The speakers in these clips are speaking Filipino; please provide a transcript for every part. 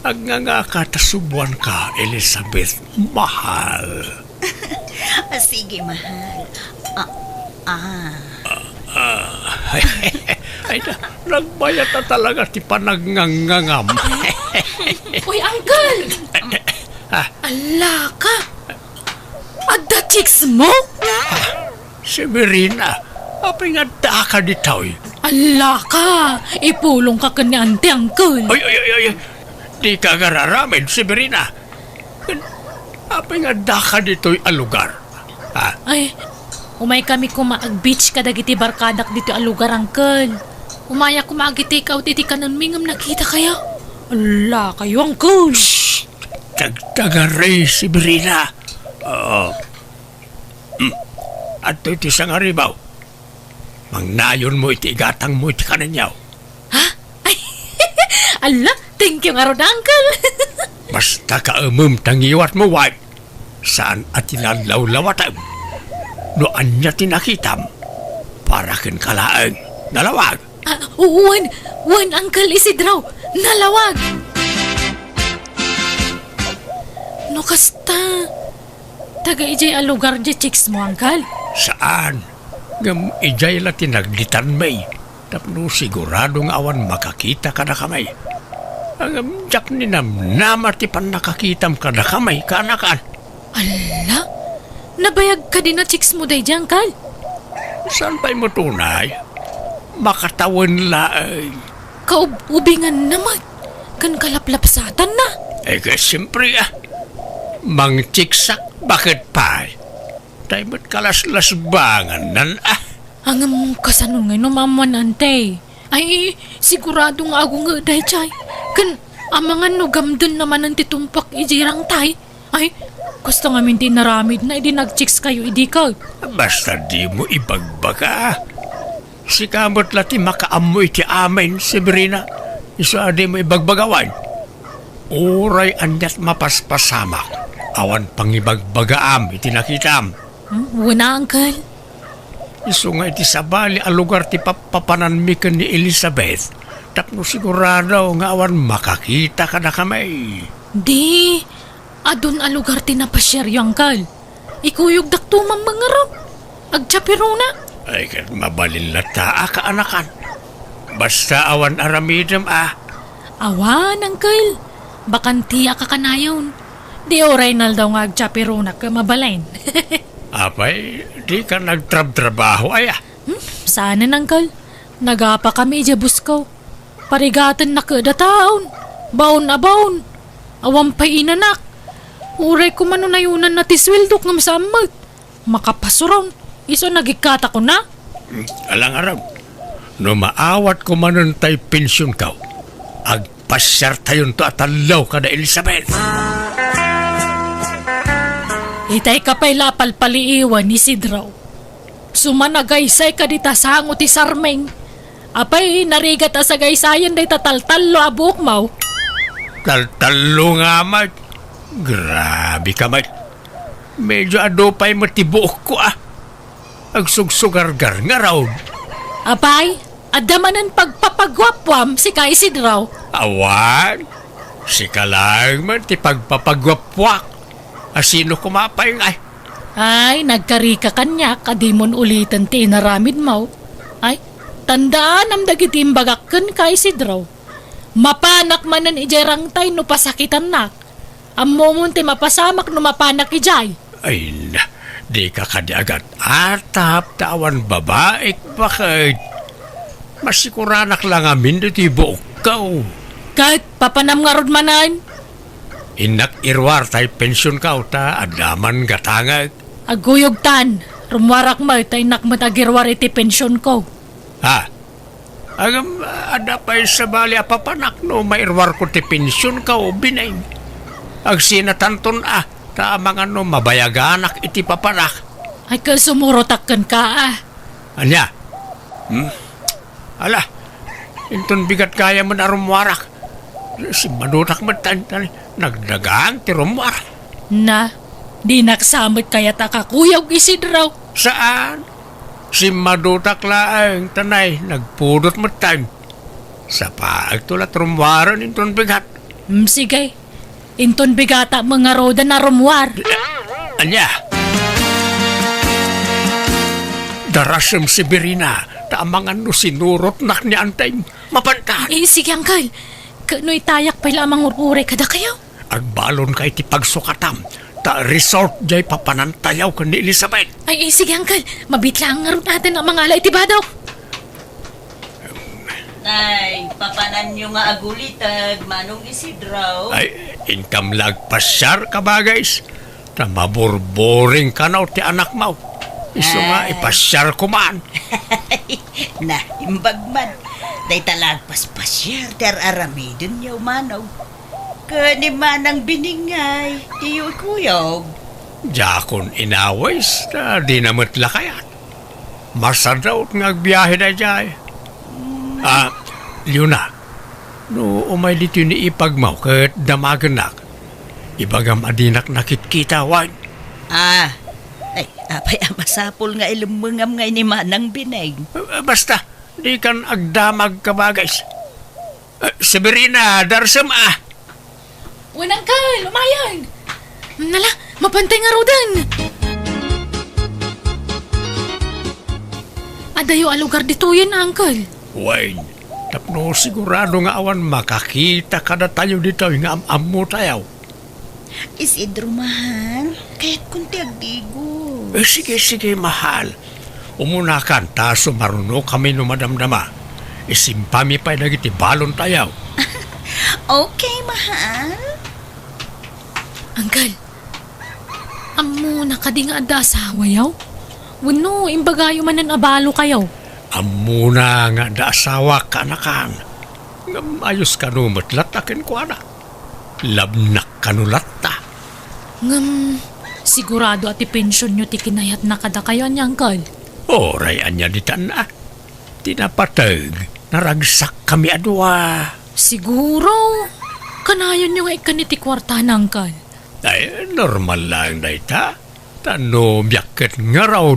Ang nga katasubuan ka, Elizabeth, mahal. Sige, mahal. Ay, nagbayat na talaga ti panagnangangam. Uy, Uncle! Ala ka! Adda chicks mo? Severina, apay nga da ka ditoy. Ala ka! Ipulong ka ni Ante, Uncle. Ay. Di ka gararamin, Severina. Apay nga da ka ditoy a lugar. Ay, umay kami kumaag-beach kadagiti barkadak dito a lugar, Uncle. Umaya kumaag-take out iti kanon mingam nakita kaya. Ala kayo, Uncle. Shhh! Tagtagaray, Severina. At ito isang aribaw. Mangnayon mo iti igatang mo iti kananyaw. Ha? Ay, ala, thank you nga ron, Uncle. Basta kaamam tangiwat mo, wife. Saan at inalawlawatan? No anya tinakitam. Para kin kalaang nalawag. Wan, Uncle Isidro, nalawag. No kasta, taga-ijay a lugar di chicks mo, Uncle. Saan? Ngam ijay la tinaglitan may. Tapno siguradong awan makakita ka na kamay. Ang jak ni namati pan nakakitam ka na kamay kanakan. Ala, nabayag ka din na chicks mo day di, Uncle. Saan pa'y mo tunay? Makatawan laay. Kaubingan naman, kan kalaplapsatan na. Kaya siyempre mang chiksak, bakit pa? Tayo ba't kalaslasbangan nan Ang kasanong nga numaman, Ante. Ay, sigurado nga ako nga day, chay. Kan, amangan no gamdun naman ang titumpak ijirang tay. Ay, gusto nga minti naramid na idi nag-chicks kayo idi ka. Basta di mo ibagbaga. Si kamot lati makaamoy ti amin, Severina. Iso adi mo ibagbagawan. Uray anyat mapaspasamak. Awan pangibagbagaam iti nakitam. Wala, Uncle. Iso nga iti sabali a lugar ti papananmikan ni Elizabeth. Tapno sigurado nga awan makakita ka na kamay. Di, adun a lugar tinapasyeryo, Uncle. Ikuyog daktumang mga ram. Agtsapiruna. Ay, kat mabalin lata ka anakan. Basta awan aramidam Awan, Uncle. Bakantiya ka kanayon. Di oray daw nga agtsapiruna ka mabalain. Apay, di ka nagtrab-trabaho Sana, Uncle. Nagapa kami jabus ko. Parigatan na kada taon. Baon na baon. Awang pa'y inanak. Uray ko manunayunan na tiswildok ng masamag. Makapasuron. Iso nagikata ko na. Alang araw, no maawat ko manuntay pensyon ka, agpasyar tayon to at alaw ka na Elizabeth. Itay ka pa'y lapal-paliiwan ni Sidraw. Sumanagaysay ka di tasango ti Sarmeng. Apay narigat sa gaysayan day tataltalo abuk mau. Taltalo nga, Mart. Grabe ka, Mart. Medyo adopay matibuok ko, Agsugsugargar nga raw. Apay, adamanan pagpapagwapwam si Kay Sidraw. Awan, si kalang man ti pagpapagwapwak. Asino kumapay nga Ay, nagkarika kanya, kadimon ulitan ti inaramid mau. Ay, tandaan am dagiti imbagakken Kay Sidraw. Mapanak manan ijarang tay no pasakitan nak. Ammomon ti mapasamak no mapanak ijay. Ay na, di ka kadiagat atap tawan babaik bakit? Masikuranak lang amin ti buok ka. Kahit papanam nga rod manan. Inak irwar tay pensyon ka ta adaman gatangag. Aguyog tan, rumwarak mo tay nakmatagirwar iti pensyon ko. Agam ada pa'y sabali apapanak no mairwar ko ti pensyon ka o binayin. Ag sinatanton ta mga no mabayaganak iti papanak. Ay kasumurotakkan ka Anya? Ala, inton bigat kaya mo na rumwarak. Si manutak mo nagdagang ti rumwarak. Na, di naksamit kaya takakuyog Isidraw. Saan? Si madutak laang tanay nagpudot mo time. Sa paagtulat rumwaran inton bigat. Sige. Inton bigata mga roda na rumwar. Anya? Darasem si Berina, taamangan no sinurot nak ni antay mapantan. Sige, Uncle. Kano'y tayak pa lamang urure kada kayo. Agbalon kay ti pagsukatam, ta resort jay papanantayaw ka ni Elizabeth. Sige, Uncle. Mabitla ang ngarot natin ang mga alay tibadaw. Ay, papanan nyo nga agulitag, Manong Isidro. Ay, income lag pasyar ka ba guys? Ta maburboring ka na ti anak mo. Iso nga ipasyar ko man. Na, imbagman. Day talag paspasyar, ter aramidon nyo, Manong. Kani manang biningay, tiyo kuyog. Jakon inaways, ta di namat lakayan. Masadaw nga agbiyahe na jay. Leona, no umay dito ni ipagmaw kat damaganak. Ibagam adinak nakit-kita, wan. Ay, apay amasapol nga ilumungam ngay ni Manang Binay. Basta, di kan agdamag ka ba, guys? Severina, darsam Unang Uncle, umayag. Nala, mapantay nga rodan. Adayo a lugar dito yun, Uncle. Wayne, tapno sigurado nga awan makakita kada tayo dito nga am-am tayo. Isidro, mahal. Kahit kunti agdigo. Sige, mahal. Umunakan, taso maruno kami numadamdama. Isimpami pa'y nagiti balon tayo. Okay, mahal. Uncle, amo nakadi nga ada asawa yaw? Wano, imbagayo man ang abalo kayo. Amuna nga da asawa ka na kan. Ayos ka numatlat akin ko na. Labnak ka nulat ta. Sigurado at ipensyon nyo ti kinayat na kada kayo niya, Uncle. Oray anya di na. Tinapatag. Naragsak kami adwa. Siguro. Kanayon nyo nga ikaniti kwarta na, Uncle. Ay, normal lang na ita. Tano biyaket nga raw.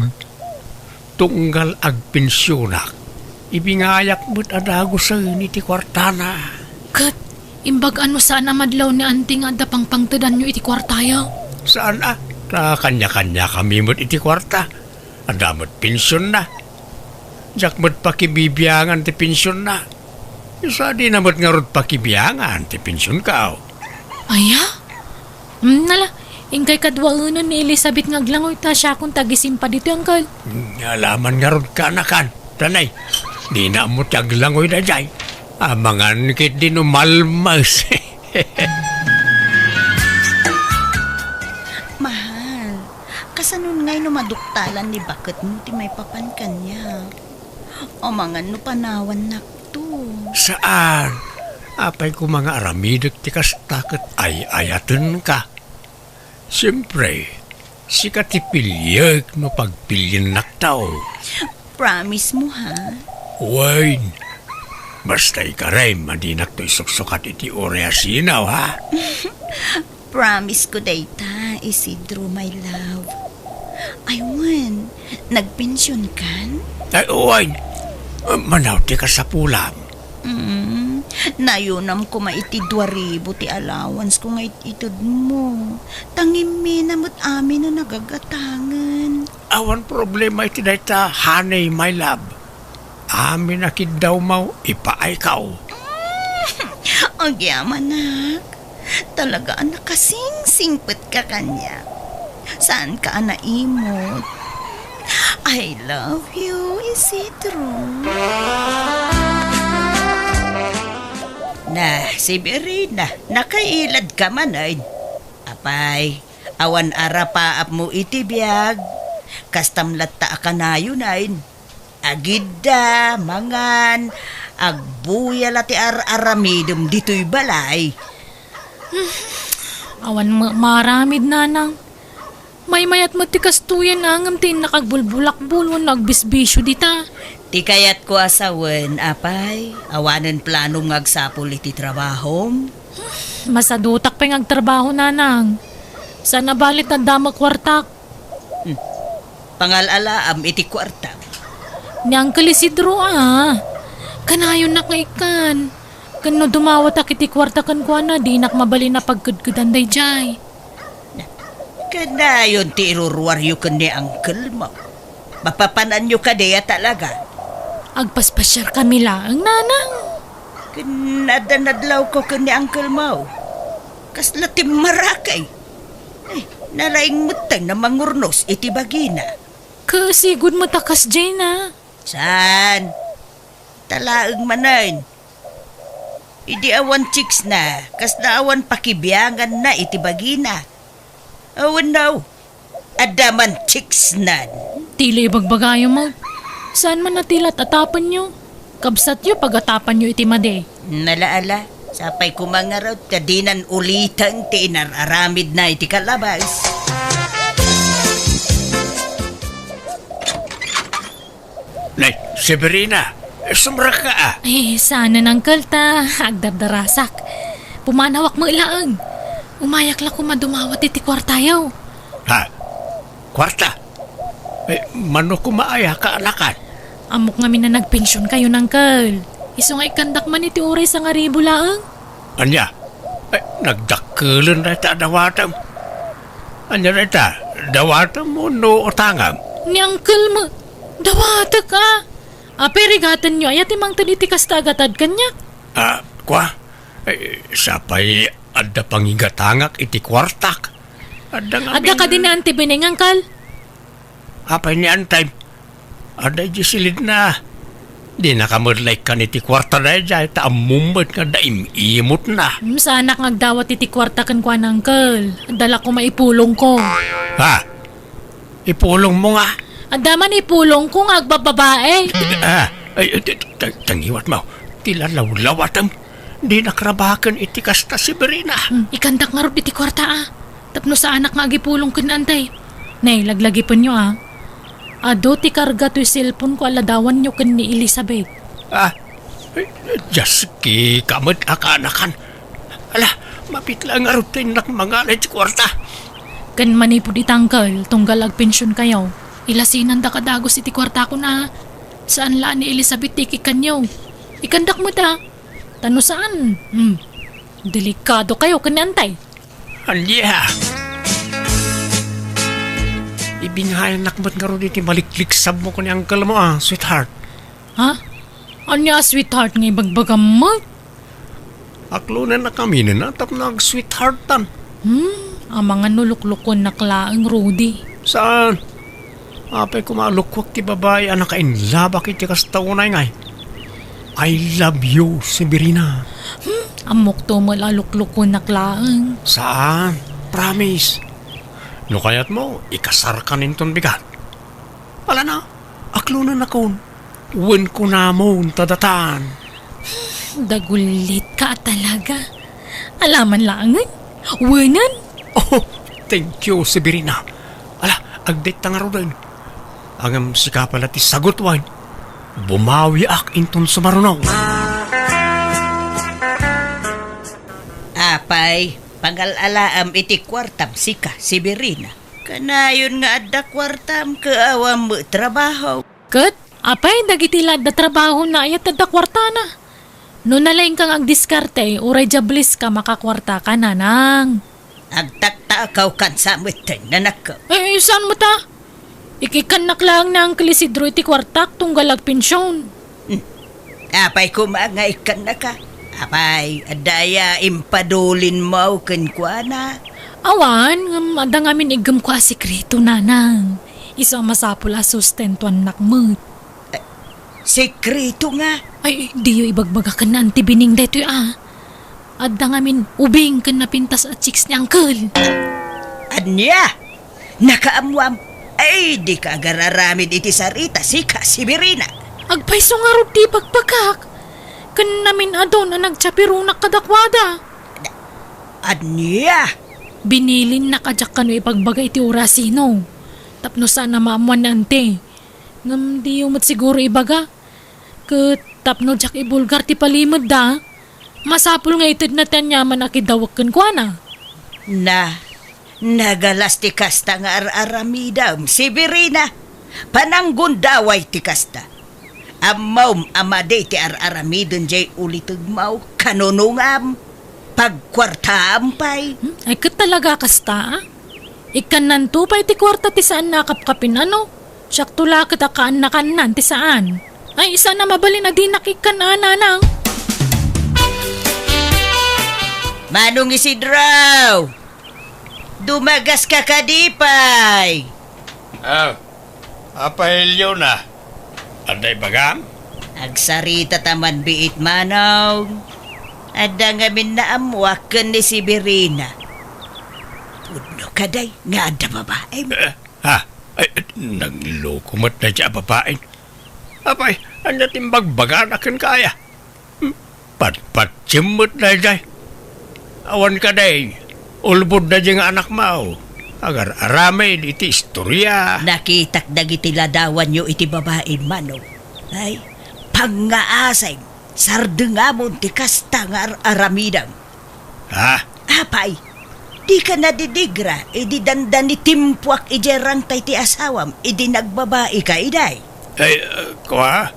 Tunggal agpensyonak. Ibingayak mo't adago sa iti kwartana. Kat, imbag ano saan na madlaw ni anting adda pang pangtudan nyo iti kwartayo? Saan kanya-kanya kami mo't iti kwarta. Adamot pensyon na. Jak mo't pakibibiyangan ti pensyon na. Isa di na mo't nga rod pakibiyangan ti pensyon ka. Aya? Nala, ingkay kadwaunan ni Elizabeth ngaglangoy ta siya kung tagisimpa dito, Uncle. Alaman nga rod ka na kan. Tanay, di na mo taglangoy na jay. Amangan kit di numalmas. Mahal. Kasanon ngay no maduktalan ni bakit mo ti may papan kanya. O mga no panawan na to. Saan? Apay ko mga aramidok ti kastakot ay ayatan ka. Siyempre, si katipilyag no pagpilyin naktaw. Promise mo, ha? Wayne, basta ikaray madinak to isuksukat iti oreasinaw, ha? Promise ko dayta, Isidro, my love. Aywan, nagpensyon kan? Ay, Wayne, manaw ti ka sa pulam. Nayunam ko maiti 2,000 ti allowance ko nga itod mo. Tangimi namot amin no nagagatangan. Awan problema iti dayta, hanay, my love. Amin akid daw mau, ipaay kao. Ang yaman, nak. Talaga anak kasing-singpet ka kanya. Saan ka naimot? I love you, Isidro. Na, si Berina, nakailad ka man ay. Apay, awan ara pa ap mo iti Biag. Kastamlat ta akanayo nain. Agida, mangan, agbuya lati aramidum dito'y balay. Awan maramid nanang. May mayat mo ti kastuyan angam ti nakagbulbulakbulon nagbisbisyo dita. Ti kayat ko asawen, apay, awanan planong ngagsapol iti trabahom. Masadutak pa yung agtrabaho nanang. Sana balit na dama kwartak. Pangalala am iti kwarta. Ni Uncle Isidro Kanayon na kaikan. Kano dumawat akiti kwarta kan kwa na, di nak mabali na pagkudkudan day jay. Kanayon ti irurwaryo ka ni uncle mo. Mapapanan nyo ka diya talaga. Agpaspasyar kami lang, nanang. Kinadanadlaw ko ka ni uncle mo. Kaslatim marakay. Nalaing mutang na mangurnos iti bagina. Kasigod mo takas jay na. Saan? Talaang manayin. Idi awan chicks na, kas na awan pakibiyangan na iti bagina. Awan now, adaman chicks na. Tila ibagbagayo mo. Saan man natilat atapan nyo? Kabsat nyo pag-atapan nyo iti made. Nalaala, sapay kumangaraw, kadinan ulitan ti inararamid na iti kalabas. Nay, Severina, sumra ka ah. Sana nang kalta, agdardarasak. Pumanawak mo ilaang. Umayak lang kumadumawat iti kwartayaw. Ha? Kwarta? Mano kumaaya ka alakan? Amok nga na nagpensyon kayo ng kal. Iso nga ikandak man iti oray sa nga ribo laang. Anya? Nagdakulan na ita dawatam. Anya na ita, dawatam mo no otangam. Ni uncle mo, dawata ka. Perigatan nyo, ayat imang taliti kastagatad kanya. Kwa? Sapay, ada pangigatangak iti kwartak. Ada ka din na antibining, uncle. Apay ni antay. Ada jisilid na. Di nakamudlay ka iti kwarta na dyan. Taamumad nga daim-imot na. Sana kang agdawat iti kwarta kan kwa ng uncle. Dala ko maipulong ko. Ha? Ipulong mo nga. Adaman ipulong ko nga agbababae. Tangiwat mo. Tilalawlawatam. Di nakrabakan iti kasta si Berina. Ikandak nga rin iti kwarta Tapno sa anak nga agipulong kan antay. Nay, laglagi pa nyo Ado ti karga to'y cellphone ko aladawan nyo kan ni Elizabeth. Jaski kamad akanakan. Ala, mapitla nga rin tayo nakmangalay sa kwarta. Kan manipod itangkal, tunggal agpensyon kayo. Ilasinan da kadagos iti kwarta ko na. Saan laan ni Elizabeth tikikan nyo? Ikandak mo ta. Tano saan? Delikado kayo kanantay. Alya. Ibinhayan nakmat nga rin iti maliklik sab mo ko ni uncle mo sweetheart. Ha? Anya sweetheart nga ibagbagam mo? Aklunan na kami na tap nag-sweetheartan. Ang mga nuluklukon na klaang Rudy. Saan? Apay kumalukwak ti babae anak kainlabak iti kastaunay ngay. I love you, Severina. Amok to malaluklukon na klaang. Saan? Promise. No kayat mo, ikasar ka ninton bigat. Wala na, aklunan na kon. Uwan ko na mo tadatan. Dagulit ka talaga. Alaman langan? Wanan? Oh, thank you, Severina. Ala, agdate nga rin. Angam sika pala ti sagot wine. Bumawi ak inton sumarunaw. Apay, pangalalaam iti kwartam sika, Severina. Kanayon nga adda kwartam kaawam mo trabaho. Kat, apay dagitilad na trabaho na ayat na kwarta na. No nalaing kang agdiskarte, uray jablis ka makakwarta ka na nang. Agtaktakaw kan sa mutin na nakaw. Saan mo ta? Ikikanak lang na ang Kilisidro iti kwartak tunggal agpensyon. Apay kumangay kan na ka. Apay, adaya impadulin mo kan kwa na. Awan, ada ngamin igam ko asikreto nanang. Isa masapula sustentuan nakmut. Sekreto nga. Ay, di yung ibagbaga ka na antibining dito Ada ngamin ubing kan napintas at chicks ni uncle. Anya? Nakaamuam. Ay, di ka agararamid iti sarita sika, Severina. Agpaiso nga ro di pagpagak. Kan namin adon na nagtsapirunak kadakwada. Anya? Binilin na kadyak kano ipagbaga iti orasino. Tapno sana maamuan na ante. Ngam di umot siguro ibaga. Tapno jak ibulgar ti palimod da. Masapul nga itid na tanyaman akidawakan kwa na. Nagalas ti kasta nga aramidam, Severina. Pananggundaway ti kasta. Amaw amade ti ar-aramidon jay ulitugmaw kanunungam pagkwartaam pay. Ay ka talaga kasta, ah? Ikan nantupay ti kwarta ti saan nakapkapin ano? Siyak tula kita kaan ti saan? Ay isa na mabalin na di nakikan nanang. Manong Isidro! Dumagas ka kadipay! Apahilyo na. Anday bagam? Agsarita taman biit manaw. Ada ngamin na amwakan ni si Birina. Puno kaday nga ada babae mo. Naglokumot na siya babae. Apay, anya timbagbagan akin kaya. Patpatsimot na siya. Awan ka day. Ulbod na siya nga anak mo. Agar aramid iti istorya. Nakitak dagiti ladawan nyo iti babae manaw. Ay, pangaasay. Sardengamon ti kasta nga aramidang. Ha? Apay, di ka nadidigra, idi dandan ni timpuak ijerang tay ti asawam, idi nagbabae ka iday. Ay, kwa?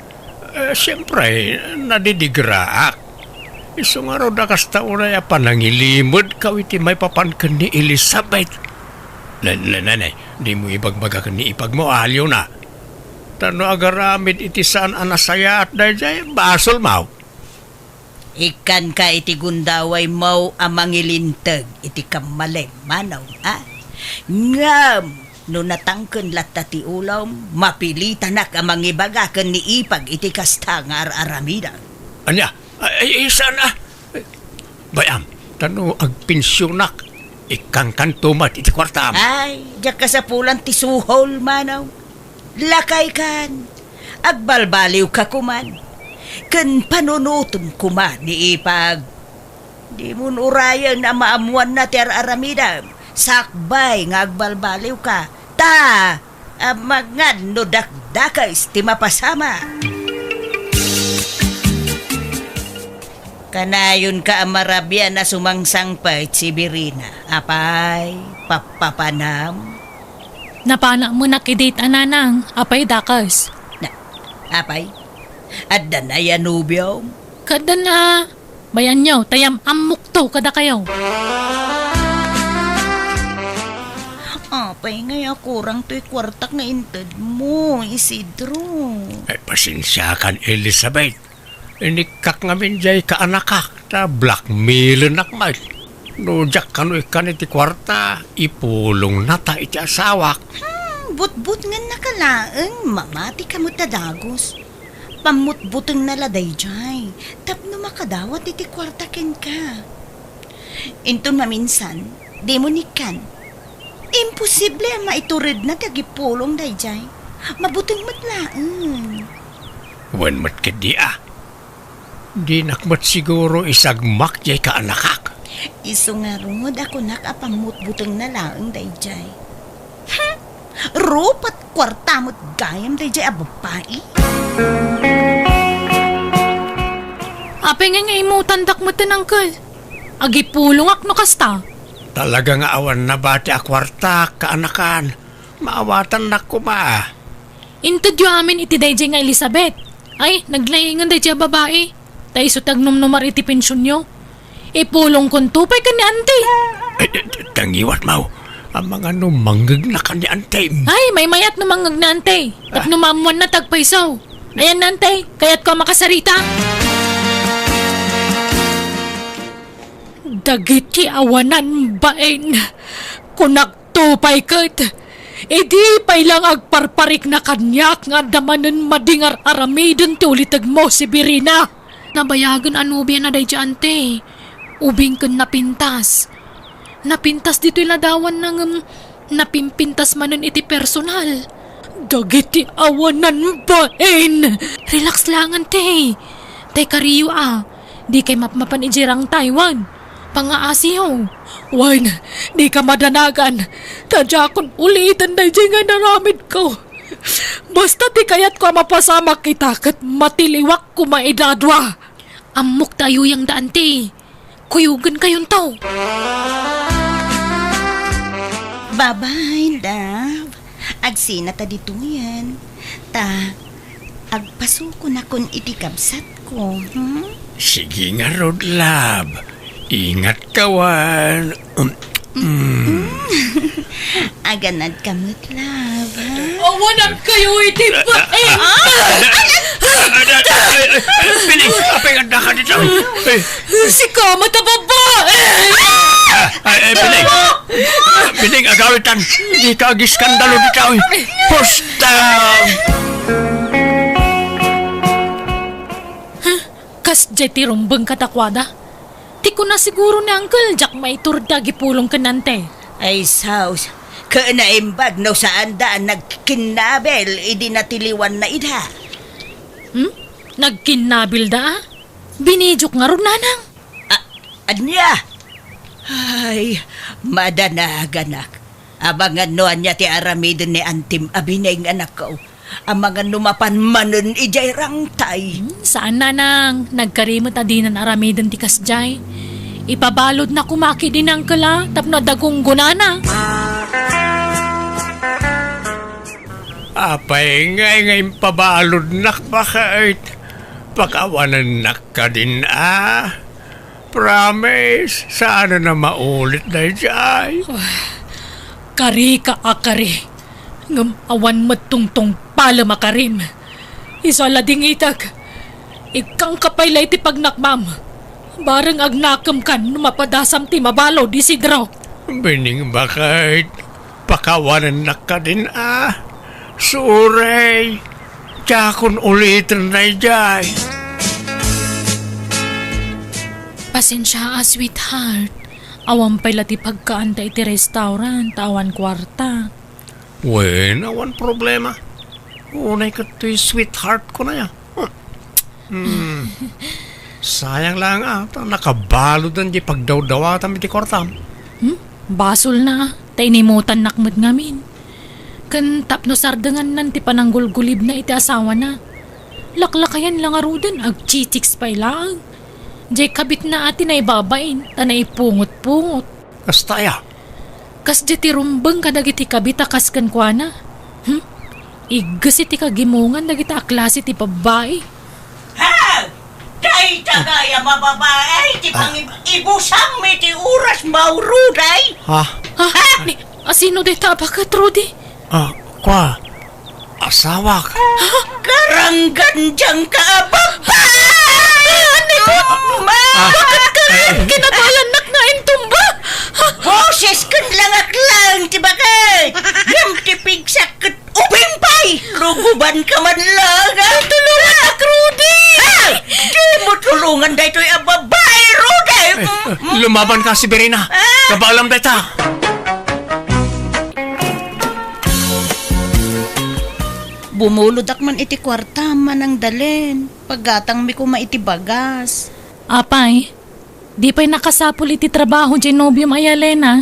Siyempre, nadidigraak. Isong araw na kasta unay panangilimod ka iti may papankan ni Elizabeth. Nanay, di mo ibagbaga ni ipag mo, alyo na. Tano agaramid iti saan anasaya at dahil basol mau. Ikan ka iti gundaway mau amangilintag iti kamalay manaw, ha? Ngam, no natangken latta ti ulam, mapilitan nak amangibagaken ni ipag iti kasta nga aramida. Anya, ay sana. Bayam, tano agpensyonak. Ikang kantumat iti kwartam. Ay, diyak ka sa pulan ti suhol manaw. Lakay kan, agbalbaliw ka kuman. Ken panunutom kuman ni ipag. Di mo urayan na maamuan na ti aramida. Sakbay nga agbalbaliw ka. Ta, magad no dakdakais ti mapasama. Kanayon ka amarabya na sumangsangpay si Birina. Apay, papapanam. Napana mo nakidate ananang, apay dakas. Apay, adda na yanubyo. Kada na, bayan nyo, tayam amok to kada kayo. Apay, ngaya kurang to'y kwartak na inted mo, Isidro. Ay, pasensya kan Elizabeth. Inikak ngamin jay kaanakak ta blackmail nakmal. No jak kano ikan iti kwarta, ipulong na ta iti asawak. But nga nakalaang, mamati ka mo tadagos. Pamutbuteng naladay jay, tapno makadawat iti kwarta ken ka. Inton maminsan, demonikan. Imposible ang maiturid na tagipulong day jay. Mabuteng matlaan. Wan mat kadi Di nakmat siguro isagmak jay kaanakak. Iso nga rungod ako nakapamutbuteng na laang day jay. Rupat kwartamot gayam day jay abapai. Apay nga imutan dakmatan angkal. Agipulong ak no kasta. Talaga nga awan na bati akwarta kaanakan. Maawatan na kuma. Intod yu amin iti dayjay nga Elizabeth. Ay, naglaingan dayjay babae. Tay sutag numnumar iti pensyon nyo. Ipulong kong tupay ka ni ante. Tangiwat mau. Ang mga numanggag na ka ni ante. Ay, may mayat numanggag na ante. At numamuan na tagpaisaw. Ayan na ante, kaya't ko makasarita. Dagiti awanan baen. Kunak tupay kat. Di pa'y lang agparparik na kanyak nga damanan madingar aramidon ti ulitag mo si Birina. Nabayagan anubya na day dyan te. Ubing kan napintas. Napintas dito'y ladawan ng napimpintas manan iti personal. Dagiti awanan baen. Relax lang ante. Tay kariyo di kay mapmapan ijirang Taiwan. Pangaasiyaw. Wan, di ka madanagan. Tadya kon ulitan day dyan nga naramid ko. Basta ti kayat ko mapasama kita kat matiliwak ko maidadwa. Amok tayo yung daan ti. Kuyugan kayong tao. Bye-bye, love. Agsina ta dito yan. Ta, agpasuko na kun iti kabsat ko. Sige nga, Rod, love. Ingat kawan. Aganad kamot, love, ha? Awanan kayo iti ba? Piling, apay ganda ka dito. Si Kamot na babae! Piling. Piling, agawitan. Di ka agiskandalo dito. Pusta! Kas jeti rumbang katakwada. Di ko na siguro ni Uncle Jack maiturda Ipulong kanante. Ay, saus. Kaanaimbag no saan daan nagkinabel, idi natiliwan na idha. Nagkinabil da? Binidjuk nga ron, nanang. Anya? Ay, madanaganak. Abangan no anya ti aramidin ni Antim abinay ng anak ko. Ang mga numapan manon ijay rangtay. Saan, nanang? Nagkarimot adinan aramidan ti kasjay. Ipabalod na kumaki din ang kala, tapno dagong gunana. Apay ngayon pabalod nak bakit? Pakawanan nak ka din Promise, sana na maulit na dyan. Kari ka akari. Ngam awan matungtong pala makarim. Isala ding itag. Ikang kapaylay ti pagnakmam. Barang agnakam kan mapadasam ti mabalo di sidraw. Bining bakit? Pakawanan nak ka din Suray. Tsakon ulitin na dyan. Pasensya sweetheart. Awan pala ti pagkaantay ti restaurant, awan kwarta. Wen, awan problema. Unay ka to'y sweetheart ko na yan. Sayang lang nakabalod na di pagdaw-dawatan ti kortam. Basol na, tainimutan nakmad ngamin. Kan tapno sardangan nan ti pananggulgulib na iti asawa na. Laklakayan lang arudan, agchitiks pa ilang. Jay kabit na ati na ibabain, tanay pungot-pungot. Kastaya. Kas di ti rumbang kadagiti kabita kas kan kwa na. Igas iti kagimungan dagiti aklase ti babae. Ha! Day tagaya mababae, ti pang ibusang may ti oras mauruday. Ha? Ni, sino di tabakat, Rudy? Kwa? Asawa ka? Karanggan diyang kaababa! Kinabalan na intumba! Boses kan langak lang, tibakay! Yung tipig sakit upimpay! Luguban ka man lang, ha? Tulungan ak, Rudy! Di mo tulungan da ito'y ababay, Rudy! Lumaban ka si Berina. Kabalam da ita. Bumulod ak man iti kwarta man ang dalin. Paggatang mi ko maiti bagas. Apay, di pa'y nakasapul iti trabaho dyan nobyom ay Alena.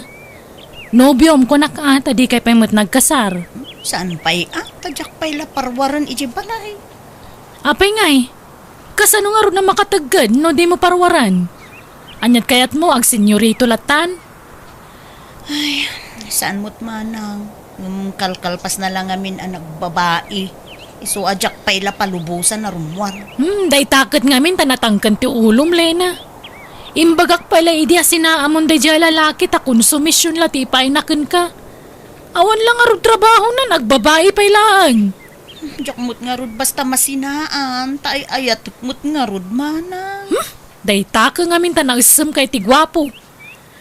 Nobyom ko nakaata di kay pa'y nagkasar. Saan pa'y tadyak pa'y laparwaran iti balay. Apay ngay, kasano nga ron na makatagad no di mo parwaran? Anyat kayat mo ag senyorito latan? Ay, saan mo't manang? Kalkalpas na lang amin anak babae. Iso adyak pa'y lapalubusan na rumwar. Day takot ngamin tanatangkan ti ulom, Lena. Imbagak pala idya sinaamon day dya lalaki ta konsumisyon lati pa'y nakin ka. Awan lang arud trabaho na nagbabae pa'y lang. Diyak mo't nga rod basta masinaan, tay ayat mo't nga rod manang. Day taka ngamin tanang kay ti gwapo.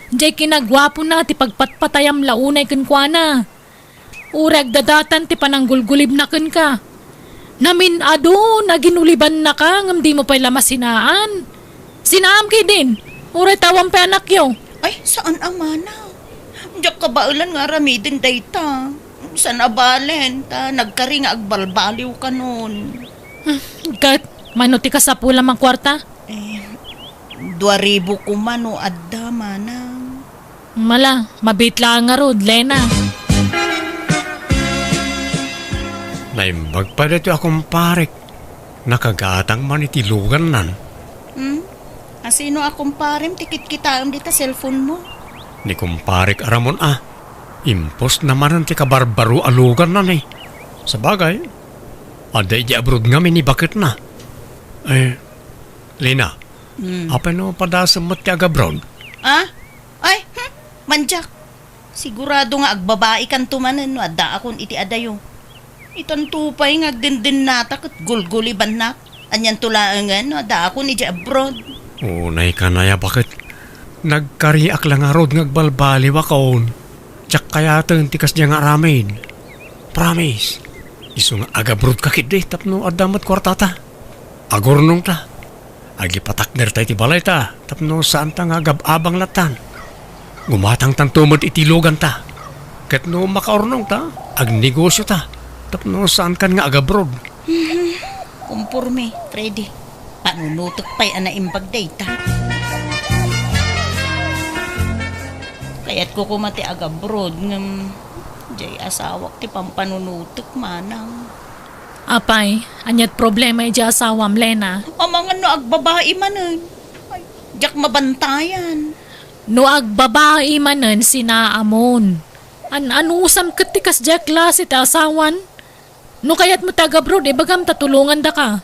Diyay kinagwapo na ti pagpatpatayam launay kenkwana. Urag dadatan ti pananggulgulib na ken ka. Namin ado, naginuliban na ka, ngam di mo pa'y lamasinaan. Sinaam kay din, uray tawang pa anak yo. Ay, saan ang manang? Diyak kabailan nga ramidin dayta. Saan abalen, nagkari nga agbalbaliw ka nun. Kat, manuti ka sa pula mang kwarta? 2,000 kumano adda manang. Mala, mabit lang nga rod, Lena. Naimbag pa dito akong parek. Nakagatang man itilugan nan. Asino akong parem, tikit kita ang dita cellphone mo. Ni kumparek aramon Impos naman ang ti kabarbaro alugan nan eh. Sa bagay, Aday di abroad nga ni bakit na? Lina, apa no padasam mo ti agabroad? Ay, manjak. Sigurado nga agbabae kan tumanan no adda akon iti adayo. Itan tupay nga agdindin nata kat gulguliban na. Anyan tulaangan no adda akon iti abroad. Unay ka na ya bakit? Nagkariak lang nga rod ngagbalbali wakaon. Tsak kaya tikas niya nga ramen. Promise. Iso nga agabroad kakit de tapno adamat kwartata. Agornong ta. Agi patakner tayo ti balay ta. Tapno saan ta nga agababang latan. Gumatang tantumod itilogan ta. Kat no makaornong ta. Agnegosyo ta. Tapno saan kan nga agabroad. Kumpurme, Freddy. Panunutok pa'y anaimbag data. Kaya't ko kumati agabroad ng jay asawak ti pampanunutok manang. Apay, anyat problema iti asawam, Lena. Amang ano agbabae manan. Ay, jak mabantayan. No agbabae manen sinaamon. Anusam katikas jak klase ti asawan. No kayat mo taga-abroad, bagam tatulungan da ka.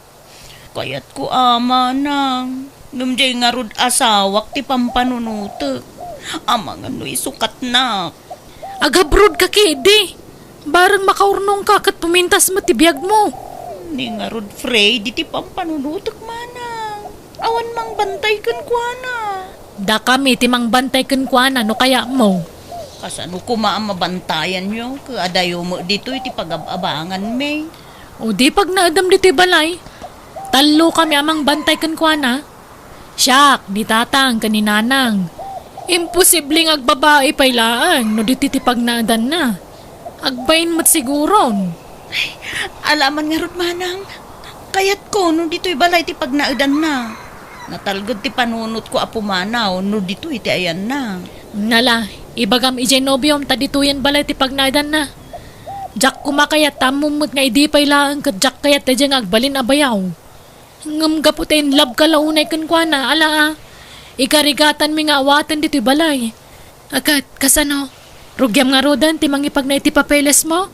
Kaya't ko ama nang. Ngamjay nga rod asawak ti pampanunutok. Amang ano isukat na. Agabroad ka, kidi. Barang makaurnong ka kat pumintas mo ti Biag mo. Ni nga rod Freddy ti pampanunutok manang. Awan mang bantay kan kuana. Da kami timang bantay kan kuana no kaya mo. Kasano ko maamabantayan nyo? Kaadayo mo dito iti pag-abangan may. O di pag naadam dito balay. Talo kami amang bantay kan kuana. Siyak, di tatang kaninanang. Imposibleng agbabae pailaan no dito ti pag naadan na. Agbayin mo't siguron. Alaman nga rod manang. Kayat ko no dito'y balay ti pag naadan na. Natalgod ti panunot ko apumanaw no dito iti ayan na. Nala, ibagam ijay nobyom tadituyan balay ti pagnaidan na. Jak kumakayat tamumot nga idi pailaan kat jak kayat tadyang agbalin abayaw. Ngam gaputin lab kalaunay kan kwa na, ala ikarigatan mi nga awatan dito'y balay. Agad, kasano? Rugyam nga rodan ti mangipag na iti papeles mo?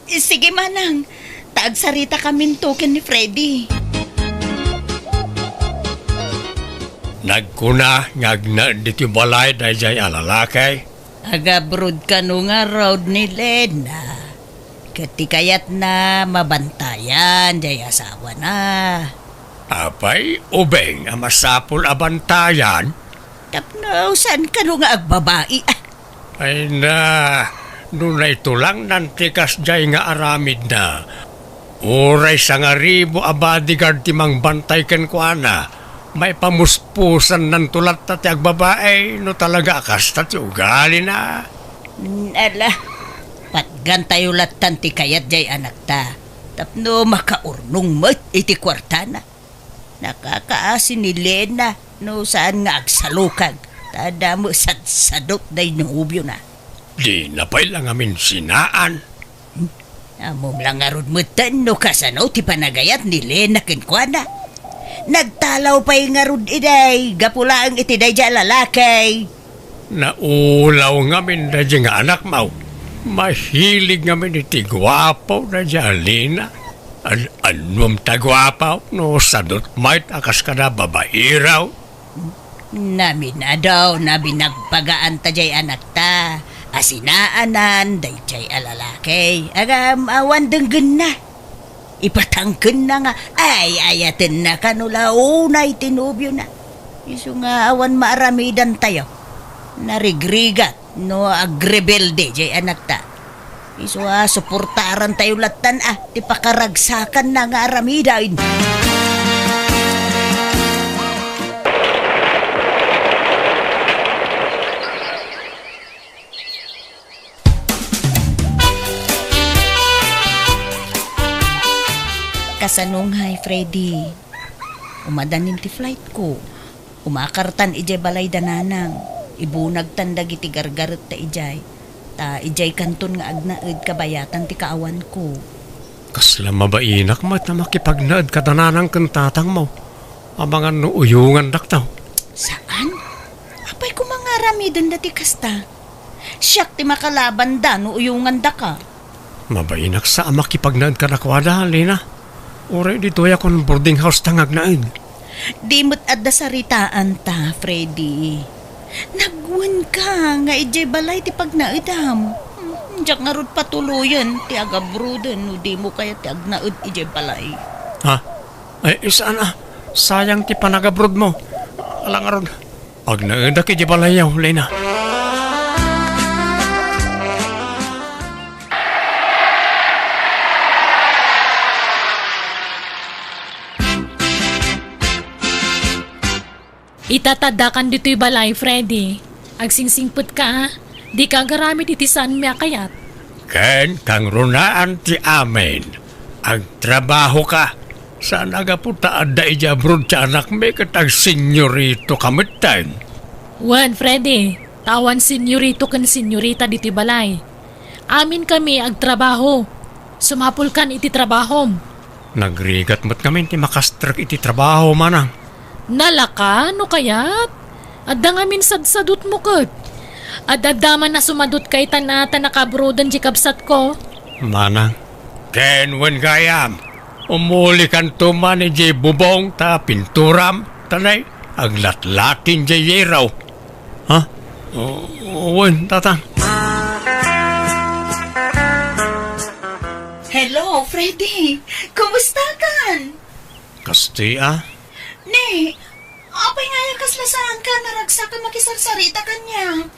Sige manang. Taagsarita kami token ni Freddy. Nagkuna ngagna dito balay dahil jay alalakay. Agabrod ka no nga road ni Lena. Katikayat na mabantayan jay asawa na. Apay, ubeng ang masapul abantayan. Tapno, saan ka no nga agbabae? Ay na, nunay tulang nantikas jay nga aramid na. Uray sa nga ribo bodyguard timang bantay ken kuana. May pamuspusan ng tulat na ti agbabae no talaga akasta ti ugali na. Ala, patgan tayo latan ti kayat jay anak ta. Tapno makaurnong mat iti kwarta na. Nakakaasin ni Lena no saan nga agsalukag. Tada mo sadsadot day nubyo na. Di na pa'y lang amin sinaan. Amom lang arod mo no kasano ti panagayat ni Lena kenkwana. Nagtalaw pa'y nga rod iday, gapulaang iti day dya lalakay. Naulaw ngamin na dyan nga anak mau. Mahilig ngamin iti gwapo na dyan alina. Anum ta gwapo no sadot might akas ka na babairaw. Namin na daw, namin nagpagaan ta jay anak ta. Asinaanan, day jay alalakay. Agam awan denggen na. Ipatangken na nga, ay ayaten na kanulaw na itinubyo na. Iso nga awan maaramidan tayo. Narigrigat, no agrebelde, jay anak ta. Iso suportaran tayo latan ti pakaragsakan na nga aramidain. Kasanunghay, Freddy. Umadanin ti flight ko. Umakartan ijay balay dananang. Ibunag tandag iti gargaret ta ijay. Ta ijay kanton nga agnaed kabayatan ti kaawan ko. Kasla mabainak mat na makipagnaad ka dananang kantatang mo. Abangan no uyungan daktaw. Saan? Apay ko mga ramidan dati kasta. Siyak ti makalaban da no uyungan da ka. Mabainak sa makipagnaad ka na kwada, Lina. Uri dito akong boarding house tangag naid. Di mo't adda saritaan ta, Freddy. Nagwan ka nga ijay balay ti pagnaidam. Diyak nga rod patuluyan ti agabrudan no di mo kaya ti agnaid ijay balay. Ha? Ay, isaan sayang ti panagabrod mo. Alang aron. Agnaid aki di balayaw, Lina. Itatadakan dito'y balay, Freddy. Agsingsingput ka, di ka garamit iti saan miya kayat. Ken kang runaan ti amin. Agtrabaho ka. Saan agaputa adda ija abroad sa anak may katag senyorito kamittan. Wan, Freddy. Tawan senyorito kan senyorita dito'y balay. Amin kami agtrabaho. Sumapul kan iti trabahom. Nagrigat mo't kami ti makastrak iti trabaho manang. Nalaka, no kayat? Adda nga min sadsadot mo kat. Adadaman na sumadot kay tanata nakabrodan di kabsat ko. Manang, ken wen gayam. Umuli kan tuman ni Jay Bubong ta pinturam tanay aglatlatin Jay Yeraw. Ha? Wen, tatang. Hello, Freddy. Kumusta kan? Kasti Ne, apay nga yung kaslasaan ka naragsa ka makisarsarita kanya.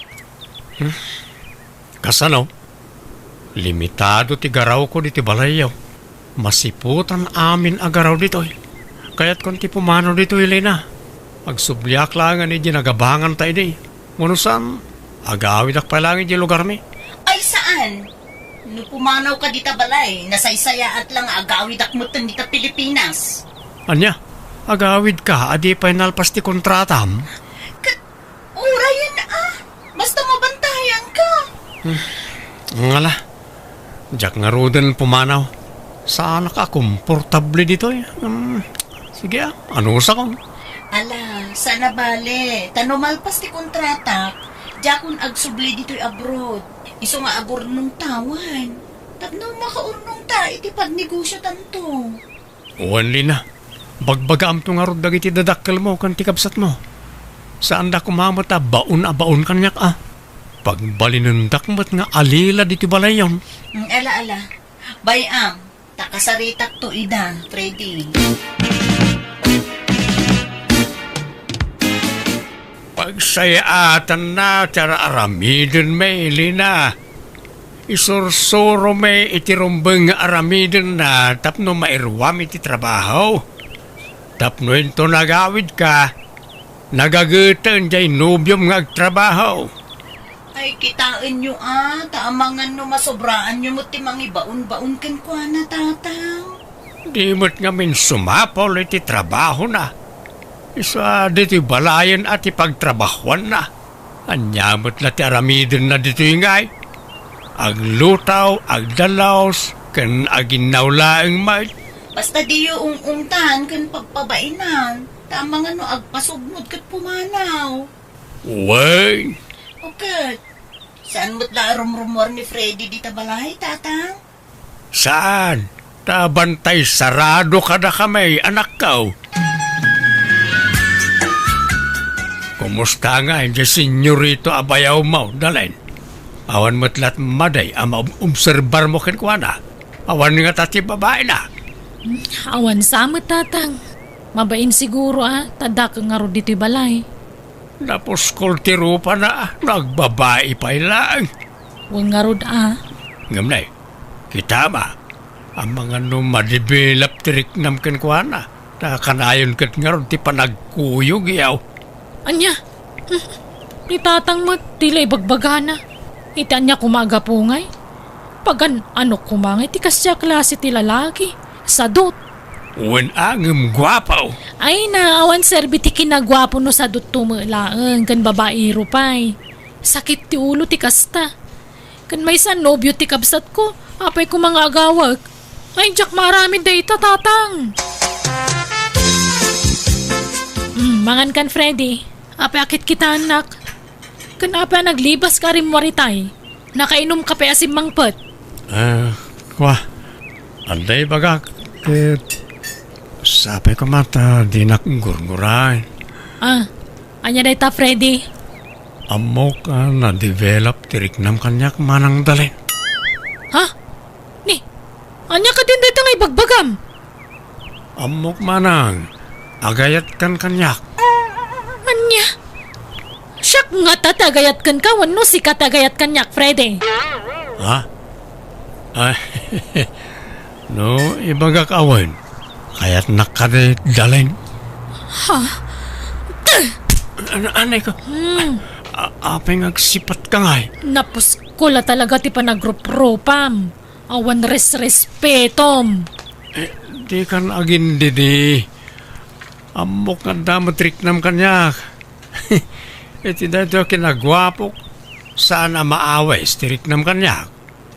Kasano? Limitado ti garaw ko diti balayaw. Masiputan amin agaraw dito. Kaya't kung ti pumano dito, Elena. Agsubliak lang ni ginagabangan tayo di. Ngunusan, agawid ak pa lang di lugar mi. Ay saan? No pumanaw ka dita balay, nasaysaya at lang agawid akmutan dita Pilipinas. Anya? Agawid ka, adi pa inalpas ti kontratam. Ura yun basta mabantayan ka. Ngala, jak nga roden pumanaw. Saan ka komportable dito sige ano sa kong? Ala, sana bale, tanumalpas ti kontrata, jakon agsubli dito'y abroad. Iso nga agurnong tawan. Tapno makaurnong ta, iti pagnegosyo tanto. Wanli na. Bagbagaam to nga rod dagiti dadakkel mo kan tikabsat mo. Saan da kumamata baon kanyak Pagbalinundak mo't nga alila diti balayon. Ala. Bayam, takasaritak to ida, Freddy. Pagsayaatan na tara aramidin may Lina. Isursuro may itirumbeng nga aramidin na tapno mairwam iti trabaho. Tapno ito nagawid ka, nagagutan jay nubyom nga agtrabaho. Ay, kitain nyo taamangan no masobraan nyo mo timang ibaon-baon kan kwa na tatang. Di mo't ngamin sumapol iti trabaho na. Isa dito balayan at ipagtrabahuan na. Anyamot na ti aramidin na dito ingay. Aglutaw, agdalaos, kan aginawlaang may. Basta di yung ungtan kan pagpabainan. Tama nga no, agpasugnod kat pumanaw. Uy! Okay. Saan mo't larom-rumor ni Freddy di tabalay, tatang? Saan? Tabantay sarado ka na kami, anak ka. Kumusta nga, hindi senyorito abayaw mo, dalin. Awan mo't lat maday, obserbar mo kinkwana. Awan nga tati babae na. Awan sama tatang. Mabain siguro tada ka nga ro dito'y balay. Tapos kultiro pa na, nagbabae pa ilang. Huwag nga ro Ngamnay, kita ba? Ang mga madibilap tirik namkin ko na. Nakanayon kat nga ron ti panagkuyog yaw. Anya? Ni tatang mo, tila ibagbagana. Itan niya kumagapungay. Pagan ano kumangay, ti kasya klase ti lalaki. Sadot. Uwan angem gwapaw. Ay na, awan serbi ti kinagwapo no sadot tumulaang kan babairo pay. Sakit ti ulo ti kasta. Kan may san nobyo ti kabsat ko, apay ko mga agawag. Ay, jak marami data tatang. Mangan kan Freddy, apay akit kita anak. Kan apay naglibas ka rin waritay. Nakainom ka pa asim mangpet. Wah, anday baga, sabi ko mata, di nakgurguray. Anya day ta, Freddy? Amok na-develop tiriknam kanyak manang dalin. Ha? Ni, anya ka din dito ngay bagbagam? Amok manang, agayat kan kanyak. Anya? Siyak nga tatagayat kan ka, wano si katagayat kanyak, Freddy? Ha? Ay, no, ibagak awan. Kaya't nakade dalin. Ha? Anay ko? Apay ngagsipat ka ngay. Napus ko la talaga ti panagropropam. Awan respetom. Di kan agin didi. Amok nga damatrik nam kanyak. Iti dito kinagwapok. Sana maaway stirik nam kanyak.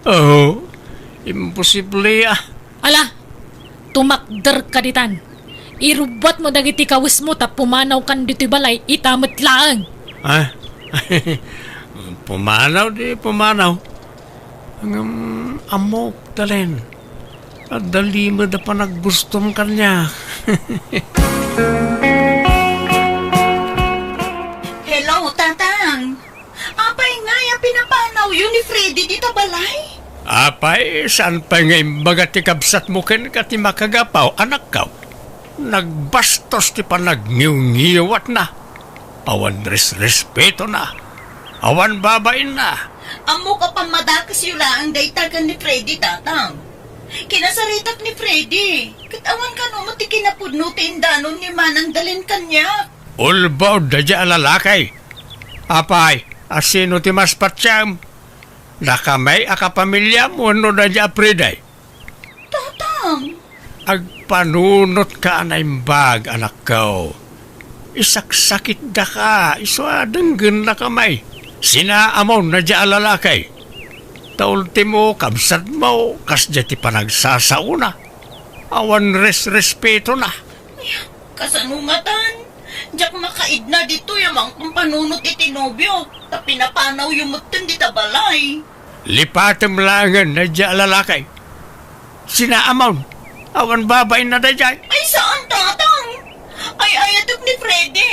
Oh, imposible Ala, tumakder ka ditan. Irubat mo dagiti kawis mo tap pumanaw kan dito'y balay, itamot laang. Ah, pumanaw di pumanaw. Ang amok dalin. At dali mo da pa naggustom kanya. Hello, Tatang. Apay nga yung pinapanaw yun ni Freddy dito balay? Apay, saan pa nga imbaga ti kabsat mo ken ka ti makagapaw, anak ka? Nagbastos ti pa nagniw-ngiwat na. Awan respeto na. Awan babain na. Amo ka pa madakas yun lang daytagan ni Freddy, Tatang. Kinasaritak ni Freddy. Katawan ka no, mati kinapudno ti indanon ni Manang dalin kanya. Ulbaw da dya alalakay. Apay, asino ti mas patsyam? Nakamay akapamilya mo no da dya apriday. Tatang. Agpanunot ka na imbag, anak ko. Isaksakit da ka, iswadanggan na kamay. Sinaamaw na dya alalakay. Taulti mo, kabsad mo, kasdya ti panagsasauna. Awan respeto na. Kasanungatan. Diyak makaid na dito yamang kumpanunot iti nobyo. Ta pinapanaw yung mutin di tabalay. Lipatem langan na dya alalakay. Sinaamaw, awan babay na da dyan. Ay saan, Tatang? Ay ayatok ni Freddy.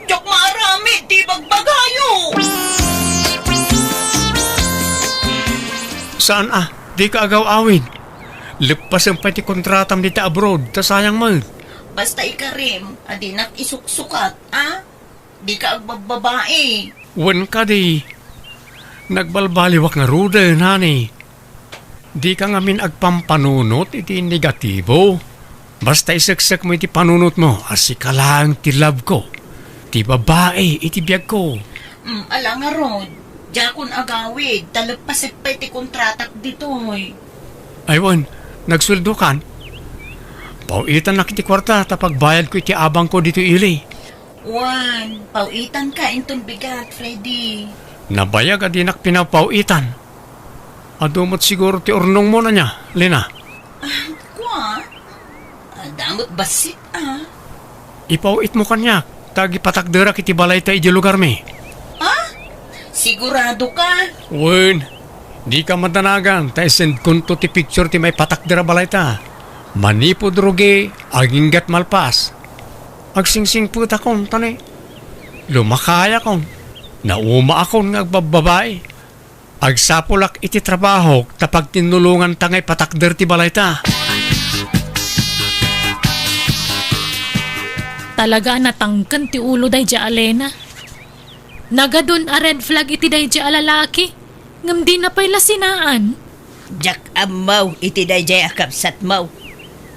Diyak marami, di bagbagayo. Saan di ka agaw awin. Lipas ang pati kontratam dita abroad, ta sayang mo. Basta ikarim, adinak isuksukat, ha? Di ka agbababae. Wan ka di. Nagbalbaliwak nga rude, nani. Di ka nga min agpampanunot iti negatibo. Basta isaksak mo iti panunot mo, asi ka lang ti love ko. Ti babae, iti biyag ko. Ala nga Rod, jakon agawid, talagpasik pa iti kontratak dito, Aywan, nagsweldo kan. Pauitan na kiti kwarta tapag bayad ko iti abang ko dito ili. Juan, pauitan ka inton bigat, Freddy. Nabayag adinak pinapauitan. Adumot siguro ti urnong mo na niya, Lina. Kwa? Damot basit, Ipauit mo kanya, tagi patakdera kiti balay ta iti lugar mi. Sigurado ka? Wen, di ka matanagan, ta send kunto ti picture ti may patakdera balay ta. Manipod rugi, aginggat malpas. Agsingsing puta kong, tani. Lumakaya kong. Nauma akong nagbababae. Agsapulak iti trabaho, tapag tinulungan tangay patakder ti balay ta. Talaga natangkan ti ulo day dya alena. Nagadun a red flag iti day dya alalaki. Ngam di na pa'y lasinaan. Jak amaw iti dayjay akapsat maw.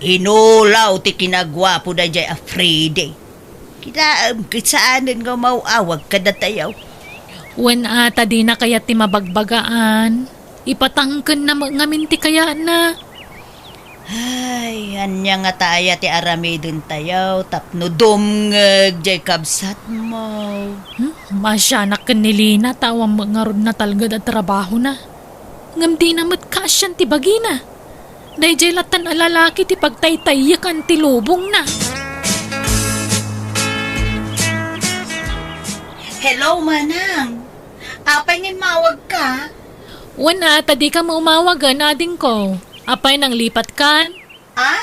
Inulaw ti kinagwapo dayjay a Friday. Kitaam kisaanin nga mauawag kadatayaw. Wen ata di na kaya ti mabagbagaan. Ipatangkan na ngamin ti kaya na. Ay, anya nga taya ti aramidon tayaw tapno dumngeg jay kabsat mo. Masyanak kan nilina tawang mga rod na talgad at trabaho na. Ngam di na matkasyan ti bagina. Dayjay latan alalaki ti pagtaytayakan ti lubong na. Hello, Manang. Apay ngin mawag ka? Wen ata di ka maumawagan ading ko. Apay nang lipat kan? Ah,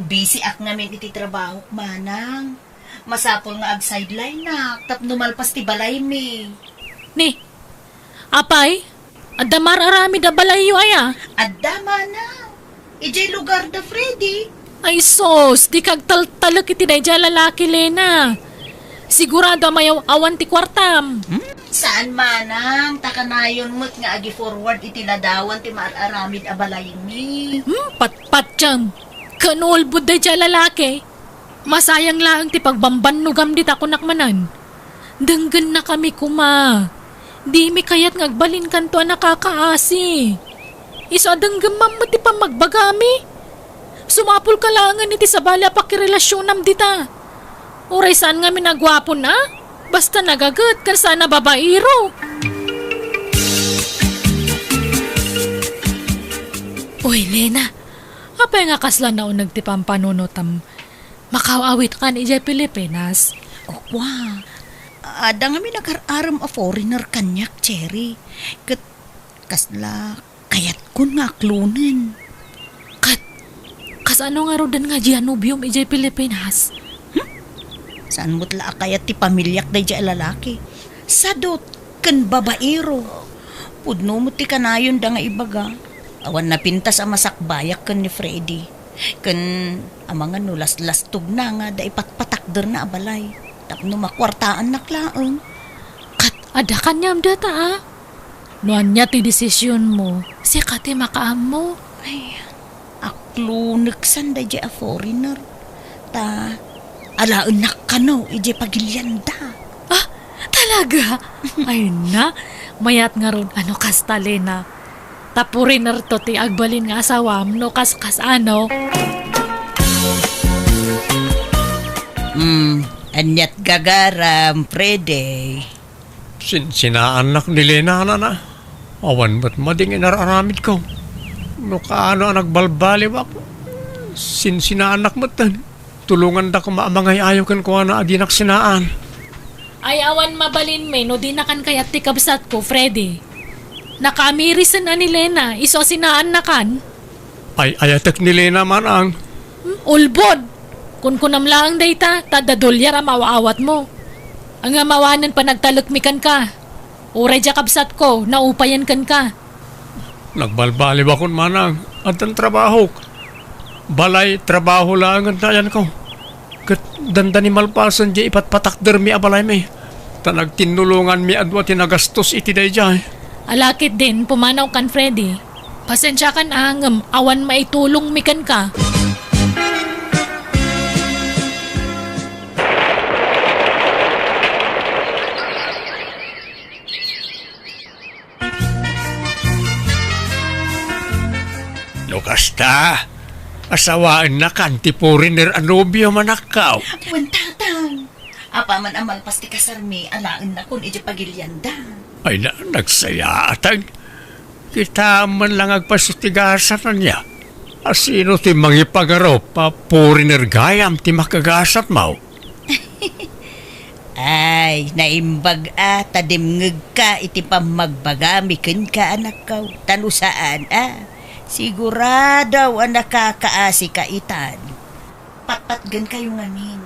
busy ak namin iti trabaho, manang. Masapol nga ag sideline na, tapno malpas ti balay mi. Ni, apay, adamar arami da balayo aya. Adda, manang. Ijay lugar da, Freddy. Ay sos, di kag taltalak iti dayja lalaki, Lena. Sigurado mayaw awan ti kwartam. Saan, manang? Takanayon mo't nga agi forward iti ladawan ti maararamid a balay mi. Pat-pat jam. Kanulbud dayja lalaki. Masayang lang ti pagbambanugam dit ako nakmanan. Denggan na kami kuma. Di mi kayat ngagbalin kanto nakakaasi. Iso adanggam mamma ti pamagbagami. Sumapul ka langan iti sabala pakirelasyon dita. Uray saan nga minagwapo na? Basta nagagat ka sana babairo. Uy, Lena. Apay nga kasla na nagtipang panunotam. Makawawit ka ni Pilipinas. Wow. Ada nga mi nag-aram a foreigner kanyak, Cherry. Kasla, kayat kun nga klunen. Kas ano nga rodan nga Gianubium Pilipinas? Saan mo't la kayat ti pamilyak day dya lalaki? Sadot, kan babaero. Pudno mo ti kanayon da nga ibaga. Awan na pintas ang masakbayak kan ni Freddy. Kan amang ano las-lastog na nga da ipatpatakder na abalay. Tapno makwartaan na klaang. Kat ada kanyam data Nuan niya ti desisyon mo. Si kati makaam mo. Ay, akluneksan da dya a foreigner. Alaunak ka no, ije pagilyanda. Ah, talaga? Ay na, mayat nga ron ano kasta, Lena. Tapurin to ti agbalin nga asawam no kas ano. Anyat gagaram, Freddy. Sinaanak ni Lena na. Awan ba't mading inararamid ko? No kaano ang nagbalbali ba? Sinaanak mo tan. Tulungan da ko maamangay ayaw kan ko na aginak sinaan. Ay awan mabalin me no di nakan kayat ti kabsat ko, Freddy. Nakaamirisan na ni Lena, iso sinaan na kan. Ay ayatek ni Lena man ang. Ulbod! Kun kunam lang dayta, tadadolyar ang mawaawat mo. Ang amawanan pa nagtalukmikan ka. Uray dya kabsat ko, naupayan kan ka. Nagbalbali ba kun manang? At ang trabaho. Balay, trabaho lang ang tayan ko. Kat danda ni malpasan di ipatpatakder mi abalay mi. Nagtinulungan mi adwa tinagastos iti day dyan. Alakit din, pumanaw kan Freddy. Pasensya kan angam, awan maitulong mi kan ka. Lukasta, asawaan na kan ti foreigner anobyo manakaw. Wantatang. Apa man amal pasti kasarmi, alaan na kun ije pagilyanda. Ay na, nagsaya atag. Kita man lang agpasutigasan na niya. Asino ti mangipagaro pa foreigner gayam ti makagasat mau. Ay, naimbag tadimngeg ka iti pamagbagami ken ka anak kaw. Tanusaan sigurado ang nakakaasi ka itan. Patpatgan kayo ngamin.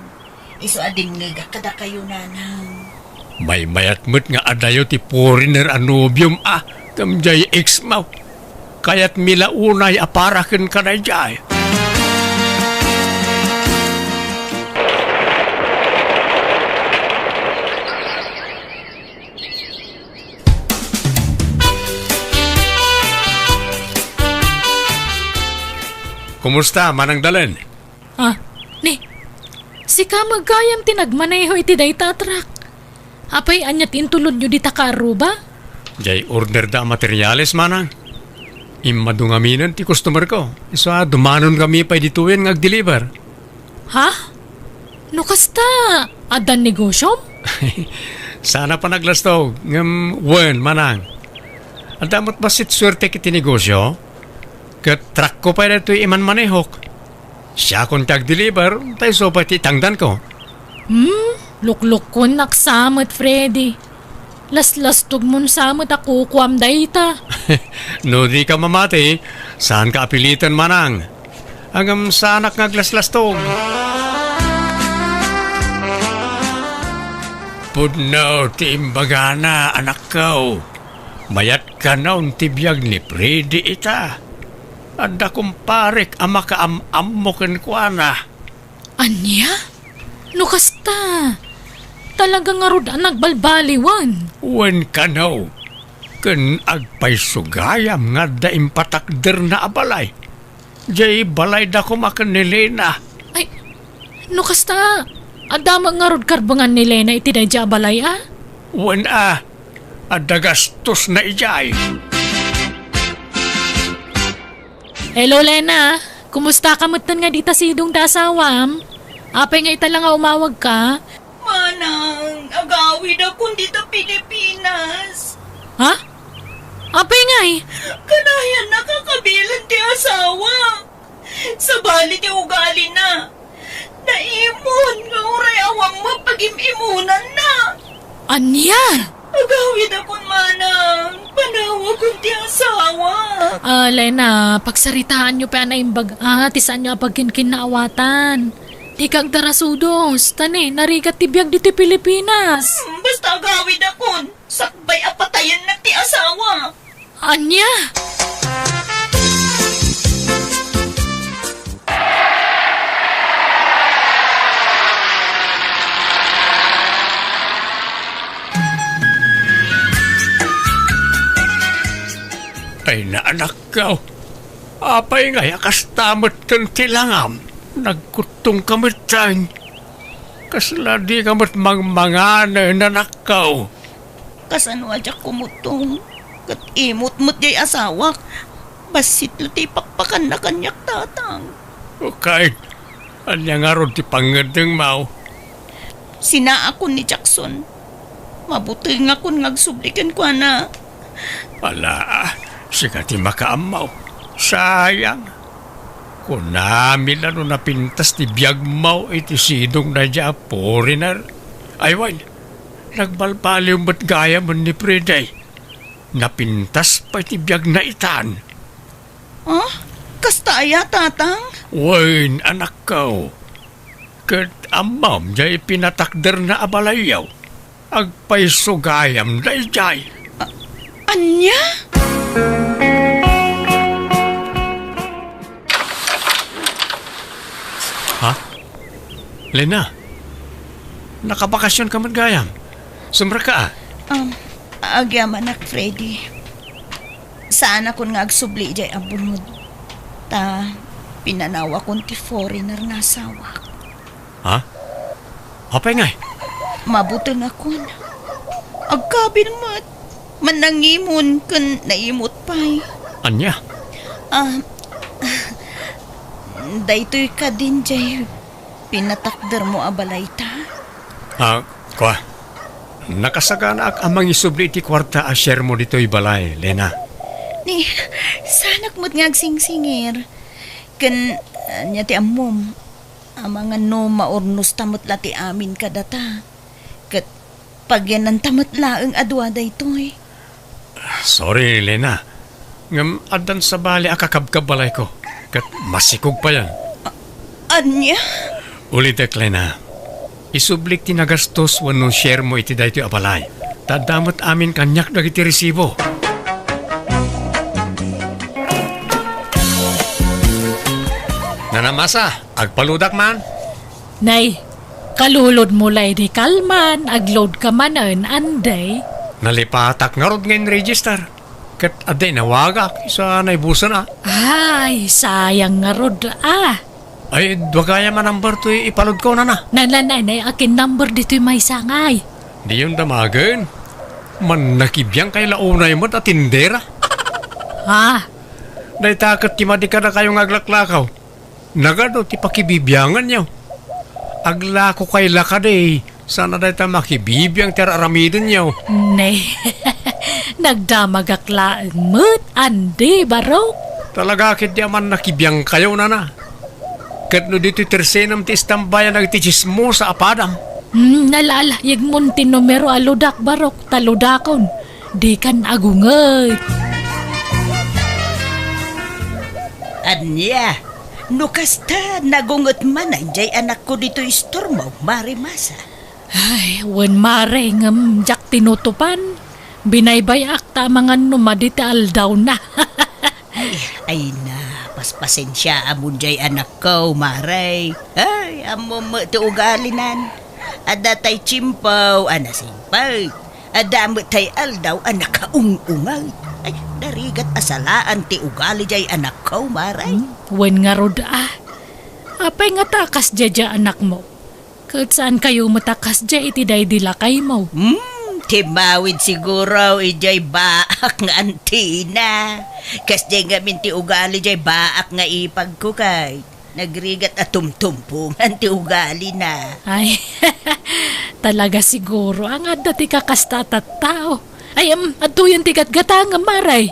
Iso adimngeg kada kayo nanang. May mayatmut nga adayo ti foreigner anobium kamjay ex mau. Kayat mila unay aparaken ka na jay. Kumusta, Manang Dalen? Ni, si ka magkayam tinagmaneho iti dayta truck. Apay anyat intulod nyo di takaru ba? Jay order da materyales, Manang. Imadungaminan ti customer ko. Isa dumanon kami pa dituin ngag-deliver. Ha? No kasta, adan negosyo? Sana pa naglastog. Wen, Manang. Ang damot basit swerte kiti negosyo? Kat truck ko pa ito iman manehok. Siya kung tag-deliver, tayo so pati tangdan ko. Lukluk ko naksamot, Freddy. Las-lastog mon samot ako kuam dayta. No di ka mamati, saan ka apilitan manang? Hanggang sanak nga glaslastong. Pudnaw ti imbaga na, anak ko. Mayat ka na ti biyag ni Predi ita. Anda kumparek ama ka am-am ken kuana. Anya? No kasta. Talaga nga rod ang nagbalbaliwan. Wen ka no. Ken agpay sugayam nga da impatakder na abalay. Jay balay da kumakan ni Lena. Ay, no kasta. Adama nga rod karbangan ni Lena iti na balay Wen adagastos na ijay. Hello Lena, kumusta ka mutan nga dita sidong da asawam? Apay nga ita lang nga umawag ka? Manang, agawid akong dito Pilipinas. Ha? Apay nga Kanayan nakakabilan ti asawa. Sa bali ti ugali na. Naimon nga uray awang mapagimimunan na. Anya? Agawid akong manang. Panawag kong ti asawa. Lena, pagsaritaan nyo pa na imbag, tisan nyo pagkinkinawatan. Di kag darasudos, tani, narigat ti Biag dito Pilipinas. Basta agawid akong. Sakbay apatayan na ti asawa. Anya? Ay na anak ko. Apay nga yakas tamot kan tilangam. Nagkutong kamitan. Kasla di kamot mangmangana na anak ko. Kasano adyak kumutong. Kat imot-mot jay asawa. Basit lati pakpakan na kanyak tatang. O kahit anya nga ron ti pangadeng mau. Sina ako ni Jackson. Mabuti nga kung ngagsublikan ko na. Ala, siya ti makaamaw. Sayang. Kung namin ano napintas ti Biag mau iti sidong na dya foreigner. Aywan, nagbalbaliw ba't gaya mo ni Preday. Napintas pa iti Biag na itan. Kasta aya tatang? Wain, anak ko. Kat amam jay pinatakder na abalayaw. Agpaisugayam na ijay. Anya? Ha? Lena, nakabakasyon ka man gayam. Sumra ka Agyam anak Freddy. Saan ako nga agsubli jay abunod. Ta, pinanawa kong ti foreigner nga asawa. Ha? Apay ngay? Mabuti na kun. Agkabil mat. Manangimon kun naimot pa'y. Anya? Daytoy ka din jay. Pinatakder mo abalay ta. Kwa. Nakasagana ak amang isubli iti kwarta a share mo dito'y balay, Lena. Ni, sanak mo't ngagsingsingir. Kan, nya ti amom. Amang ano maurnos tamot lati amin kadata. Kat, pagyanan tamot laeng adwa daytoy. Sorry, Lena. Ngam adan sa bali akakabkab balay ko. Kat masikog pa yan. Anya? Ulitek, Lena. Isublik ti nagastos wano share mo iti daytoy abalay. Tadamot amin kanyak dagiti resibo. Nanamasa, agpaludak man. Nay, kalulod mo lay di kalman, agload ka man anday. Nalipatak nga rod ngayon register. Kat aday nawagak, isa naibusan na. Ay, sayang nga rod Ay, dwagaya man number to ipalod ko na na. Nanay, akin number dito'y may sangay. Di yung damagan. Man nakibiyang kay launay mo't at tindera. Ha? Day takat ti madika na kayong aglaklakaw. Nagado ti pakibibiyangan niyo. Aglako kay lakade. Sana day ta makibibiyang teraramidin niyo. Nay, nagdamagaklaan mo't andi baro. Talaga kit di man nakibiyang kayo na na. Kat no dito tersenam ti istambayan nagtichismo sa apadam. Nalalayag mon ti numero aludak barok taludakon. Di kan agungay. Anya, no kasta nagungot man anjay anak ko dito istormo, marimasa. Ay, wen mare ngam jak tinutupan. Binaybayak ta mga numadita aldaw na. Ay na, paspasensya amon jay anak ko, maray. Ay, amo mo ti ugalinan. Ada tay chimpaw, anasimpay. Ada mo tay aldaw, anak kaungungay. Ay, darigat asalaan ti ugali jay anak ko, maray. Wen nga rod Apay nga takas dya anak mo. Kahit saan kayo matakas dya iti day dilakay mo. Timawid siguro ijay baak nga antina. Kas jay nga minti ugali jay baak nga ipag ko kay. Nagrigat at tumtumpungan ti ugali na. Ay, talaga siguro ang adda ti kakastatat tao. Ay, atuyan ti gatgatang maray.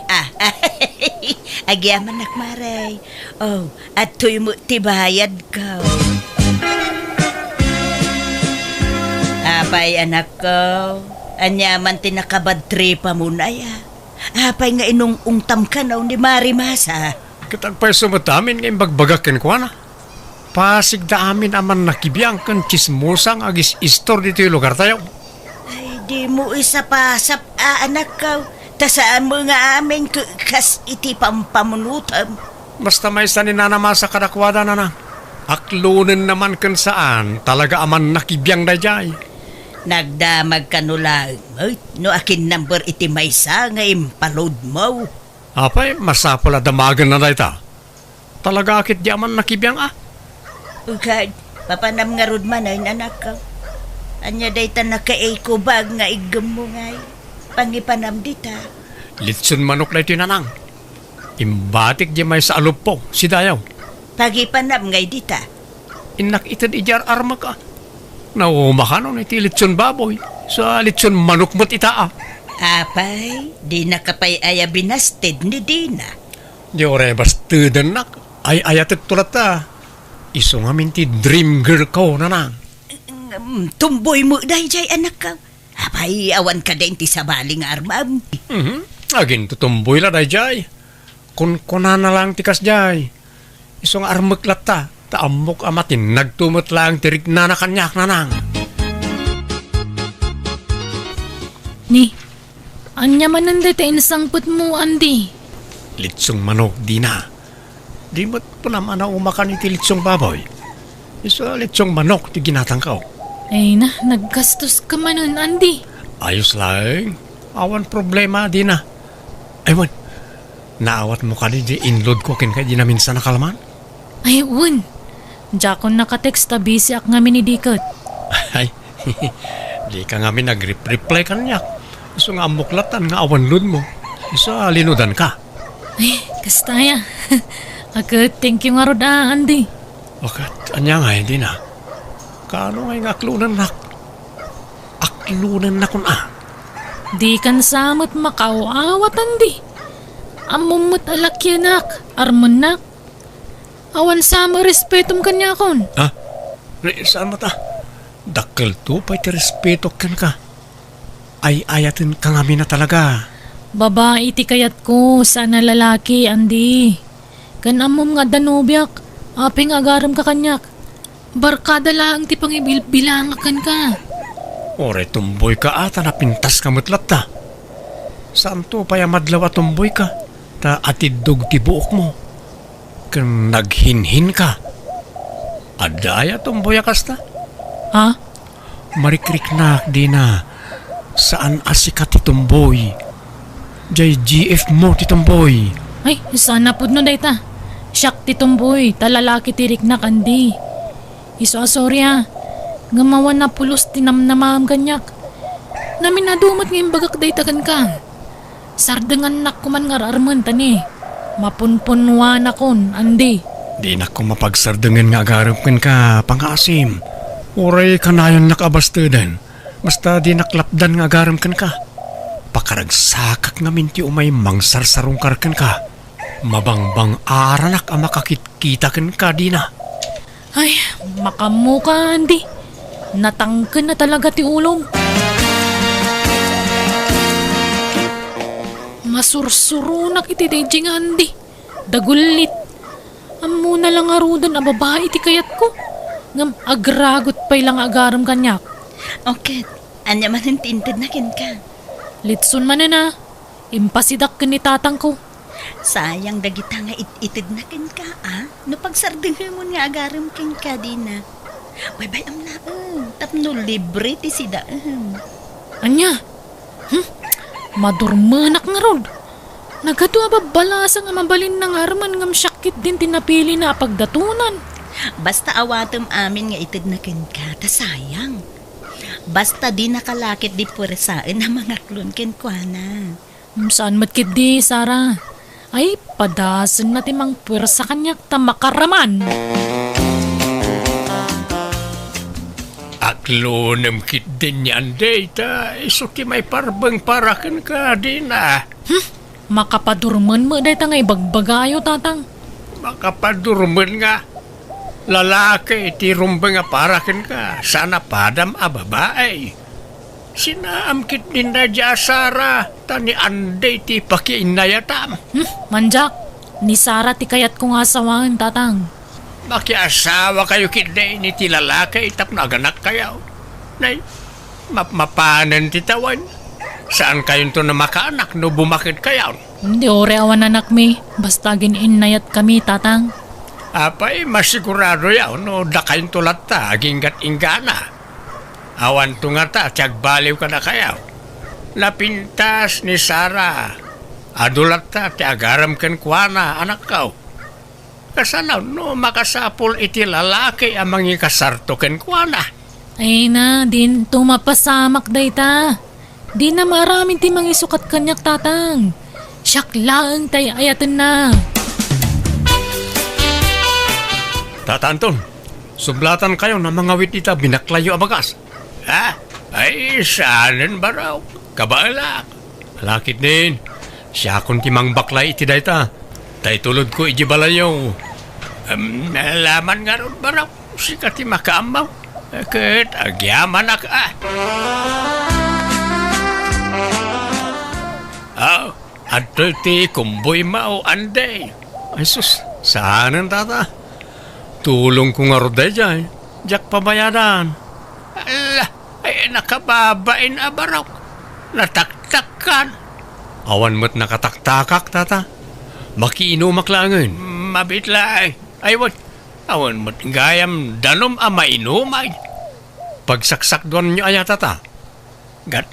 Agyaman nak maray. Oh, atoy mo ti bayad ka. Apay anak ko. Anyaman tinakabadtre pa mo na ya. Apay nga inong ungtam ka na ni Marimasa. Kitagpay sumatamin ngayon bagbagakin ko na. Pasig da amin aman nakibiyang kan chismosang agis istor dito yung lugar tayo. Ay, di mo isa pasap anak ko. Tasaan mo nga amin kas iti pampamunutam. Basta may saninanama sa kadakwada na na. Aklunin naman kan saan talaga aman nakibiyang da jay. Nagdamag ka no lang. Ay, no akin number iti maysa nga impaload mo. Apay, masapula damagan na dayta. Talaga akit di aman nakibiyang Ugad, papanam nga rod man ay anak ka. Anya dayta naka-eco bag nga igam mo ngay. Pangipanam dita. Litsun manok na ito nanang. Imbatik di may sa alup po, si Dayaw. Pagipanam ngay dita. Inak itad ijar arma ka. Naumakanon iti litsun baboy. Sa litsun manok mo't itaa. Apay, di nakapay aya binasted ni Dina. Di orebas tudan nak. Ay ayatit tulat ta. Iso nga minti dream girl ko nanang. Tumboy mo dahi jay anak ka. Apay, awan ka din ti sabaling armam. Agin tutumboy la day jay. Kun na lang tikas jay. Iso nga armak latta. Taamok amatin, nagtumot lang tirik na kanyak nanang. Ni, anya man nanda ta insangput mo, Andi. Litsong manok, di na. Di mo't po naman na umakan iti litsong baboy. Iso litsong manok, ti ginatangkaw. Ay na, naggastos ka man nun, Andi. Ayos lang. Awan problema, di na. Aywan, naawat mo ka di inload ko kin kay di na minsan nakalaman. Ay, un. Jakon nakatext ta busy ak ngamin ni Dikot. Ay, di ka nga nag-reply kanyak. Iso nga amuklatan nga awan load mo. Iso linudan ka. Ay, kastaya. Ako, thank you nga rod Andi. Wakat, anya nga hindi na. Kano nga aklunan na. Aklunan na kun Di kan samot makaawat, Andi. Amumot alakyanak, armonak. Awan sama respetum kanya kon. Saan mo ta? Dakkel to, pa'y ti respeto kan ka. Ay ayatin ka nga na talaga. Babae ti kayat ko, sana lalaki, Andi. Kan amom nga danubyak, aping agaram ka kanyak. Barkada lang ti pangibilangakan ka. Ore, tumboy ka ata na pintas ka matlat ta. Saan to pa'y madlaw at tumboy ka? Ta atidog ti buok mo. Kan naghinhin ka. Adaya tumboy akasta. Ha? Marikrik na di na. Saan asika ti tumboy? Jay GF mo ti tumboy. Ay, sana pud no dayta. Siyak ti tumboy, talalaki tirik na kandi. Iso asorya. Ngamawan na pulos tinamnamam kanyak. Namin nadumot ngayon bagak dayta kan ka. Sardangan nak kuman nga arman tani. Mapunpunwa na kon, Andi. Di na ko mapagsardangan nga agarap ka pangasim. Oray kanayon nakabastudan. Basta di naklapdan nga agarap ka. Pakaragsakak nga minti umay mangsarsarong karkan ka. Mabangbang aranak ang makakita ka di na. Ay, makamu ka, Andi. Natangken na talaga ti ulong. Masursurunak iti dayjay nga andi. Dagulit. Amo na lang arudan a babae iti kayat ko. Ngam agragot pa'y lang agaram kanyak. Okay, anya man hintintid na kin ka. Litson man na. Impasidak ka ni tatang ko. Sayang dagita nga itid na kin ka, ah? No pagsardingin mo nga agaram kin ka, di na. Bay am laang. Tapno libre ti sidaan. Anya? Madurmanak nga rod. Nagado ababalasang amabalin ng arman ngam syakit din tinapili na pagdatunan. Basta awatom amin nga itid na kin ka, ta sayang. Basta di nakalakit di puresaan na mga klon kin kwa na. Saan matkid di, Sara? Ay, padasan na timang pwersa kanyak ta makaraman. Aklonem kit din yan, data. Isuki may parbang parakan ka din ah. Makapadurman mo day ta nga ibagbagayo, tatang. Makapadurman nga. Lalaki, iti rumbang nga parakan ka. Sana padam a babae. Sinaamkit din na dya, Sara. Tani anday ti pakiinayatam. Manjak, ni Sara ti kayat kong asawahan, tatang. Makiasawa kayo kinday ni ti lalaki itap naganak kayo. Nay, mapanan ti tawan. Saan kayo to na makaanak no bumakit kayo? Hindi ore awan anak mi, basta gininayat kami, tatang. Apay, masigurado yaw no da kayo tulat ta, aginggat ingana. Awan to nga ta, tiyagbaliw ka na kayo. Napintas ni Sara. Adulat ta, tiagaram kan kuana, anak kau. Kasanaw no makasapol iti lalaki amang ikasarto ken kuana. Ay na, din tumapasamak day ta. Di na maraming ti mangisukat kanyak, tatang. Siyak lang tay ayatan na. Tata Anton, sublatan kayo na mga wit ita binaklayo abagas. Ha? Ay, saanan ba raw? Kabalak. Malakit din. Siya kung timang baklay iti dayta. Tay tulod ko ijibalayo. Nalaman nga ron ba raw? Sikat ti makaamaw. Ket agyaman ak adto ti kumboy mao anday. Ay sus, saanan tata? Tulong ko nga ron day jay. Jak pabayadan. Ala, ay nakababain abarok. Nataktakan. Awan mo't nakataktakak, tata. Makiinumak langan. Mabitlay. Ay, wat. Awan mo't gayam danom mainumay. Pagsaksak doon nyo aya, tata.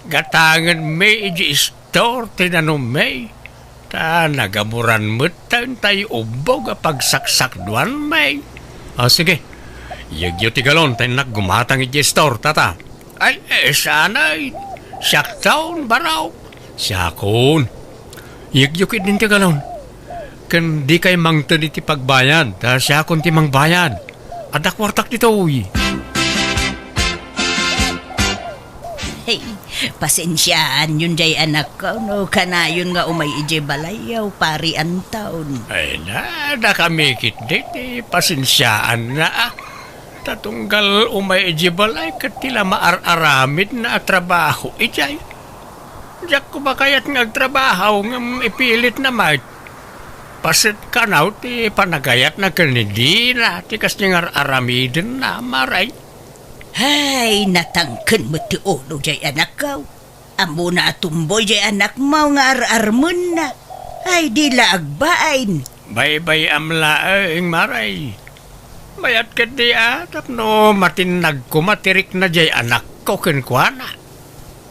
Gatangan may iji store tinanom may. Ta nagamuran mo't tayo ubog pagsaksak doon may. Sige. Yagyo ti galon tayo naggumatang iji store, tata. Ay, sanay. Siyak taon baraw. Siyakon. Yagyo din ti galon. Kan di kay mangtod iti pagbayad. Ta siyakon ti mangbayad. Adak wartak dito uy. Hey, pasensyaan yun jay anak ko, no? Kanayon nga umay ije balayaw, pari ang taon. Ay na, da kami kitditi. Pasensyaan na tatunggal umay ijibalay katila maar-aramid na trabaho ijay. Diyak ko ba kaya't ngagtrabaho ng ipilit na mat? Pasit kanaw ti panagayat na kanidina ti kas niya aramidin na maray. Hay, natangken mo ti ulo jay anak ko. Amo na tumboy jay anak mo nga ar-armon na. Ay, di laagbain. Bay-bay amlaeng maray. Mayat ka di tapno matinag ko matirik na jay anak ko kenkwana.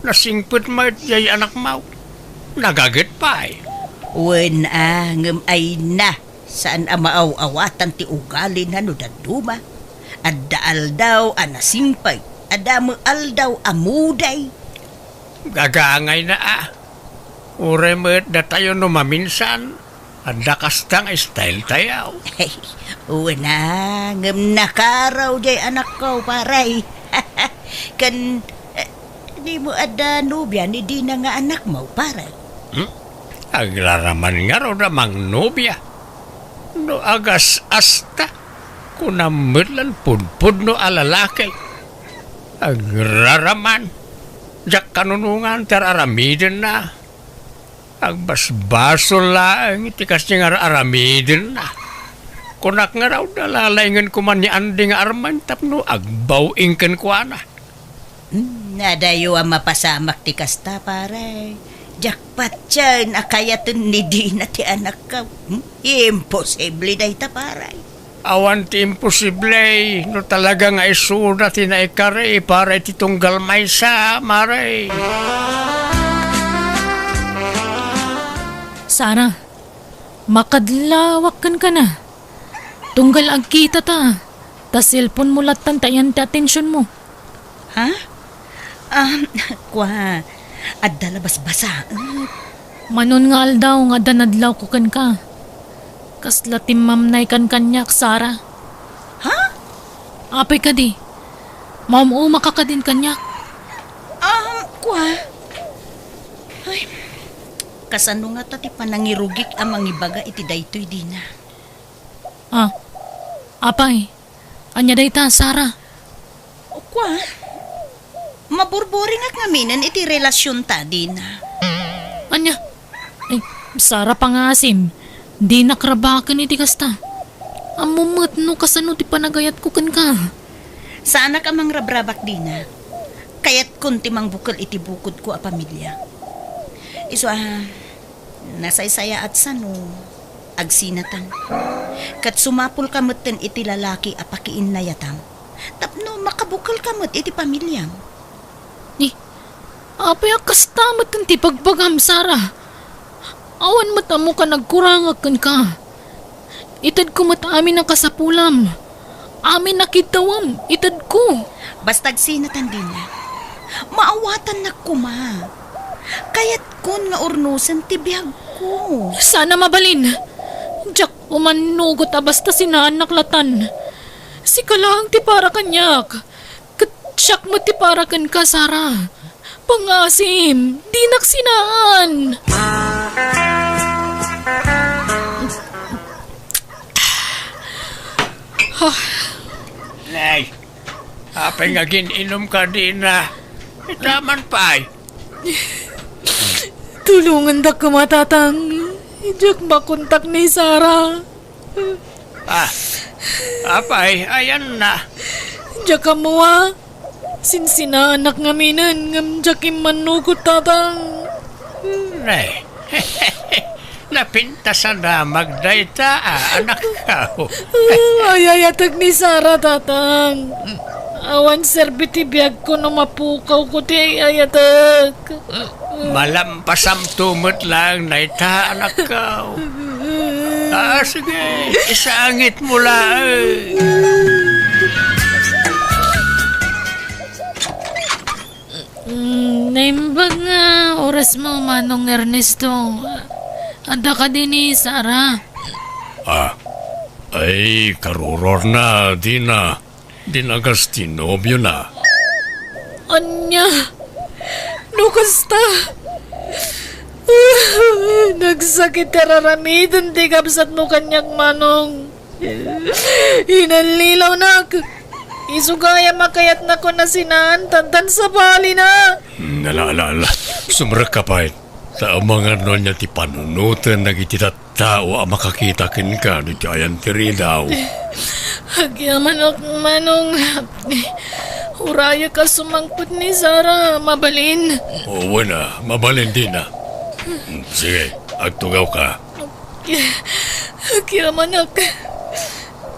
Nasingput mo jay anak mo. Nagagat pa Wen ngem ay na. Saan amaaw-awatan ti ugali na no daduma. Addaal daw anasimpay. Adamual daw amuday. Gagangay na Uremet da tayo no maminsan. Anda kastang style tayo. Hey, ngem nakaraw jay anak ko paray. Kan di mo ada nobya ni di na nga anak mo paray. Aglaraman nga raw namang nobya. No agas asta. Kunamit lan pudpud no alalaki. Agraraman. Jak kanunungan teraramidin na. Agbasbasol lang itikas niya nga aramidin na. Kunak nga raw dalalayngan ko man ni Andi nga arman tapno agbawing kan ko na. Nadayo ang mapasamak ti kasta, pare. Jakpat dyan, akayatan ni Dina ti anak ka. Imposible na ita, pare. Awan ti imposible, no talaga nga isuna ti na ikare, para ti tunggal may sa, mare. Sara, makadlawak ka na. Tunggal ang kita ta. Ta cellphone mo latan tayan ti atensyon mo. Ha? Kwa, at dalabas basa. Manon nga aldaw nga danadlaw ko kan ka. Kasla timamnay kan kanyak, Sara. Ha? Apay ka di. Maumuma ka din kanyak. Kwa. Ay, kasano nga tati panangirugik ang mangibaga iti daytoy Dina. Apay. Anya day ta, Sara. Kwa, maburboring at ngaminan iti relasyon ta, Dina. Anya? Ay, Sara pangasim. Di nakrabakan iti kasta. Amumot no kasano ti panagayat ko kan ka. Sana ka mang rabrabak, Dina. Kaya't kunti mang bukal iti bukod ko a pamilya. Iso nasaysaya at sano, agsinatan. Kat sumapul kamutten iti lalaki a pakiin na yatam. Tapno makabukal kamut iti pamilyam. Apay akastamat kan ti pagbagam, Sara. Awan mata mo ka nagkurangakan ka. Itad ko mata amin ang kasapulam. Amin nakitawam, itad ko. Bastag sinatan din na. Maawatan na kuma. Kaya't kun nga urnusan ti Biag ko. Sana mabalin. Diyak umanugot basta sinanaklatan. Si kalang ti para kanyak. Katsyak mo ti para kan ka, Sara. Pangasim, di naksinaan. Nay, apay nga gininom ka din na. Itaman pa Tulungan da ka matatang. Diyak makontak ni Sara. Apay, ayan na. Diyak ka mo Sinsinaanak nga minan, ngam jakim manugot tatang. Nay, napintasan na magdayta, anak ka. Ayayatag ni Sara tatang. Awan serbiti Biag ko no mapukaw ko ti ayayatag. Malampasam tumot lang, nayta, anak ka. Sige, isangit mo lang. Naimbag nga oras mo, Manong Ernesto. Ada ka din ni Sara. Ay, karuror na, di na. Di na gastinobyo na. Anya? No, kasta? Nagsakit teraramidan, di kapsat mo kanyak, Manong. Inalilaw na. Isugaya makayat na ko na sinaan, tantan sa bali na. Nalala, sumrak ka pa sa mga noon niya ti panunutan nagititatao ang makakita ka di ayan tiri daw. Hagyaman ako, Manong. Uraya ka sumangkot ni Sara, mabalin. Oo na, mabalin din na. Sige, agtugaw ka. Hagyaman ako.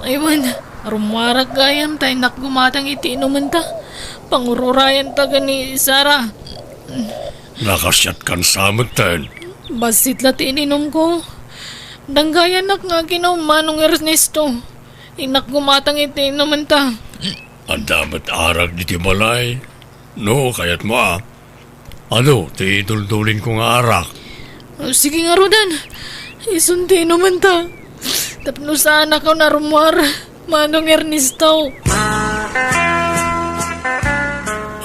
Aywan, rumwarak gayam tayo nakgumatang itiinuman ta. Pangururayan taga ni Sara. Nakasyat kan samutan. Basit lat ininom ko. Danggayan nak nga Manong Ernesto. Inak gumatang itiinuman ta. Ang damat arag di timalay. No, kayat mo Ano, tiduldulin ko nga arak. Sige nga, Rodan. Isunti naman ta. Tapno sana ka na rumwar, Manong Ernesto.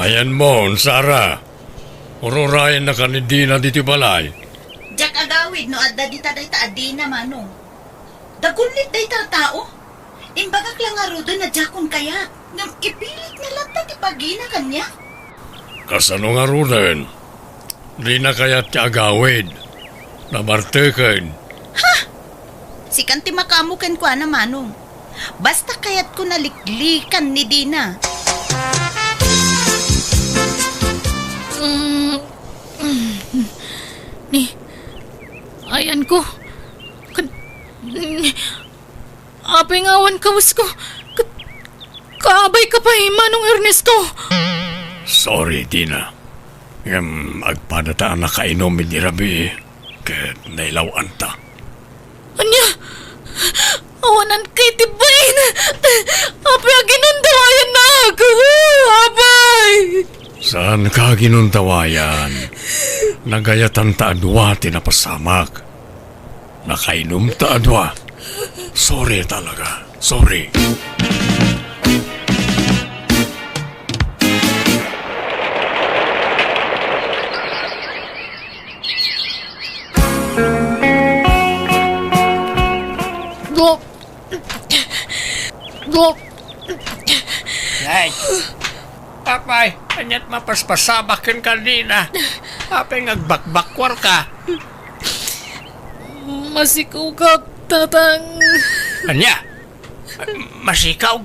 Ayan mo, Sara. Ururayan na ka ni Dina diti balay. Diyak agawid no adda di taday ta adina, Manong. Dagunlit day ta tao. Inbagak lang nga rodo na jakon kaya. Ngam ipilit na lang ti pagina kanya. Kasano nga runen? Di na kaya ti agawid. Namartekan. Si kanti makamukan ko na manong. Basta kayat ko naliklikan ni Dina. Ni, ayan ko. Apay ngawan kawas ko. Kaabay ka pa Manong Ernesto. Sorry, Dina. Agpadata na kainom ni Rabi. Ket nailawan ta. Anya, awanan kay tibain. Apay ginundawayan na ako. Apay. Saan ka ginuntawayan? Nagayatan ta adwa tinapasamak. Nakainom ta adwa. Sorry talaga. Sorry. Dok. Ay. Apay, anyat mapaspasabakin ka din ah. Apay ngagbakbakwar ka. Masikaw ka, tatang. Anya? Masikaw?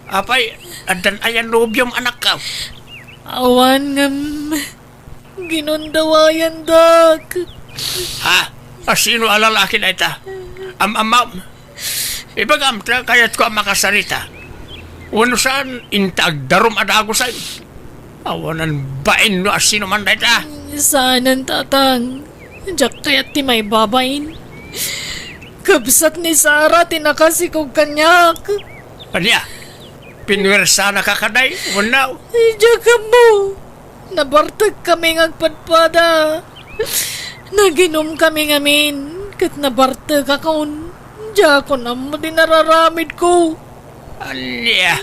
Apay, adan ayan nobyong anak ka. Awan ngam. Ginundawayan, Dak. Ha? Sino alalaki na ita? Amam. Ibagam ta kayat ko ang makasarita. Uno saan intag darum adago sa'yo. Awanan bain no asino man na ita. Saanan, tatang. Diyak kaya't ti may babain. Kabsat ni Sarah tinakasikog kanyak. Anya? Pinwersa na kakaday? Unaw? Diyak ka mo. Nabartag kami ngagpadpada. Naginom kami ngamin. Kat nabartag akon. Diyak ko na mo dinararamid ko. Anya?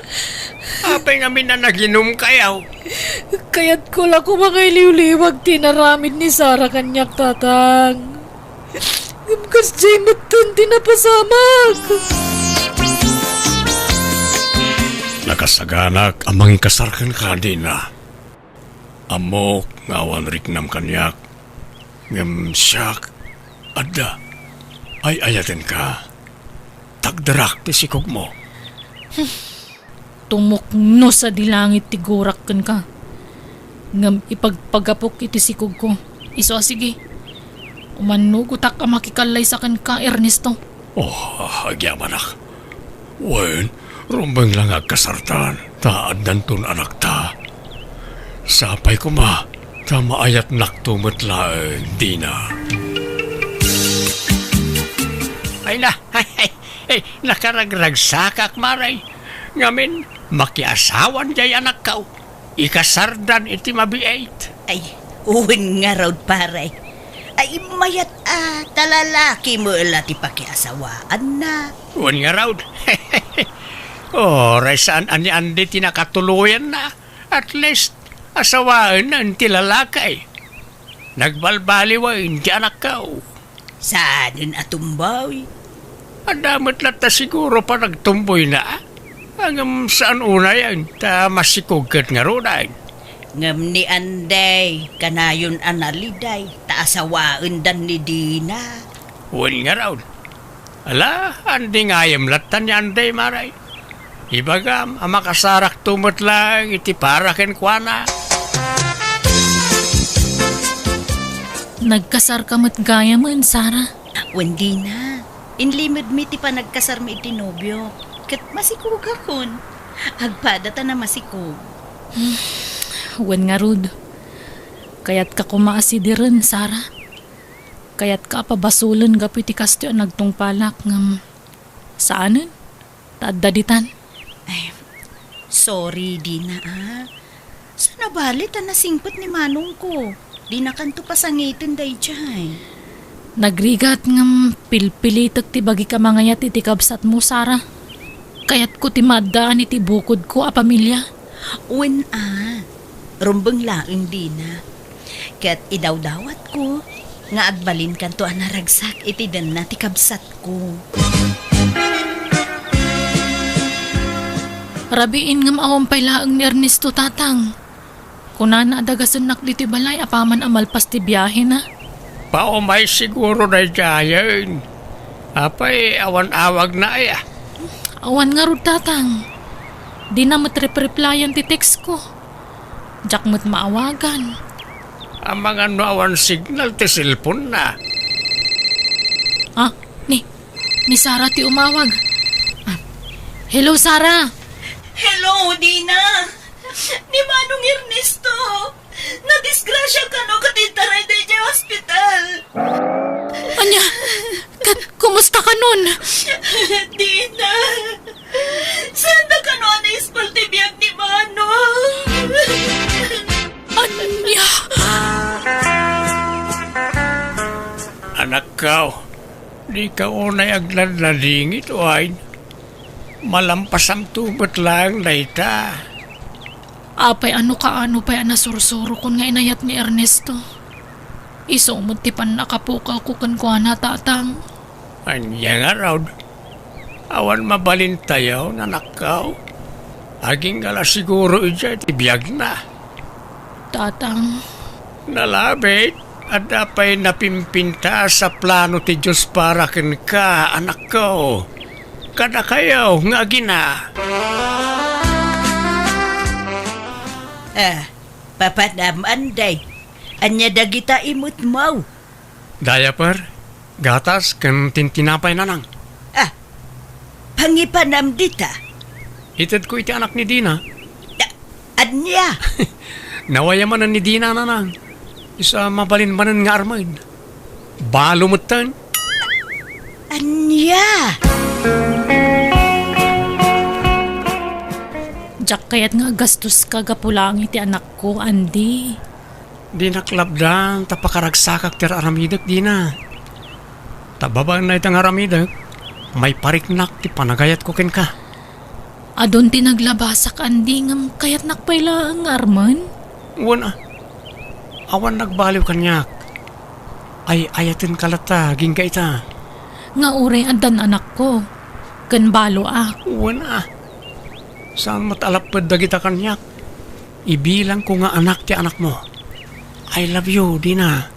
Apay namin na naginom kayaw. Kaya't ko lang kumakailiw-liwag tinaramid ni Sarah kanyak, tatang. Gamkas jay matan tinapasamag. Nakasaganak amang kasarkan ka din na. Amok ngawan riknam kanyak. Ngam siyak. Adda. Ay ayatin ka. Tagdarak ti sikog mo. Tumukno sa dilangit ti gurak kan ka. Ngam ipagpagapok iti sikog ko. Iso sige. Umanugutak ka makikalay sa kan ka, Ernesto. Oh, agyabanak. Wen, rumbang lang agkasartan. Taad nantun anak ta. Sapay ko ma. Tamaayat naktumot lang, Dina. Ay na, ay, nakaragragsakak maray. Ngamin, makiasawan jay anak kao. Ikasardan iti mabiait. Ay, uwin nga raw paray. Ay, mayat talalaki mo ti pakiasawaan na. Uwan nga raw. Oray saan ani-andi tinakatuluyan na. At least, asawaan na ang tilalakay. Nagbalbaliwain ti anak kao. Saan atumbaw? Adamot lang ta siguro pa nagtumboy na. Hanggang saan una yan, ta masikugkat nga roday. Ngam ni Anday, kanayon analiday, taasawaan dan ni Dina. Huwag nga raw. Ala, andi ngayam latan niya anday maray. Ibagam, ang makasarak tumot lang, iti parakin kwa na. Nagkasar ka mat gaya mo, Sarah. Wendi na. Inlimod mi ti pa nagkasar mi iti nobyo. Kat masikog akon. Agpadata na masikog. Wen nga rud. Kayat ka kumaasidi rin, Sarah. Kayat ka pabasulan gapi ti kastyo nagtungpalak ngam. Saanan? Taddaditan. Ay, sorry, Dina Sa nabalit na singpot ni Manong ko. Di na kanto pasangitin day jay. Nagrigat ngam pilpilitak ti bagi ka mangayat iti kabsat mo, Sarah. Kayat ko ti madaan iti bukod ko a pamilya. Uwen rumbeng laeng Dina. Kat idawdawat ko, nga agbalin kanto anaragsak iti den na ti kabsat ko. Rabiin ngam awampay laang ni Ernesto tatang. Kunana adagasanak dito balay apaman amalpas ti biyahe na. Paumay siguro na jayan. Apay, awan-awag na ay. Awan nga rod tatang. Di na matrep-replyan ti text ko. Jak mo't maawagan. Ang mga awan signal ti cellphone na. Ah, ni Sarah ti umawag. Ah, hello Sarah. Hello, Dina! Ni Manong Ernesto! Nadisgrasya ka no katitaray tayo sa hospital! Anya, kumusta ka nun? Dina! Saan ka no na ispaltibiyag ni Manong? Anya? Anak ka, di ka unay agladladingit o ay. Malampas ang tubot lang na ita. Apay ano pa'y nasursuro kun nga inayat ni Ernesto. Isumod ti pan nakapukaw ko kan kuha na tatang. Anya nga raw. Awan mabalin tayo na nakaw. Aging gala siguro ija ti Biag na. Tatang, Nalabit at apay napimpinta sa plano ti Diyos para ken ka, anak ko. Kada kayo nga gina. Papadam anday. Anya dagita imut mau. Diaper, gatas, ken tintinapay nanang. Pangipanam dita. Itad ko iti anak ni Dina. Anya? Nawayamanan ni Dina nanang. Isa mabalin-manan nga armain. Balo mutan. Anya? jak kayat nga gastos ka gapulang iti anak ko, Andy. Di naklabdang tapakaragsakak tira aramidak di na. Tababang na itang aramidak, may pariknak ti panagayat ko ken ka. Adon ti naglabasak, Andy, ngam kayat nakpayla ang arman? Wana, awan nagbaliw kanyak. Ay ayatin kalata, ginga ita. Nga ure adan anak ko. Kan balo Wana, saan matalapad da kita kanyak? Ibilang ko nga anak ti anak mo. I love you, Dina.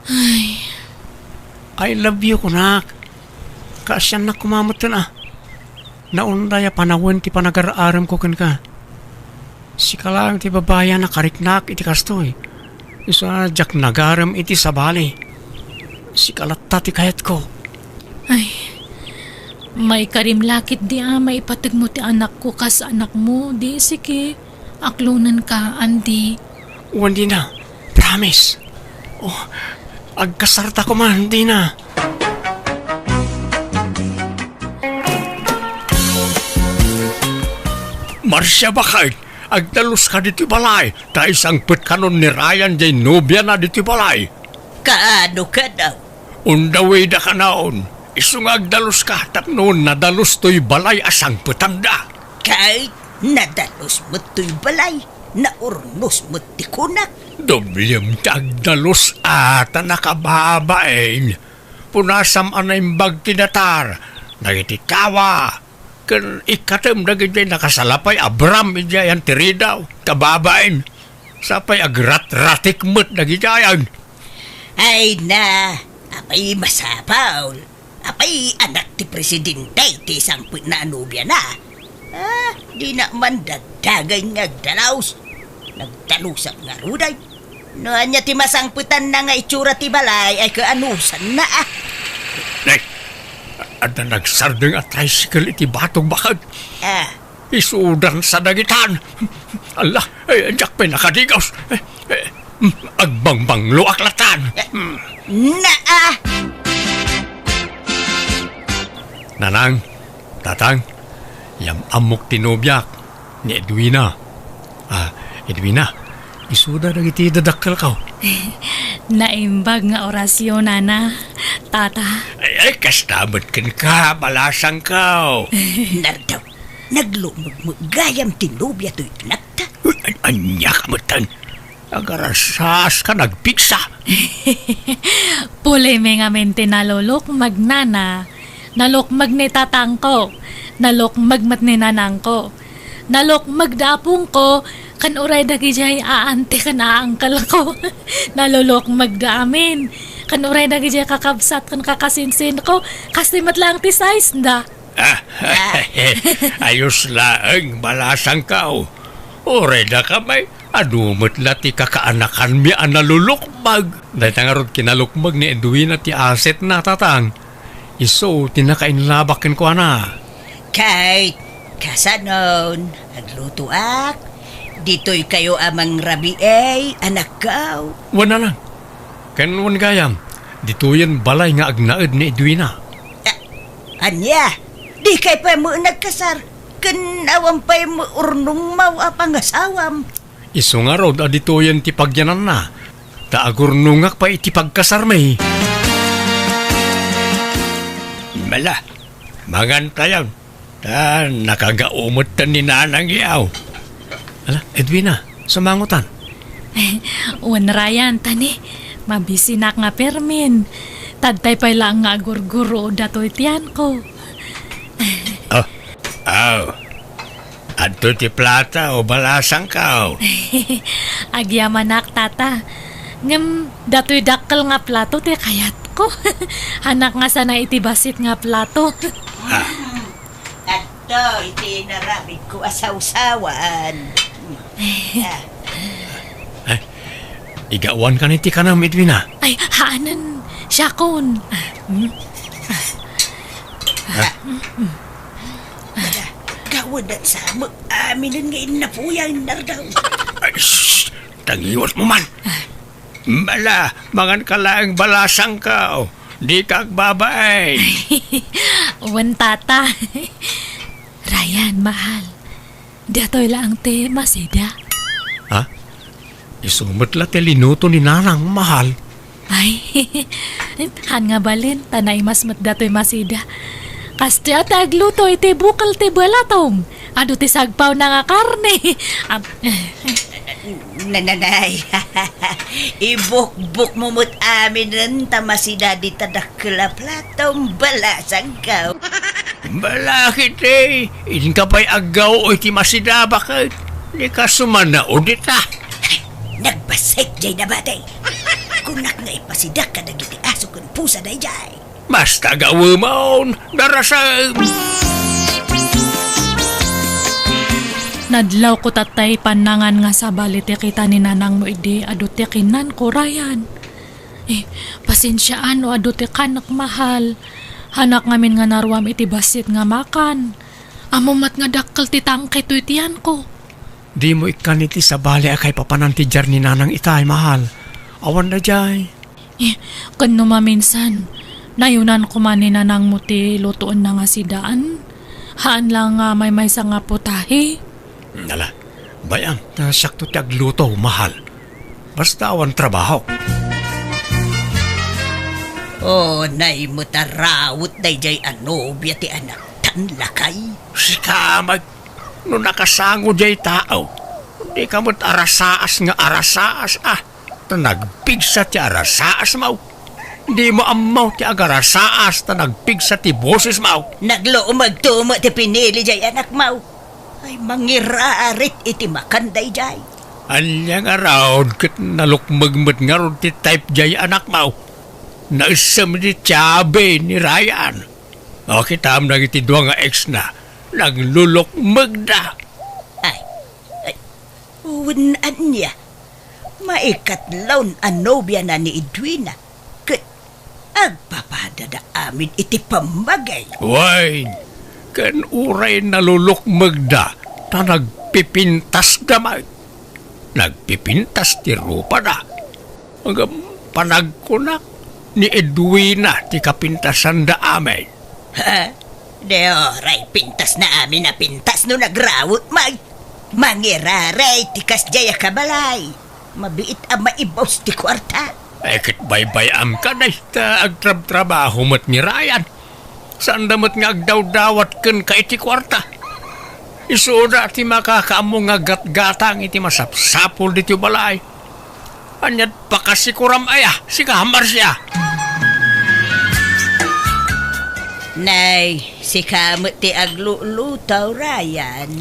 Ay, I love you, kunak. Kaasyan na kumamot na. Naundaya panawin ti panagararam ko ken ka. Sika lang ti babaya na kariknak iti kastoy. Isa jak nagaram iti sabali. Sikalatta ti kayat ko. ay. May karimlakit di may ipatag mo ti anak ko kas anak mo. Di sige, aklunan ka, Andy. Hindi na. Promise. Oh, agkasarta ko man, hindi na. Marsya bakit? Agdalus ka dito balay. Ta isang put kanon ni Ryan jay nobya na dito balay. Kaano ka daw? Undaway da ka naon. Isung agdalus ka tapnoon nadalus to'y balay asang putanda. Kahit nadalos mo to'y balay, naurnos mo ti kunak. Doblem tagdalus ata nakababain. Punasam anay bag tinatar. Nagitikawa. Kan ikatem dagiti nakasalapay Abram ijayan tiridaw. Kababain. Sapay agrat-ratik mo't nagijayan. Ay na, apay masapaw. Apay anak ti presidente ti isang na nobya na. Di na man dagdagay ngagdalaws. Nagdalusap nga ruday. Noan niya ti masangputan na nga itsura ti balay ay kaanusan na Nay, at na nagsardeng at tricycle iti batong bakad. Isudan sa dagitan. Allah, jak pa nakadigaws. Agbangbanglo aklatan. Nanang, tatang, yam amok tinobyak ni Edwina. Edwina, isuda na iti dadakkel ka. Naimbag nga orasyon, Nana. Tata. Ay, kastamad ken ka, balasang ka. Nardaw, naglumog mo gayam tinobya to'y anak ta. Anya kamatan. Agarasas ka nagpiksa. Pulay may nga mente nalulok magnana. Nalok magnitatang ko. Nalok magmat ni nanang ko. nalok magdapong ko, kan uray dagi jay aante kan aangkal ko. Nalulok magdamin. Kan uray dagi jay kakabsat kan kakasinsin ko, kasi matlang ti size da. Ayos laeng balasang kao. Ore da kamay, adumot lati kakaanakan mi analulukmag. Dahil tangarod kinalukmag ni Edwina ti aset na tatang. Iso, tinakainlabakin ko na. Kahit kasanon, agluto ak, dito'y kayo amang rabi anak kao. Wana lang. Kanwan gayam, dito yan balay nga agnaed ni Edwina. Anya, di kay pa mo nagkasar, kanawang pa mo urnong mau apang asawam. Iso nga rod, adito yan ti pagyanan na. Taagurnungak pa iti pagkasarmay. Mala, magantayan. Nakagaumot ta ni nanang iyaw. Ala, Edwina, sumangutan. Wan Ryan, tani, mabisinak nga permin. Tadtay pa lang nga gurguro datoy tiyan ko. Adto ti plata o balasang kao. Agyamanak tata. Ngam datoy dakkel nga plato ti kayat ko. Hanak nga sana iti basit nga plato. Ato, iti narabig ko asawsawan. Igawan ka ni ti kanam, Edwina. Ay, haanan siya kon. Gawad at sama, aminin ngayon na po yan nardaw. Ay, shh! Tangiwat mo man. Mala, mangan ka lang balasang kao. Di kag babay. Wan tata. Ryan, mahal. Datoy lang te masida. Ha? Isumot la linuto ni nanang mahal. Ay, han nga balin, tanay mas datoy masida. Kaste at agluto iti bukal ti balatong. Ado ti sagpaw na nga karne. Nananay, ibuk-buk mumut amin rin tamasida di tadakla platong balasang ka. Balakit eh. Ining ka pa'y agaw o iti masida bakit? Di ka sumana o dita. Nagbasik jay na batay. Kunak nga ipasidak ka nagiti aso kung pusa na jay. Basta gawamaon. Darasa. Nadlaw ko tatay panangan nga sa balit kita ni nanang mo ide adote kinan ko Ryan. Pasensyaan o adote kanak mahal. Hanak ngamin nga narwam iti basit nga makan. Amumat nga dakkel ti tangke to itiyan ko. Di mo ikaniti sa bali akay papananti jar ni nanang itay mahal. Awan na jay. Kano maminsan, nayunan ko man ni nanang mo ti lutoon na nga sidaan. Haan lang nga may sa nga putahe. Nala, bayang sakto ti agluto mahal. Basta awan trabaho. Nay mo tarawot day jay anobya ti anak tan lakay. Si kamag, no nakasango jay tao. Di ka mo't arasaas nga arasaas Nagpigsa ti arasaas mau. Di mo amaw ti agarasaas nagpigsa ti boses mau. Nagloomag tumo ti pinili jay anak mau. Ay mangiraarit iti makanday jay. Anyang around kat nalukmagmat nga ron ti type jay anak mau. Naisam di tiyabe ni Ryan. O kitam nang iti dua nga ex na. Naglulukmag na. Ay, unan niya. Maikatlawn anobya na ni Edwina. Kat agpapadada amin iti pamagay. Wine, kan uray nalulukmag da nagpipintas damay. Nagpipintas ti rupa da. Hanggang panagkunak ni Edwina ti kapintasan da amin. Ha? De oray, pintas na amin na pintas no nagrawot mag. Mangiraray, tikas jaya kabalay. Mabiit ang maibaws ti kwarta. Kit baybayam ka na ita agtrab-trabaho mat ni Ryan. Saan damat nga agdaw-dawat ken ka iti kwarta. Isuda ti makakaamo nga gat-gatang iti masapsapol diti balay. Anyat pa kasi kuram si kamar siya. Nay, si kamot ti aglulutaw Ryan.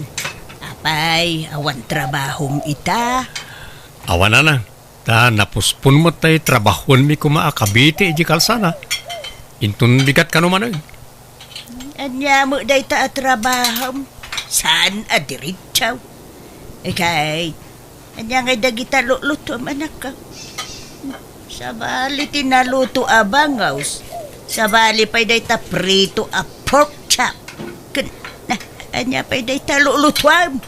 Apay, awan trabahom ita. Awan na nang. Ta napuspun mo tayo trabahon mi kumaakabiti iji kalsana. Intun bigat ka naman ay. Anya mo day ta trabahom. Saan adiritsaw? Kay, anya nga dagita luto anak ka. Sabali tinaluto abangaws. Sabali pa'y day ta prito a pork chop. Anya pa'y day ta lulutuam.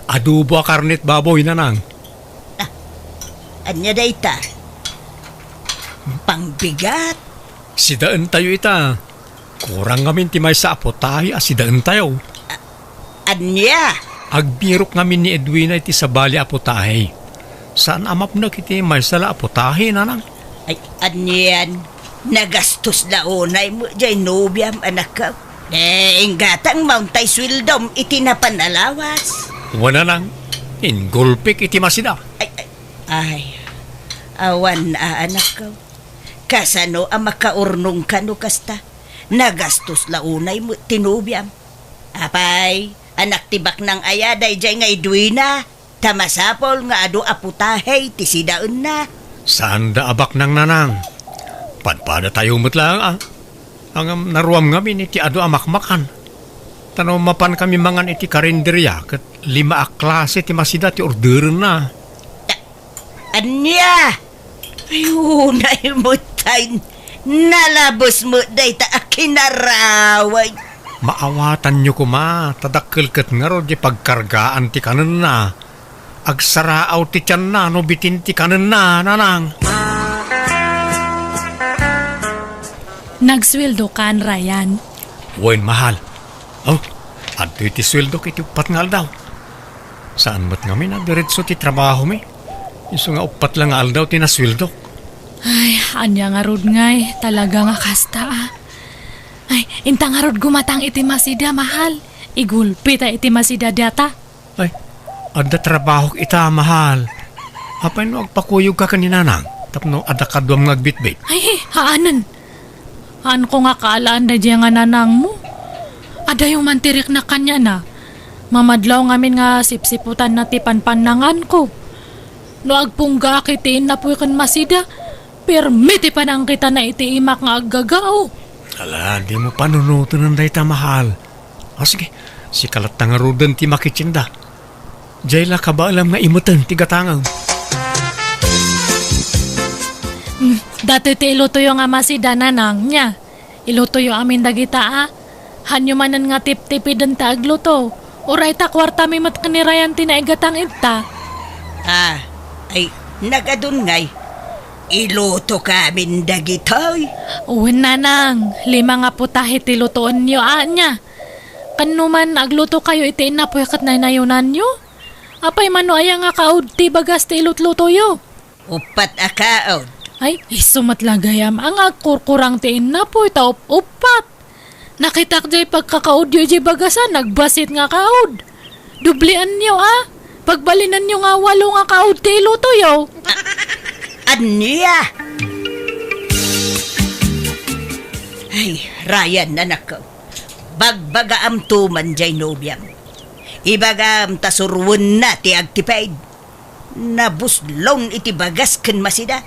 Adobo a karnet baboy na nang. Anya day ta? Pangbigat. Sidaan tayo ita. Kurang ngamin ti may sa apotahi sidaan tayo. Anya? Agbirok ngamin ni Edwina iti sa bali apotahi. Saan amap na kiti may sala apotahi na nang? Ay, anyan. Nagastos launay mo dyan nobyam anak ka. Inggatang mauntay swildom iti napanalawas. Wala nang. Ingulpik iti masida. Ay, awan anak ka. Kasano ang makaurnong ka no kasta. Nagastos launay mo tinubyam. Apay, anak tibak ng ayaday dyan nga Edwina. Tamasapol nga ado aputahe ti sidaon na. Saan da abak nang nanang? Padpada tayo lang Ang naruam ngamin iti ado amakmakan. Tanaw mapan kami mangan iti karinderya kat 5 a klase ti masida ti order na. Anya! Ayunay mo tayo. Nalabos mo day ta akinaraway. Maawatan nyo kuma. Tadakkel kat nga ro di pagkargaan ti kanan na. Agsaraaw ti tiyan na no bitin ti kanan na nanang. Nagsweldo kan, Ryan. Wen mahal. Oh, adto iti sweldo kiti upat nga aldaw. Saan mo't nga na diretso ti trabaho mi? Iso nga upat lang nga aldaw ti nasweldo. Ay, anya nga rod ngay. Talaga nga kasta Ay, inta nga rod gumatang iti masida, mahal. Igulpi ta iti masida data. Ay, adda trabaho ita mahal. Apay no agpakuyog ka kaninanang. Tapno adda kadwam nga agbitbit. Ay, haanan. Haan ko nga kaalaan da diya nga nanang mo. Ada yung mantirik na kanya na. Mamadlaw ngamin nga sipsiputan na ti panpanangan ko. No agpungga kitiin na po kan masida. Permiti pa nang kita na iti imak nga aggagao. Ala, di mo panunutan ng dayta mahal. O sige, si kalat nga rudan ti makitsinda. Diyayla ka ba alam nga imutan ti gatangaw? Dati ti ilutuyo nga masida nanang niya. Ilutuyo amin dagita Hanyo manan nga tip-tipidan ta agluto. Uray ta kwarta mi mat kanirayan tinaigatang ita. Ay, nagadun ngay. Iluto kamin dagitoy. Uwin nanang, 5 nga putahe ti lutoon niyo anya. Kanuman agluto kayo iti inapuyakat na inayunan nyo. Apay mano aya nga kaud ti bagas ti ilutlutoyo. Upat akaod. Ay, isumatlagayam ang agkurkurang ti inapoy ta upat. Nakitak jay pagkakaudyo jay bagasan, nagbasit nga kaud. Dublian niyo Pagbalinan niyo nga 8 nga kaud ti ilutoyo. Anya? Ay, Ryan, anak ko. Bagbagaam tuman jay nobyam. Ibagam tasurwon na ti agtipaid. Nabuslong iti bagas ken masida.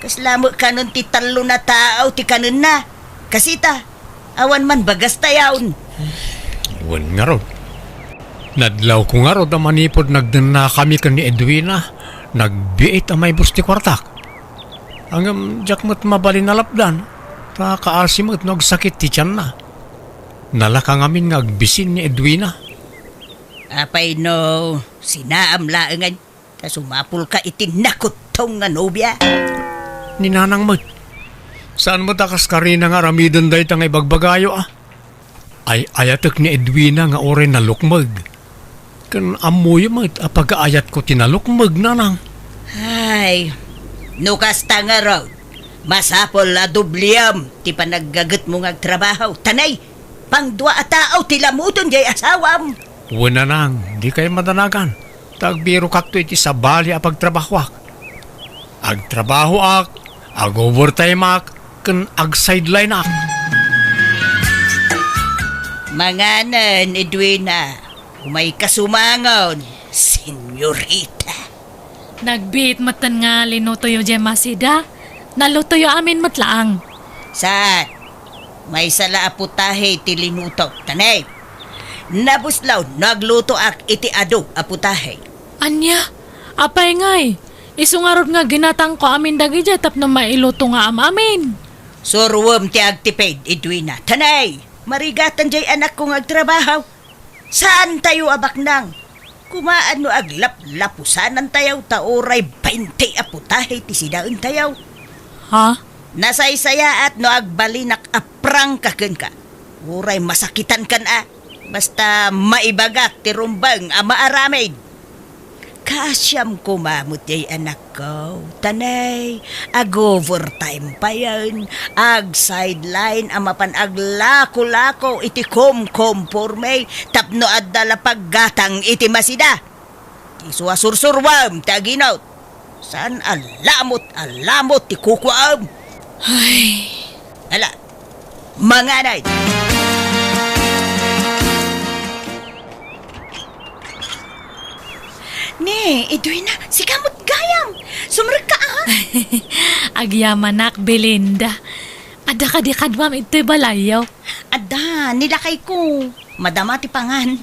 Kaslamo kanon ti talo na tao ti kanon na. Kasita, awan man bagas tayaon. Wen nga ro. Nadlaw ko nga ro da manipod nagdana kami kan ni Edwina. Nagbiit may bus ti kwartak. Hanggang jakmat mabalin na lapdan. Ta kaasimot nagsakit ti tiyan na. Nalaka ngamin nga agbisin ni Edwina. Apay no, sinaamlaangan. Sumapul ka itinakot tong nga nobya. Ninanang mo. Saan mo takas karina nga ramidan dahi tang ibagbagayo Ay ayatek ni Edwina nga ore nalukmag. Kan amoy mo apag-aayat ko tinalukmag nanang. Ay, nukas ta nga raw. Masapol la dubliam ti panaggagat mo nga trabaho. Tanay, pang 2 tao ti lamuton jay asawam. Wala nang, di kayo madanagan. Tagbiro kakto iti sabali apagtrabahwak. Agtrabaho ag-overtime kan ag-sideline Manganan, Edwina. Umay kasumangon, senyorita. Nagbiit matan nga linutoyo dyan masida. Nalutoyo amin matlaang. Saan? May sala aputahe ti linutok. Tanay. Nabuslaw, nagluto ak iti ado aputahe. Anya, apay ngay. Isungarod nga ginatang ko amin dagi dyan tapno mailuto nga amin. Surwam ti agtipid, Edwina. Tanay, marigatan jay anak kong agtrabaho. Saan tayo abak nang? Kumaan no aglap-lapusanan tayaw taoray 20 aputahe ti sidaon tayaw. Ha? Nasaysaya at no agbalinak aprang kaken ka. Uray masakitan kan a. Basta maibagak ti rumbang ama aramid. Kasyam kumamot yay anak ko. Tanay, ag-overtime pa yan. Ag-sideline, amapan ag-lako-lako, iti kom-komporme, tapno adala paggatang iti masida. Isuasursurwam, taginaw. Saan alamot, ti kukwam. Ay, Ala, manganay. Ne, Edwina, si kamot gayam. Sumrag ka ah. agyamanak Belinda. Ada ka di kadwam ito'y balayaw. Ada, nilakay ko. Madama ti pangan.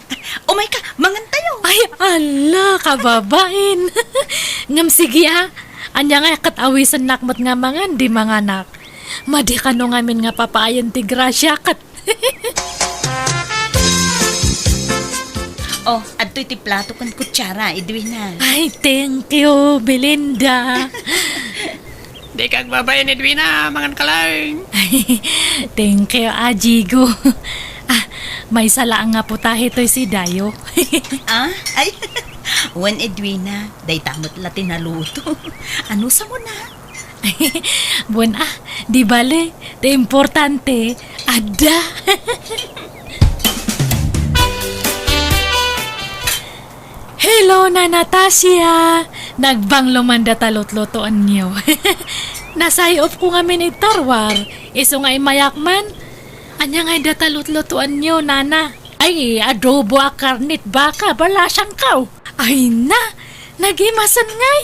Umay ka, mangan tayo. Ay, ala, kababain. Ngam sige Anya nga katawisan nakmat nga mangan, di mga anak. Madi ka no ngamin nga papayan ti grasya kat. Oh, adto'y ti plato kan kutsara, Edwina. Ay, thank you, Belinda. Di kag babae ni Edwina, mangan ka lang. Thank you, Ajigo. May salaan nga putahe to'y si Dayo. Ah? Ay, wan Edwina, day tamot latin naluto. Ano sa mo na? Buwan di bale, te importante, ada. Hello na Natasha! Nagbanglo man da talot-lotoan niyo. Nasayop ko nga minitarwar. Iso nga imayakman. Anya nga da talot-lotoan niyo, nana. Ay, adobo a karnit baka, balasang kaw. Ay na, nagimasan ngay.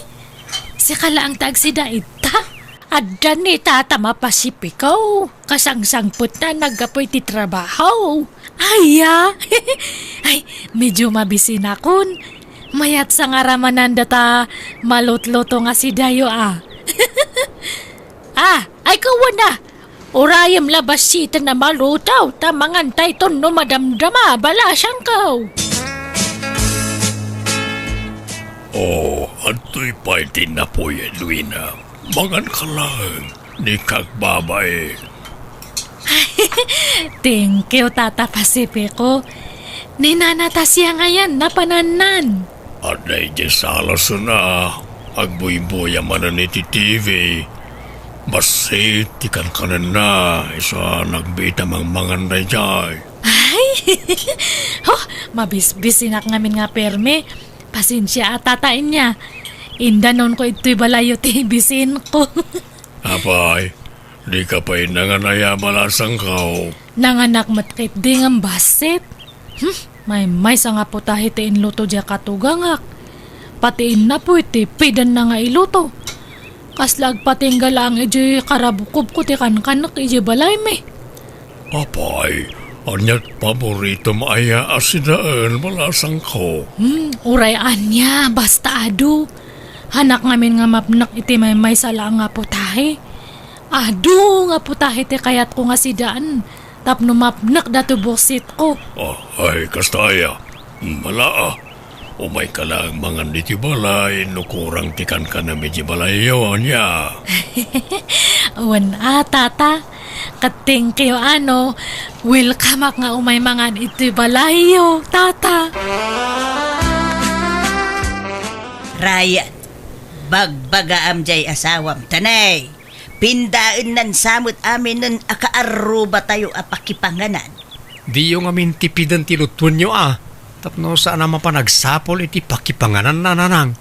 Si kala ang tagsida ita. Adda ni tata mapasipikaw. Kasangsangput na nagapoy ti trabaho. Ay, ay, medyo mabisin akon. Mayat sa ngaramanan data malutloto nga si Dayo ay kawan na. Urayam labasita na malutaw. Tamangan tayton no madamdama. Bala siyang kaw. Oh, ato'y paitin na po yan, Edwina. Mangan ka lang. Di kag babae. Thank you, Tata Pasipiko. Ninanatasya ngayon na pananan. Aday di salas na. Agbuy-buya man na ti TV. Basit, tikan ka na. Isa nagbita mang mangan na dyan. Ay, mabisbisinak ngamin nga perme. Pasensya at tatain niya. Indanon ko ito'y balayo tibisin ko. Apay, di ka pa'y nanganaya balasang kao. Nanganak matkit di ng basit. May sa nga putahe tiin luto dya katugangak. Patiin na po iti pidan na nga iluto. Kaslag patinggal ang iji karabukob ko ti kankanak iji balay me. Apay, anyat paborito maaya asidaan balasang ko. Uray anya, basta adu. Hanak ngamin nga mapnak iti may sala nga putahe. Adu nga putahe ti kayat ko nga sidaan. Tapno mapnak datu bosit ko. Ay, kastaya. Malaa. Umay ka lang mangan di balay. Nukurang tikan ka na medyo balay yun niya. Wan tata. Kating kayo welcome ak nga umay mangan iti balayo, tata. Ryan, bagbaga amjay asawam. Tanay, pindaan nan samot amin nun akaaruba tayo apakipanganan. Di yung amin tipidan tilutuan nyo Tapno saan naman pa nagsapol iti pakipanganan na nanang.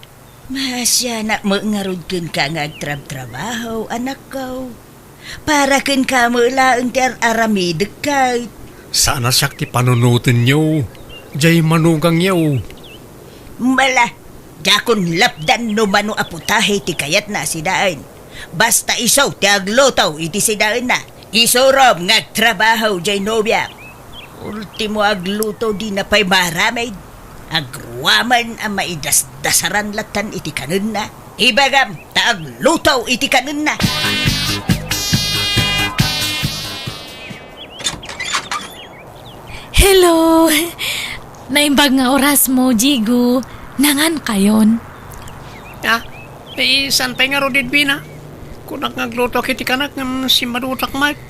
Masya na mangarod kun ka nga agtrab-trabaho, anak ko. Para kun ka mo laang ti aramid kay. Sana siya ti panunutin nyo. jay manugang yaw. Mala, jakon lapdan no mano aputahe ti kayat na si daan. Basta isaw ti aglotaw iti si daan na. Isorov ngagtrabaho jay nobya. Ultimo agluto di na pa'y maramay. Agruaman ang maidasdasaran latan iti kanun na. Ibagam, taaglutaw iti kanun na. Hello! Naimbag nga oras mo, Jigo. Nangan kayon. Santay nga rodid bina. Kunak ngagluto kiti kanak ng si madutak Mike.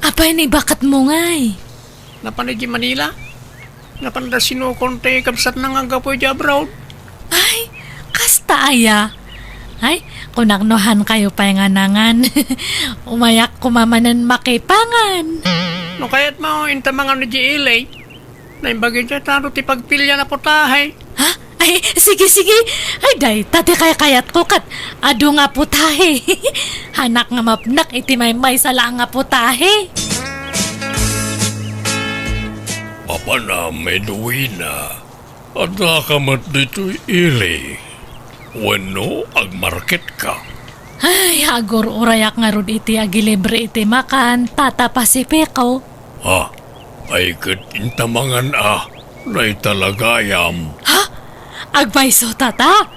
Apay ni bakat mo ngay. Napanay di Manila. Napanda sinukonte kapsat nang agapoy di abroad. Ay, kasta aya. Ay, kunaknohan kayo pa nga nangan. Umayak kumamanan makipangan. No kaya't mo intamangan ni GLA. Naimbagin siya taro ti pagpilya na putahe. Ha? Ay, sige. Ay, day, tate kayat ko kat. Ado nga putahe. Hanak nga mapnak, iti may sala nga putahe. Apa na may duwina. At nakamat dito'y ili. Wano agmarket ka. Ay, agor urayak nga rod iti agilibre iti makan, tata pasipeko. Ay intamangan na italagayam. Agbayso tata?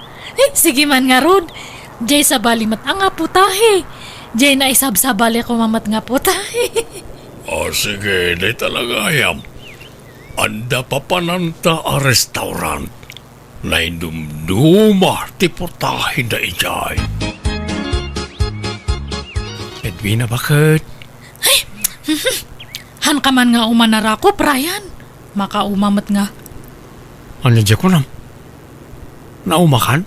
Sige man nga rod. Jay sa balimat ang nga putahe. Jay na isabsabali ko mamat nga putahe. Sige, na italagayam. Anda papananta a restaurant. Na indumduma ti putahe na ijay. Edwina, bakit? Han ka man nga umanara ko, Brian. Makaumamat nga. Ano dyan ko nam? Naumakan?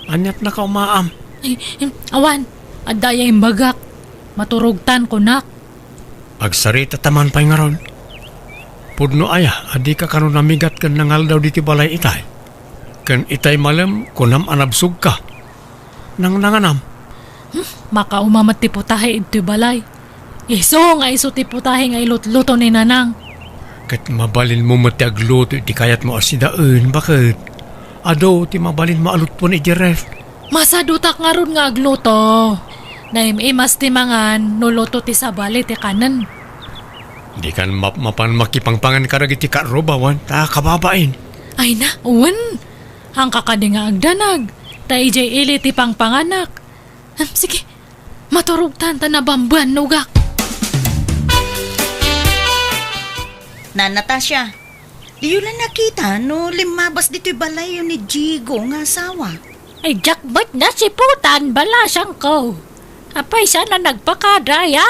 Anyat na ka umaam? Awan, adaya imbagak. Maturugtan ko nak. Agsarita taman pa'y nga ron. Pudno aya, adi ka kanon namigat kan nangal daw diti balay itay. Kan itay malam, kunam anabsug ka. Nang nanganam. Makaumamat ti putahe iti balay. Iso nga iso ti putahe nga ilutluto ni nanang. Kat mabalin mo matiagluto iti kayat mo asidaan, bakit? Ado, ti mabalin mo alut po ni Jeref. Masadutak nga ron nga agluto. Naimimas ti mangan, nuluto ti sabali ti kanan. Di kan mapan makipangpangan karag iti karobawan, ta kababain. Ay na, uwan. Ang kakadi nga agdanag. Ta ijay ili ti pangpanganak. Sige, maturugtan ta na bambuan nugak. Na Natasha, di yun lang nakita no limabas dito'y balay yun ni Jigo nga asawa. Ay, jakbat na si putan, bala siyang ko. Apay, sana nagpakadaya?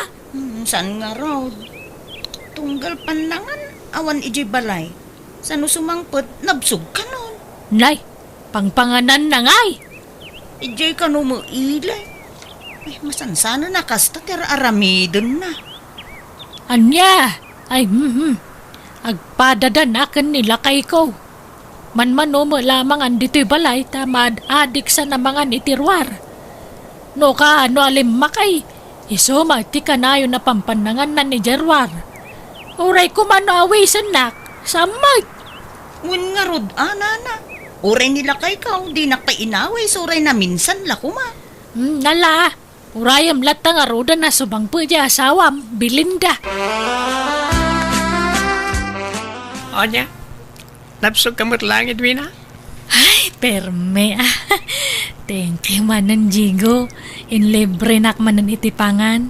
Saan nga raw? Tunggal panangan, awan ijay balay. Saan sumangpot, nabsog ka nun. Nay, pangpanganan na ngay. Ijay ka no mo ilay. Ay, masansana na kasta tira aramidon na. Anya, ay, agpadadan akin nila kay ko. Manmano mo lamang andito'y balay, tamad adik sa namangan itirwar. No ka, ano alim makay, iso mati ka na yun na pampanangan na ni Jerwar. Uray ko man awisan nak, samay. Ngun nga rod, na. Uray nila kay ka, di nakainaway, so uray na minsan la kuma. Nala, urayam latang aruda na subang po di asawam, bilinda. Onya, napsog kamot lang, Edwina? Ay, perme Thank you manan Jigo. Inlibre nak manan itipangan.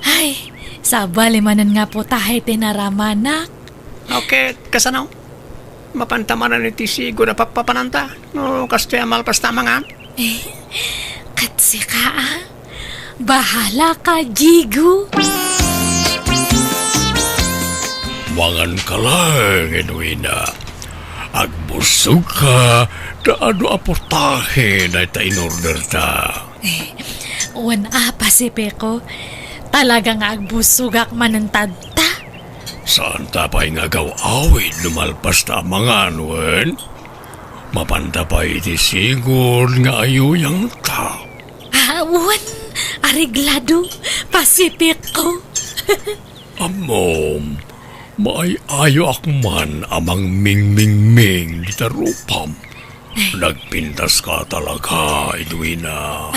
Ay, sabali manan nga po tahay tinaramanak. Okay, kasanaw? Mapantamanan iti sigo na papapananta. No, kastoy amal pasta mga. Katsi ka Bahala ka, Jigo. Mangan ka lang, Edwina. Agbusog ka, daado aportahe na ita in-order ta. Uwan Pasipeko, talagang agbusugak manantad ta. Saan tapay nga gaw-awid lumalpas ta mga anuan? Mapanta pa iti sigol nga ayuyang ta. Uwan, ariglado, Pasipeko. Amom, Maayo akman amang ming-ming-ming di tarupam. Nagpintas ka talaga, Edwina.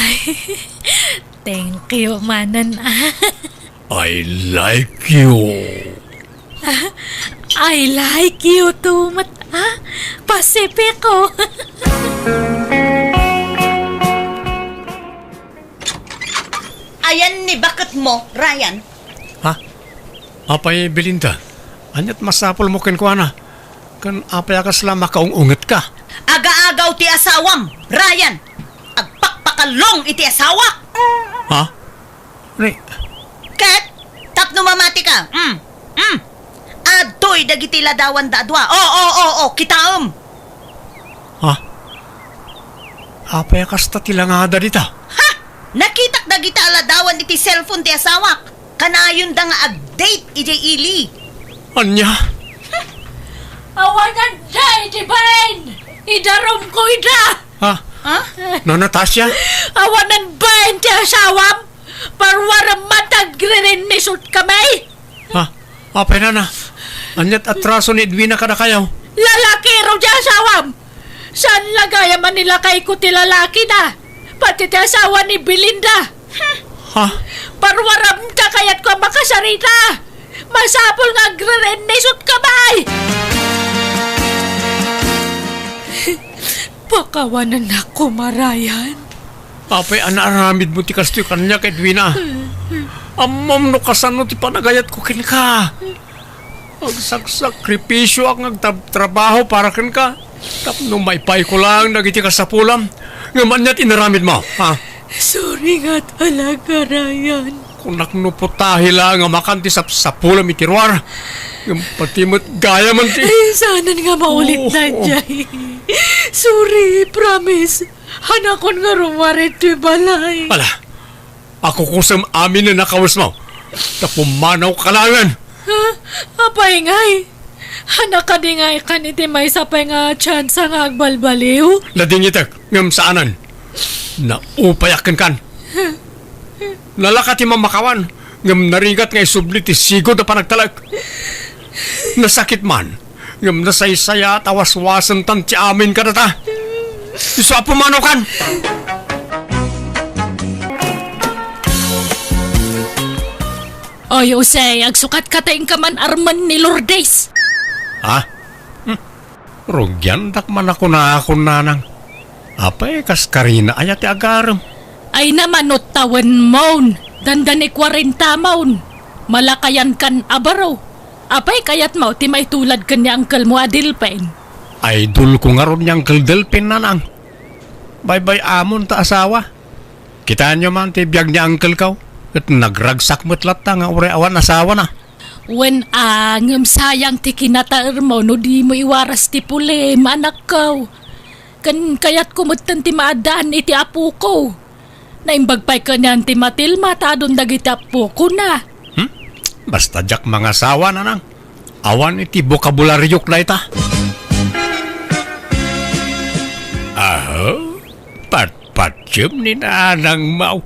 Thank you, Manan. I like you. I like you too, Pasipiko. Ayan ni bakit mo, Ryan? Ha? Apay, Belinda? Anyat masapol mo kenkwana? Kan apay akas lang makaungungat ka. Aga-agaw ti asawam, Ryan. Agpakpakalong iti asawa. Ha? Ni, Kat, tapno mamati ka. Adtoy dagiti ladawan dadwa. Oo, kitaom. ha? Apay akas tatilangada dita. Ha? Nakitak dagiti aladawan iti cellphone ti asawak. Kanayon da nga update iti ili. Anya? Awanan day, Divine! Idarom ko ida! Ha? Ha? No, Natasha? Awanan ba ti asawam? Parwaram matag nisot kamay? Ha? Apay na. Anyat atraso ni Edwina kada kayaw. Lalaki raw di asawam! Saan lagaya man nila kay ko ti lalaki na? Pati ti asawa ni Belinda! Ha? Parwaram ka kayat ko makasarita! Masapol nga nisot kamay! Pakawanan ako, Marayan. Apay, anaaramid mo ti kastoy kanya kay Edwina. Amam no kasano ti panagayat ko kin ka. Agsakripisyo ak nagtrabaho para kin ka. Tapno may pay ko lang nagiti ka sa pulam. Ngaman niya't inaramid mo, ha? Sorry nga talaga, Ryan. Kung naknuputahi lang nga makanti sa pulam itirwar. Yung pati mo't gaya man ti. Sana nga maulit na, Jay. Sorry, promise. Hanakon nga rumarit ti balay. Pala, ako kusam amin na nakawas mo. Tapumanaw kalangan. Ha? Apay ngay. Hanak ka di ngay kaniti may sapay nga chance nga agbalbaliw. Lading itak, ngam saanan. Naupayakan kan. Lalakati mamakawan. Ngam narigat nga isubli ti sigod na panagtalag. Nasakit man. Ngam nasaysaya at awaswasan tan ti amin ka na ta. Iso apumano kan. Oy, Usay, agsukat ka tayong kaman arman ni Lourdes. Ha? Rugyan dakman ako na ako nanang. Apay kas karina ayat ti agaram. Ay naman tawan maun. Dandan 40 maun. Malakayan kan abaraw. Apay kayat mo, ti may tulad ka ni Uncle mo Adilpen. Idol ko nga ron niyang kaldelpin nanang. Bye-bye amon ta asawa. Kita nyo man ti biyag ni Uncle kaw. At nagragsak mo't lata nga ure awan asawa na. When angam sayang ti kinataer mo, no di mo iwaras ti puli, anak ko. Kan kayat kumutan ti maadaan iti apo ko. Naimbagpay ka niyan ti Matilma, tadon dagiti apo ko na. Basta jak mga asawa na nang. Awan iti bokabularyok na ita. Aho, pat-patyem ni nanang mau.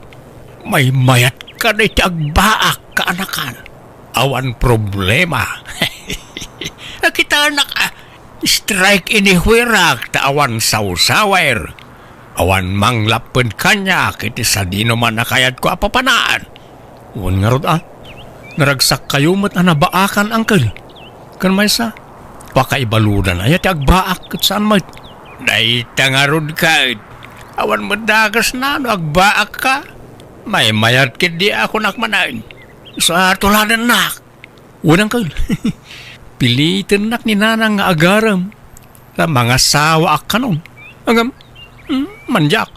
May mayat ka na iti agbaak ka anakan. Awan problema. Kita anak strike inihuirak ta awan sausawair. Awan manglapod kanya kiti sa di naman nakayat ko apapanaan. Uwan nga rod naragsak kayo mo't anabaakan, Uncle. Kan may sa pakaibaludan ayat agbaak kat saan mo't. Daita nga rod ka. Awan madagas na no agbaak ka. May mayat kit di ako nakmanain. Sa tuladan nak. Unang Uncle. Pilitin nak ni nanang nga agaram. Sa mga sawa ak kanon. Angam, manjak.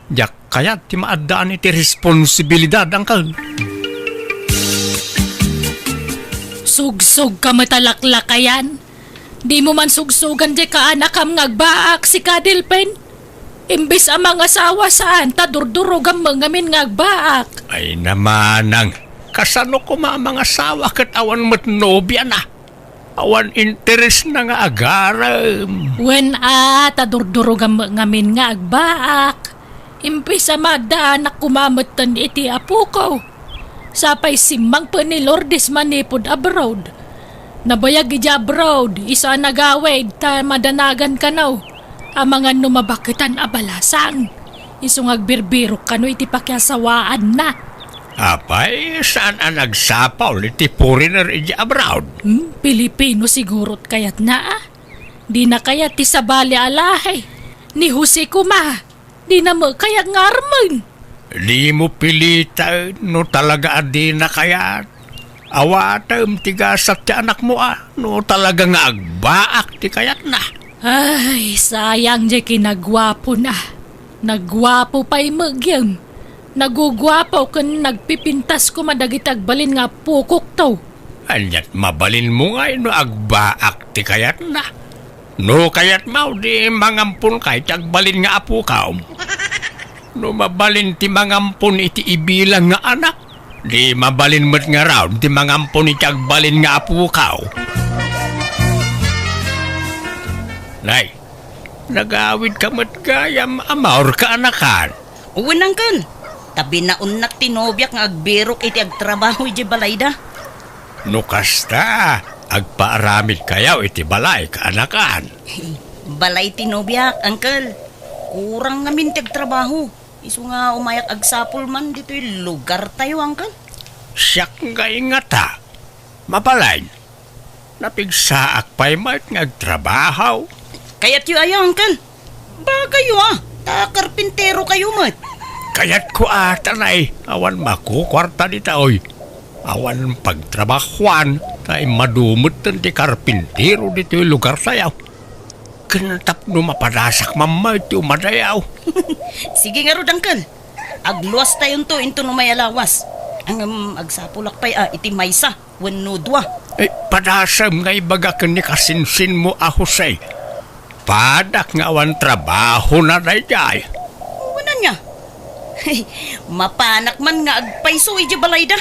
Jak kayat ti maadaan iti responsibilidad, Uncle. Sugsug ka matalaklakayan. Di mo man sugsugan di ka anak am ngagbaak si Kadilpen. Imbis ang mga asawa saan ta durdurog ang mangamin ngagbaak. Ay namanang. Kasano ko mga asawa kat awan mo't nobya na. Awan interes na nga agaram. When ta durdurog ang mangamin ngagbaak. Imbis ang magdaanak kumamatan iti apo ko. Sapay simang pa ni Lourdes manipod abroad. Nabayag ija abroad, isa nagawid, ta madanagan ka now. Ang mga numabakitan abalasang. Isong agbirbiro kano iti pakyasawaan na. Apay, saan ang nagsapaw iti foreigner iti abroad? Pilipino sigurot kayat na ah. Di na kayat ti sabali alahay. Ni Jose Kuma, di na mo kayat ngarman. Di mo pilita no talaga adi na kayat. Awatam tigasat ti anak mo no talaga nga agbaak ti kayat na. Ay, sayang di kinagwapo na. Nagwapo pa'y magyam. Nagugwapo kan nagpipintas ko madagitag balin nga pukok to. Anyat mabalin mo nga no agbaak ti kayat na. No kayat mau di mangampun kay tagbalin nga apu kaom. No mabalin ti mangampun iti ibilang nga anak. Di mabalin mo't nga raw ti mangampun iti agbalin nga apu kaw. Nay, nagawid ka mo't gayam amaur ka anakan. Uwan, Uncle. Tabi na unak tinobyak nga agbirok iti agtrabaho iti balayda. No kasta, agpaaramid kayaw iti balay ka anakan. Balay tinobyak, Uncle. Kurang namin ti agtrabaho. Iso nga umayak agsapol man dito lugar tayo, Uncle. Siyak nga ingata. Mabalay. Napigsaak pa'y mat nga agtrabaho. Kaya't yu ayaw, Uncle. Bagay yu karpintero kayo mat. Kaya't ko tanay, awan makukwarta di taoy. Awan pagtrabahuan, tay madumot ti karpintero dito yung lugar sayaw. Kinatap no mapadasak mamay ti umadayaw. Sige nga rod, Uncle. Agluwas tayon to into no may alawas. Ang agsapulak pa'y iti maysa, wenno dua. Padasam nga ibagakan ni kasinsin mo Jose. Padak nga awan trabaho na dayjay. Wala niya. Mapanak man nga agpayso iti balayda.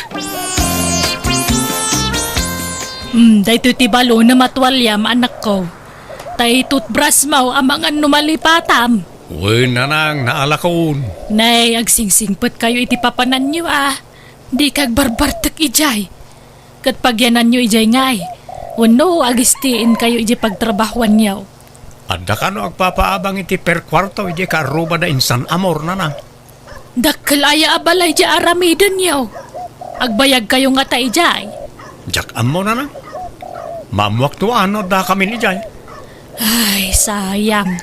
Dahito ti balo na matwalyam anak ko. Tay toothbrush mo amang numalipatam. Uy nanang naalakon. Nay, agsingsingpet kayo iti papanan nyo Di kag barbartak ijay. Kat pagyanan nyo ijay ngay. Wano agistiin kayo iti pagtrabahuan nyo. Adda ka no agpapaabang iti per kwarto iti karuba da insan amor nanang. Dakkel aya abalay di aramidan nyo. Agbayag kayo nga ta ijay. Jak amo nanang. Mamuak to ano da kami ni jay. Ay, sayang.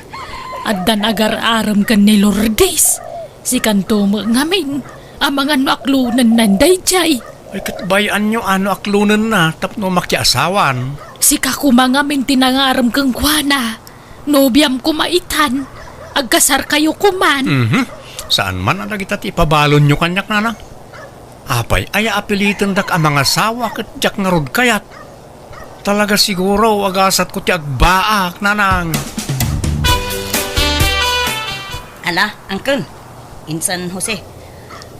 Addan agar-aram kan ni Lourdes. Si kantumo ngamin. Ang mga aklunan nanday jay. Ay katbayan nyo ano aklunan na tapno makiasawan. Si kakumangamin tinangaram kang kwana. Nobyam kumaitan. Agkasar kayo kuman. Saan man ang kita ipabalon nyo kanyak nanang? Apay, ay apilitan dak ang mga sawa kat jak nga rod kayat. Talaga siguro agasat ko ti agbaak nanang. Ala, Uncle. Insan Jose.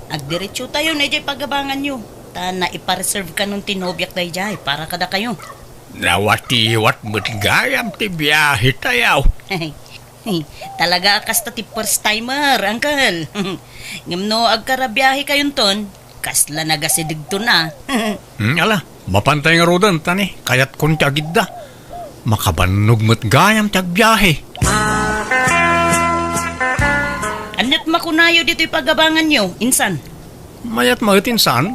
Agdiretso tayo na jay pagabangan nyo. Ta na ipareserve ka nung tinobyak day jay para kada kayo. Nawatiwat mo't gayam ti biyahe tayaw. Talaga kasta ti first timer, Uncle. Ngam no agkarabiyahe kayon ton, kasla nagasidig to na. Ala, mapantay nga rodan tani, kayat kon ti agid da. Makabanog mo't gayam ti agbiyahe. Anyat makunayo dito pagabangan nyo, insan. Mayat mahitinsan,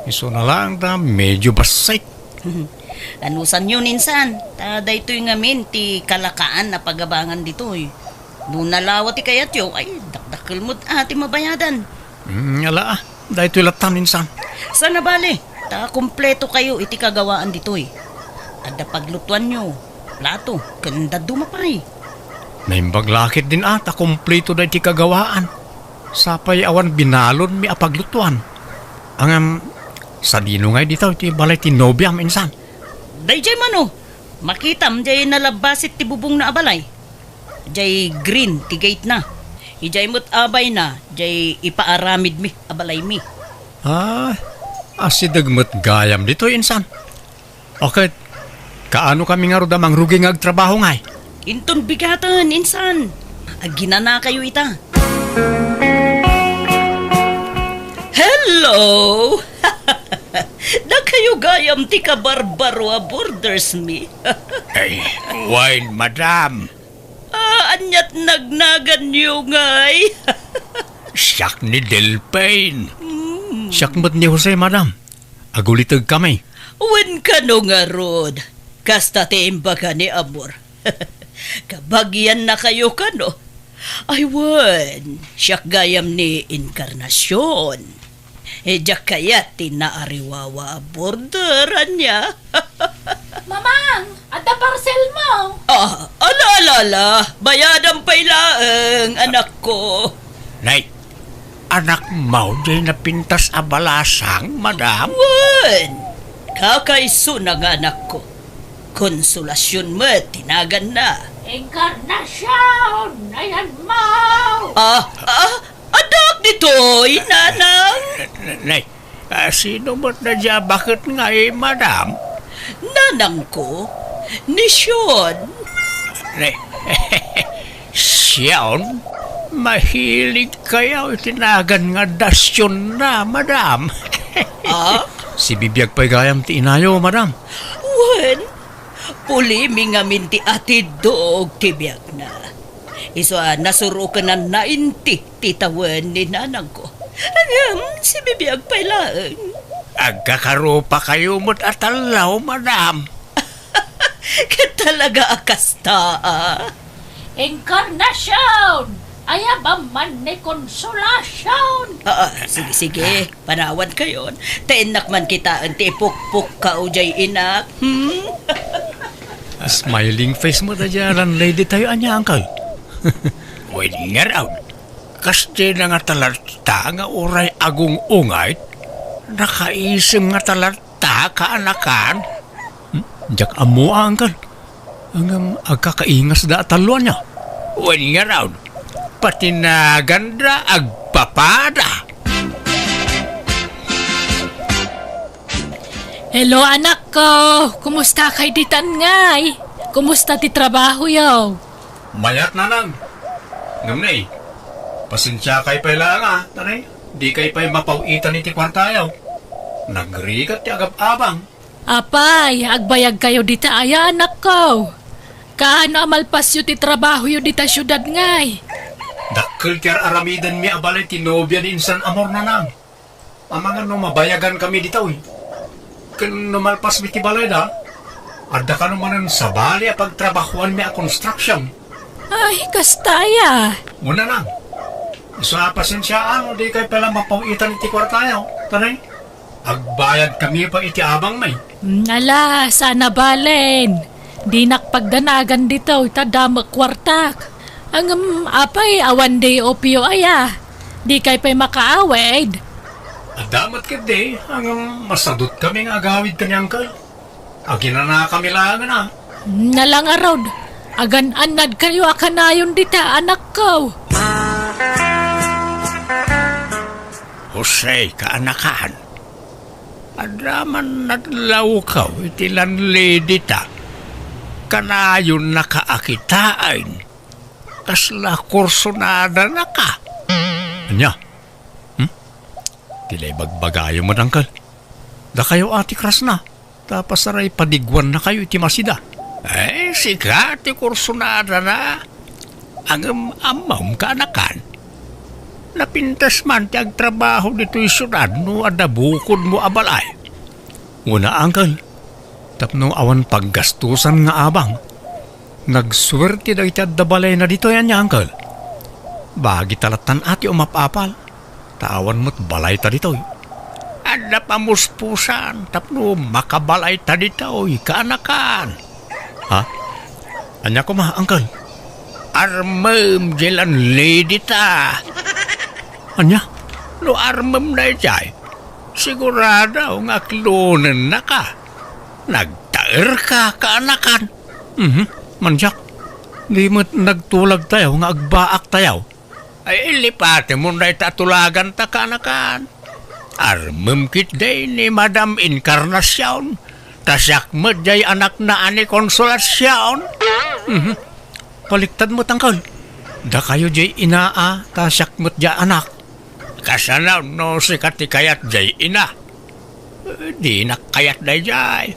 iso na lang da medyo basay. Anusan yun, insan. Ta daytoy ngamin ti kalakaan na pagabangan ditoy. Nung nalawa ti kayat yo, ay dakdakkel mo't ati mabayadan. Ala, dahil ito'y latan insan. Sana bale, ta kompleto kayo iti kagawaan ditoy. Adda paglutuan nyo, plato, kanda dumapay. Naimbaglakit din ata, kompleto dahil iti kagawaan. Sapay awan binalon mi apaglutuan. Ang sa dino ngay dito, iti balay ti nobyam insan. Dayjay mano, makitam jay nalabasit ti bubong na abalay. Jay green ti gate na. Ijay mo't abay na, jay ipaaramid mi, abalay mi. Asidag mo't gayam dito insan. Okay, kaano kami nga rodamang rugi nga agtrabaho ngay? Inton bigatan, insan. Aginana kayo ita. Hello! Na kayo gayam ti ka barbaro a borders me. Ay, wine, madam. Anyat nagnagan niyo ngay. Siyak ni Delpain. Siyak mo't ni Jose, madam. Agulitag kami. Wen ka no nga rod. Kasta ti imbaga ni Amor. Kabagyan na kayo ka no. Ay wen, siyak gayam ni Inkarnasyon. Diyak kaya tinaariwawa borderan niya. Mamang, ada parcel mo. Ala, bayadan pa'y laeng, anak ko. Nay, anak mo dyan napintas abalasang, madam. Wen, kakaiso ng anak ko. Konsolasyon mo, tinagan na. Encarnasyon, ayan mo. Adak nito'y, nanang. Nay, sino mo't na dyan? Bakit nga madam? Nanang ko, ni Sean. Nay, Siyon, mahilig kayo itinagan nga dasyon na, madam. Si Bibiag pa'y gayam ti inayo, madam. Wen, pulimi nga minti ati doog tibiyag na. Iso nasuro ka na nainti titawan ni nanang ko. Si Bibiag pa'y laeng. Agkakaro pa kayo mo't atalaw, madam. Katalaga akasta, Encarnasyon, ayabang man ni konsolasyon. Sige, panawan kayon. Tainak man kita ang tipuk-puk ka ujay inak. Smiling face mo na dyan, lady tayo, anya, uncle. Wait nga raw. Kasi na nga talata nga uray agong ungayt, nakaisim nga talata kaanakan. Diyak amo, uncle. Ang agkakaingas da taluan niya. Wait nga raw. Pati na ganda agpapada. Hello anak ko, kumusta kay ditan ngay? Kumusta ti trabaho yaw? Mayat na lang. Ngamnay, pasensya kay pala nga, tanay. Di kay pa'y mapawitan iti kwartayaw. Nagrigat ti agap-abang. Apay, agbayag kayo dita aya anak ko. Kaano amalpas yu ti trabaho yu dita syudad ngay? Dakkel tiar aramidan mi abalay ti nobya ni insan amor na nang. Amangan no mabayagan kami dito eh. Kan numalpas mi ti balay da. Adda ka naman sa bali a pagtrabahuan mi a construction. Ay, kastaya. Muna nang. Sa pasensyaan, di kay pala mapawitan iti kwartayaw. Tanay, agbayad kami pa iti abang may. Ala, sana balen. Di nakpagdanagan dito, tadamak kwartak. Ang apay, awan day opyo aya. Di kay pa'y makaawid. Adamat ka di, hanggang masadot kami nga agawid kanyang kal. Agina na kami lang na. Nalang arod, agan-anad kayo akanayon dita, anak ko. Jose, kaanakan. Adaman nadlaw ka, itilan lady ta. Kanayon nakaakitain. Kasla kursonada na ka. Anya? Tila'y bagbagayo mo dangkal. Da kayo ati kras na. Tapos aray padigwan na kayo iti masida. Sika ti kursonada na. Ang amam kaanakan. Napintas man ti agtrabaho dito'y syudad no adabukod mo abalay. Una, uncle. Tapno awan paggastusan nga abang. Nagswerte daw iti adabalay na dito yan niya, uncle. Bagi talatan ati umapapal. Tawan mo't balay ta dito. Ada pamuspusan. Tapno makabalay ta dito. Kaanakan. Ha? Anya ko ma, uncle. Armam jelan lady ta. Anya? No armam na jay. Sigurado nga klonen na ka. Nagtaer ka kaanakan. Manjak. Di mo't nagtulag tayo nga agbaak tayo. Ay ilipate mo na itatulagan ta kaanakan. Armam kit day ni Madam Encarnasyon. Tasyak mo jay anak na ani konsolasyon. Paliktad mo tangkol. Da kayo jay inaa, tasyak mo't jay anak. Kasanaw no si katikayat jay ina. Di nakayat day jay.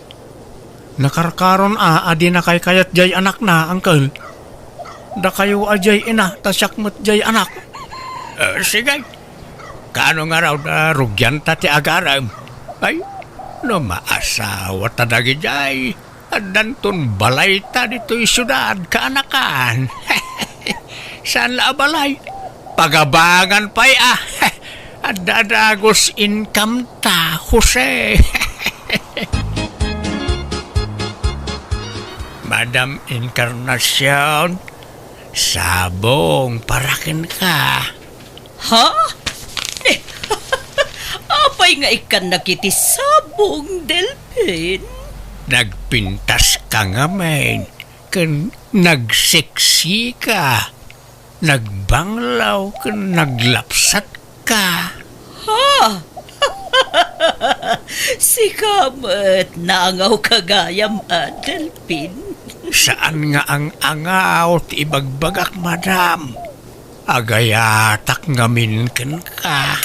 Nakarkaron adi na kay kayat jay anak na, Uncle. Da kayo ajay ina, tasyakmat jay anak. Sige. Kano nga raw na rugyan ta ti agaram? Ay, no maasawa ta dagi jay. Adanton balay ta dito syudad kaanakan. Saan la balay? Pagabangan pa'y Adadagos income ta, Jose. Madam Encarnacion, sabong parakin ka. Ha? Apay nga ikan nakiti sabong, Delphin? Nagpintas ka nga, men. Nagseksi ka. Nagbanglaw ka, naglapsat ka. Ha? Si Kamat, naangaw kagayam, Delphin. Saan nga ang angaw ti ibagbagak, madam? Agayatak ngamin kan ka.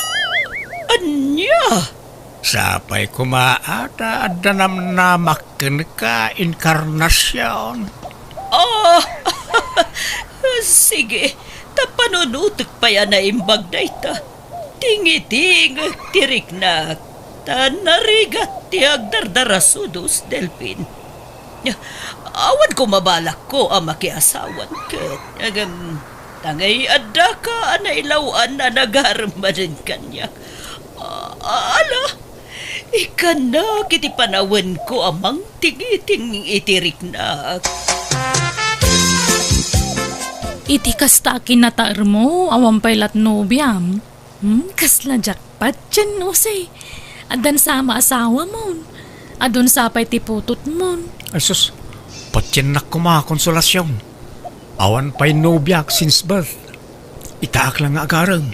Anya? Sapay kumaata at danamnamakin ka, Encarnacion. Oh, sige, tapanunutok pa yan na imbag na ita. Tingiting, tirik na, tanarigat tiyag dardarasudos, Delphin. Awan ko mabalak ko ang makiasawan kat. Tangay adda ka na ilawan na nagarmanin kanya. Ala, ikan na kiti panawan ko amang tingiting itirik na. Iti kasta kinataar mo, awang pailat nobyam. Kasla jakpat dyan, Jose. Adan sama asawa mo. Adon sapay tiputot mo. Asus, patyan na kumakonsolasyon. Awan pa'y nobyak since birth. Itaak lang nga agaram.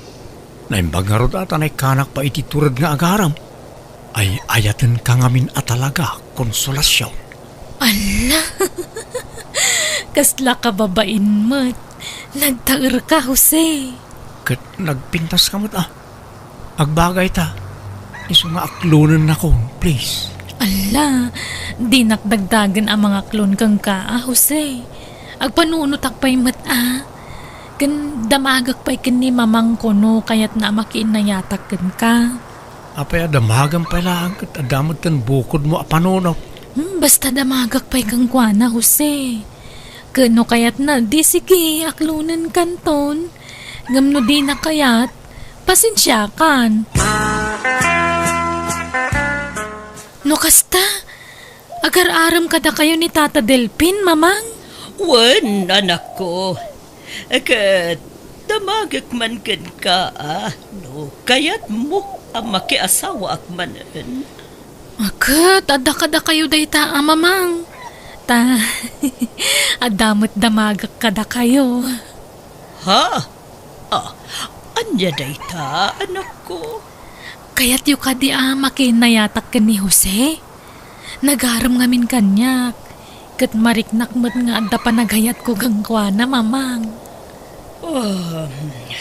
Naimbag nga rod ata na'y kanak pa ititurad nga agaram. Ay ayatan ka ngamin at talaga konsolasyon. Ala, kasla ka babain mo. Nagtaar ka, Jose. Kat nagpintas ka mo't Agbagay ta. Iso nga aklunan na ko, please. Ala, di nakdagdagan ang mga klon kang ka, Jose. Agpanunot akpay mat, Kan damagak pa'y kini mamang kono kayat na makiin na yatak ka. Apay adamagan pa lang kat adamot tan bukod mo apanunaw. Basta damagak pa'y kang kwana, Jose. Kano kayat na, di sige, aklunan kanton. Ngamno di na kayat, pasensyakan. No kasta, agar-aram kada kayo ni Tata Delphin, mamang. Wan, anak ko. Kat, damagak man kan ka, no, kayat mo ang makiasawa ak manan. Akat, ada kada kayo day ta, mamang. Adamot damagak kada kayo. Ha? Anya day ta, anak ko. Kaya't yung kadi makinayatak ka ni Jose. Nagaram ngamin kanyak. Kat mariknakmat nga adda pa naghayat ko gangkwana, mamang.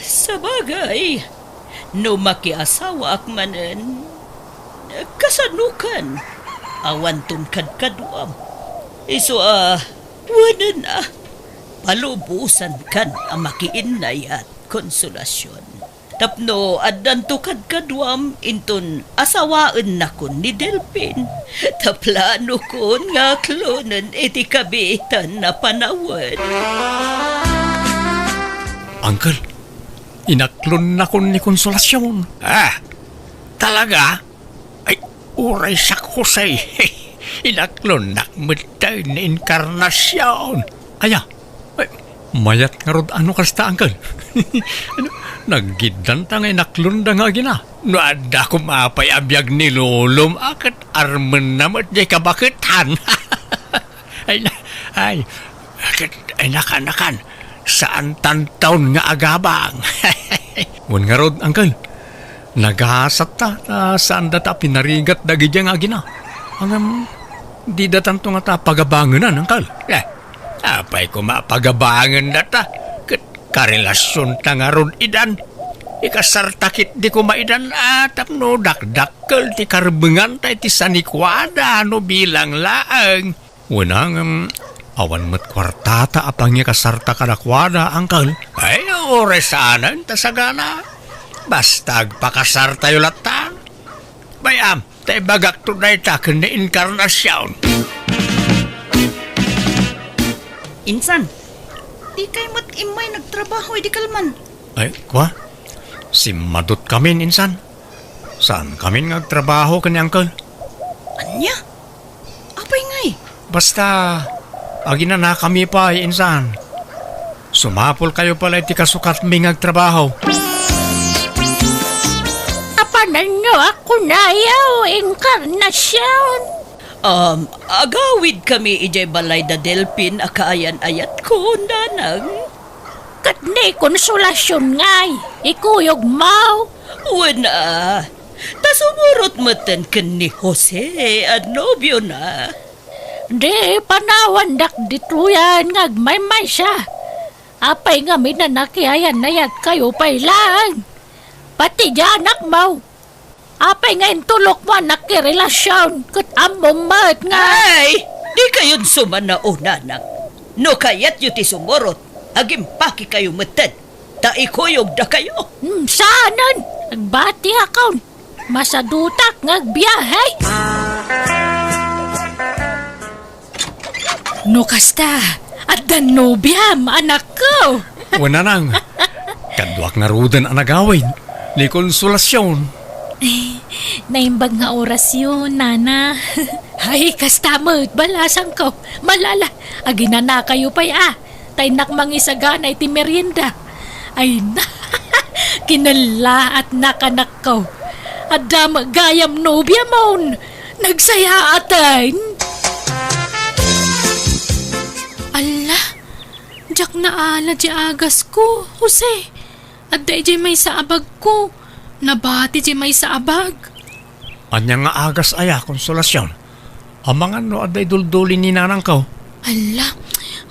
Sa bagay, no makiasawa ak manan, kasanukan, awan tun kadkaduam. Iso wanan palubusan kan ang makiinay at konsolasyon. Tapno addan to kadkaduam intun asawaan na kun ni Delphin. Taplano kun nga klonan iti kabitan na panawan. Uncle, inaklon na kun ni konsolasyon. Talaga? Ay, uray sak Jose. Inaklon na matay ni Encarnacion. Aya, ay, mayat nga rod ano kasta, Uncle? Naggidan ta nga inaklon da nga gina. No adda kumapay abiyag ni Lolom akat armen namat jay kabakitan. ay, nakanakan. Saan tantaon nga agabang. Mun nga rod, Uncle. Naghasat ta saan data pinarigat dagi dyan nga gina. Hanggang di datanto nga ta pagabanganan, Uncle. Apay ko mapagabangan data. Karelasyon ta nga rod idan. Ikasartakit di ko maidan atap no dakdakkel ti karbengan tay ti sanikwada no bilang laeng. Wenang awan met kwartata apang kasarta kadakwada angkel. Ay oresanan tasagana. Basta agpakasarta yung latan. Bayam, tay bagak tunay ta kene inkarnasyon. Insan, di kay mo't imay nagtrabaho di kalman. Ay, kwa? Si Madot kami, insan. Saan kami nagtrabaho kani angkel? Anya? Apay ngay? Basta, agina na kami pa, insan. Sumapol kayo pala iti kasukat mi nagtrabaho. Apanan nyo ako na yaw, inkarnasyon. Agawid kami ijay balay da Delpin akaayan ayat ko, nanang. Kat ni konsolasyon ngay, ikuyog mau. Wala. Tasumurot matan ken ni Jose at nobyo na. Di panawan dak dituyan ngagmay-may siya. Apay nga minanakiayan na yag kayo pay lang. Pati janak mau. Apay nga intulok mo nakirelasyon kat amumat nga. Ay, di kayon sumanao, nanang. No kayat yu ti sumurot, agimpaki kayo matan. Taikuyog da kayo. Saanan? Nagbati akaw. Masadutak ngagbiyahay. No kasta, at dan nobyam, anak ko. Wala nang. Kadwak nga rudan ang nagawin. Ni konsolasyon. Naimbag nga oras yun, nana. Ay, kasta mo, balasang ko. Malala, agina na kayo pa'y Tay nakmangisagan ay ti merienda. Ay na, kinala at nakanak ko. Adama gayam nobya mon. Nagsaya atayn. Ala, jak na ala di agas ko, Jose. At di may sa abag ko. Nabati di may sa abag. Anya nga agas aya konsolasyon. Amang ano aday duldulin ni nanang ko. Ala,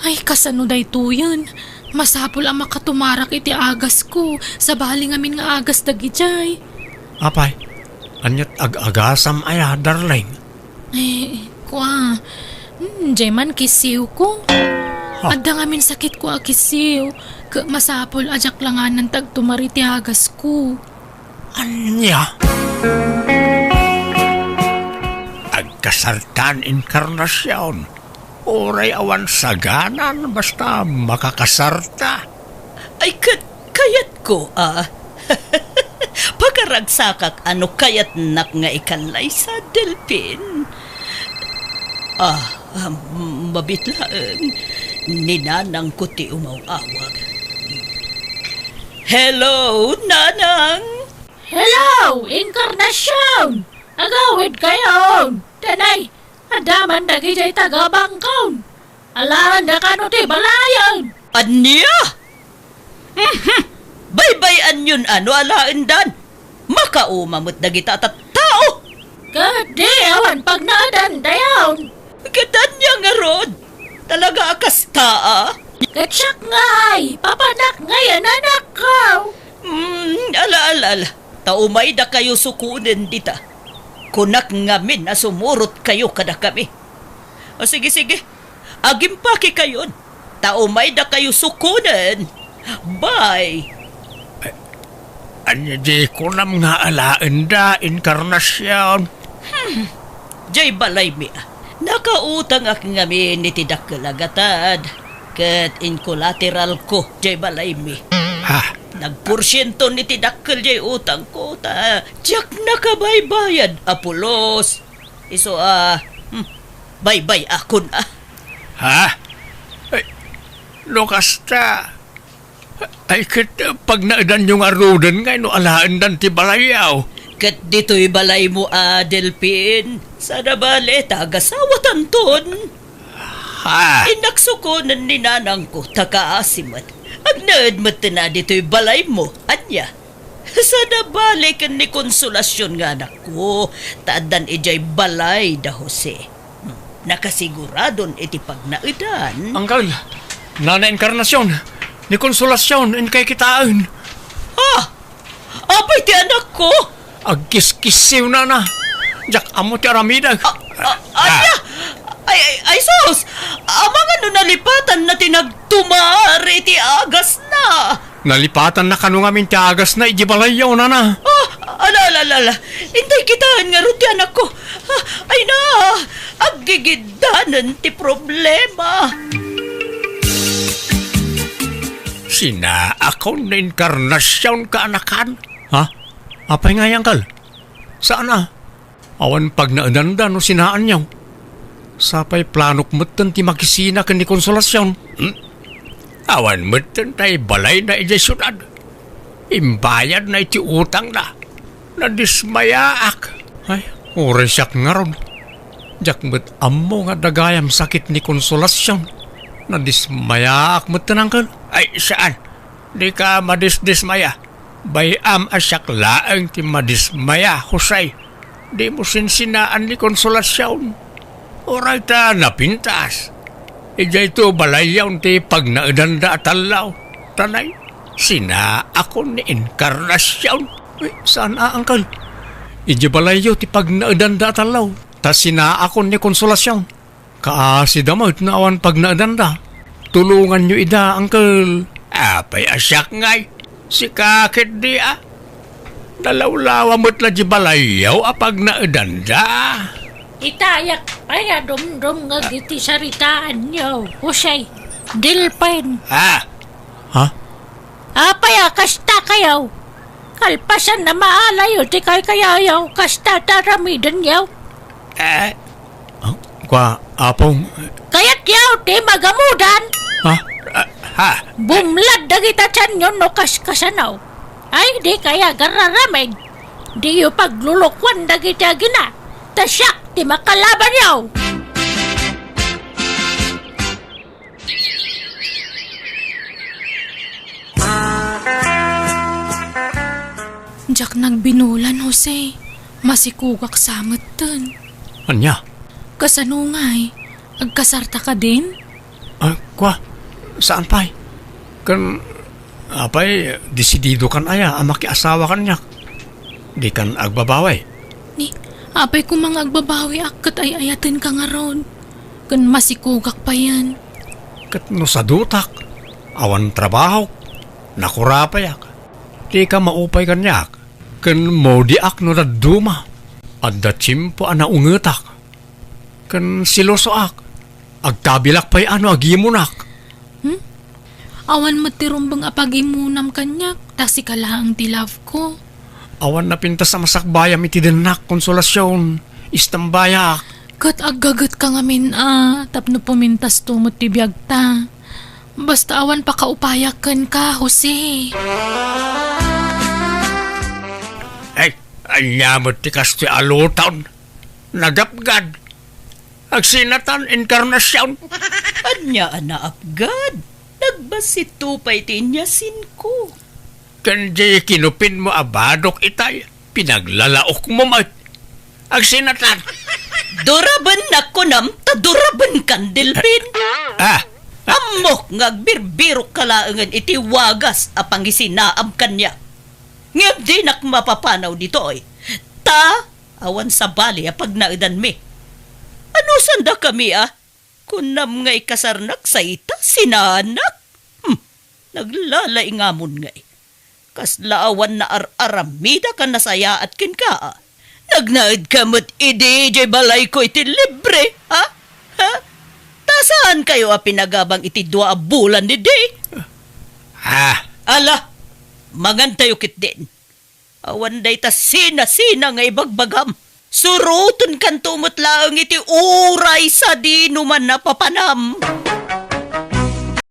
ay kasano day to yun. Masapol ang makatumarak iti agas ko. Sa baling amin nga agas dagijay. Apay, anyat ag-agasam aya, darling. Kwa, jay man kisiw ko. Ha? Adda ngamin sakit ko akisiw. Masapol ajak langan ng tagtumari ti agas ko. Anya? Agkasartan inkarnasyon. Oray awan saganan basta makakasarta. Ay, kayat ko, Pagkaragsakak ano kayat nak nga ikalay sa Delpin. Mabitlaan. Ninanang ko ti umawawag. Hello, nanang! Hello, inkarnasyon! Agawid kayo! Tanay, adaman dagijay taga-bangkaw. Alaan na kano ti balayan! Anya? Baybayan yun alaan dan. Makaumamot na kita tao. Kadi awan pag naadan dayaw. Kadanya nga rod. Talaga akas taa. Katsak ngay, papanak ngayon anak ko. Ala. Taumay da kayo sukunin dita. Kunak ngamin na sumurot kayo kada kami. O sige. Agimpaki kayon. Taumay da kayo sukunin. Bye. Anya di ko nam nga alaan da inkarnasyon. Jay balay mi. Nakautang ak ngamin ni tidak kalagatad. Kat in collateral ko, jay balay mi. Ha? Nagporsyento ni tidakkel jay utang ko ta. Diyak nakabaybayad, apulos. Iso baybay akon Ha? Ay, lokasta. Ay, pag naadan yung arudan nga, no alaan dan ti balayaw. Kat dito'y balay mo, Delpin. Sana bale, tagasawatan ton. Ha? Inaksukunan ni nanang ko, takaasimat. Agnaad mo na dito'y balay mo, anya. Sana bale kan ni konsolasyon nga anak ko. Taadan ijay balay da Jose. Nakasiguradon iti pagnaidan. Angkal, nana inkarnasyon, ni konsolasyon, in kay kitaan. Apay ti anak ko! Agkis-kisiw na. Jak amo ti aramidag. Anya! Ay sus! Amang ano nalipatan na tinagtumari ti agas na! Nalipatan na kanu ngamin ti agas na ijibalayaw na. Ala. Intay kitaan nga rin ti anak ko. Ay na! Aggigidanan ti problema. Sina ako na inkarnasyon ka anakan. Ha? Apay nga yan, Kal? Saan na? Awan pag naananda no sinaan niyaw. Sapay planok mutan ti makisina kan ni konsolasyon. Awan mutan tay balay na ijay syudad. Imbayad na iti utang na. Nadismayaak. Ay, oresyak nga ron. Jak met ammo nga dagayam sakit ni konsolasyon. Nadismayaak mutan, Kal. Ay, saan? Di ka madismaya. Bayam asyak laang ti madismaya, Husay. Di mo sinsinaan ni konsolasyon. Oray ta napintas. Ijay to balayaw ti pag naedanda atalaw. Tanay, sina ako ni inkarnasyon. Saan Uncle? Ijay balayaw ti pag naedanda atalaw. Ta sina ako ni konsolasyon. Kaasi damot na awan pag naedanda. Tulungan nyo ida, Uncle. Apay asyak ngay. Si kakit di Dalawlawa mo't la di balayaw apag naedanda. Itayak paya dum-dum nga giti saritaan niyo. Husay, dilpen. Ha? Apaya kasta kayaw. Kalpasan na maalayo ti kay kayayaw. Kasta taramidan yaw. Kwa, apong... Kayat yaw ti magamudan. Ha? Bumlad dagita tiyan yun no kaskasanaw. Ay di kaya gararamig. Di yu paglulukwan dagita gina. Tasyak ti makalaban yaw. Jak nagbinulan, Jose. Masikugak sangat tan. Anya? Kasanungay, agkasarta ka din? Kwa, saan pa'y? Kan, apay, desidido kan aya, makiasawa kan niyak. Di kan agbabaway. Ni, apay kung mga agbabawi akat ay ayatin ka nga ron. Kan masikugak pa yan. Kat no sa dutak, awan trabaho, nakurapayak. Di ka maupay kan niyak. Kan mo di ak no daduma. Adda chimpo anaungetak. Kan siloso ak. Agtabilak pa'y agimunak. Awan matirumbang apagimunam kanyak, tasi kalaang ti love ko. Awan na pintas sa masakbayam iti denak konsolasyon. Istambayak. Kat agagat ka ngamin tapno pumintas tumot ti Biag ta. Basta awan pa kaupayakan ka, Jose. Ay, anyamot ti kastoy alutan. Nagapgad. Agsinatan inkarnasyon. Anya anaapgad. Nagbasitupay tinyasin ko. Kanji kinupin mo abadok itay. Pinaglalaok mo mat. Agsinatan. Duraban na ko nam, taduraban kan dilpin. Amok ngagbirbiro kalaangan iti wagas apang isinaam kanya. Ngab di nak mapapanaw dito ay. Awan sa bali apag naidan mi. Ano sanda kami Kunam ngay kasarnak sa ita, sinanak. Naglalay ngamon ngay. Kaslaawan na aramida ka nasaya at kin ka. Nagnaid ka mo't iti balay ko iti libre, ha? Tasaan kayo pinagabang iti 2 bulan ni day? Ala, magantayo kit din. Awan day ta sina-sina nga ibagbagam. Surutun kan tumot lang iti uray sa di numan napapanam.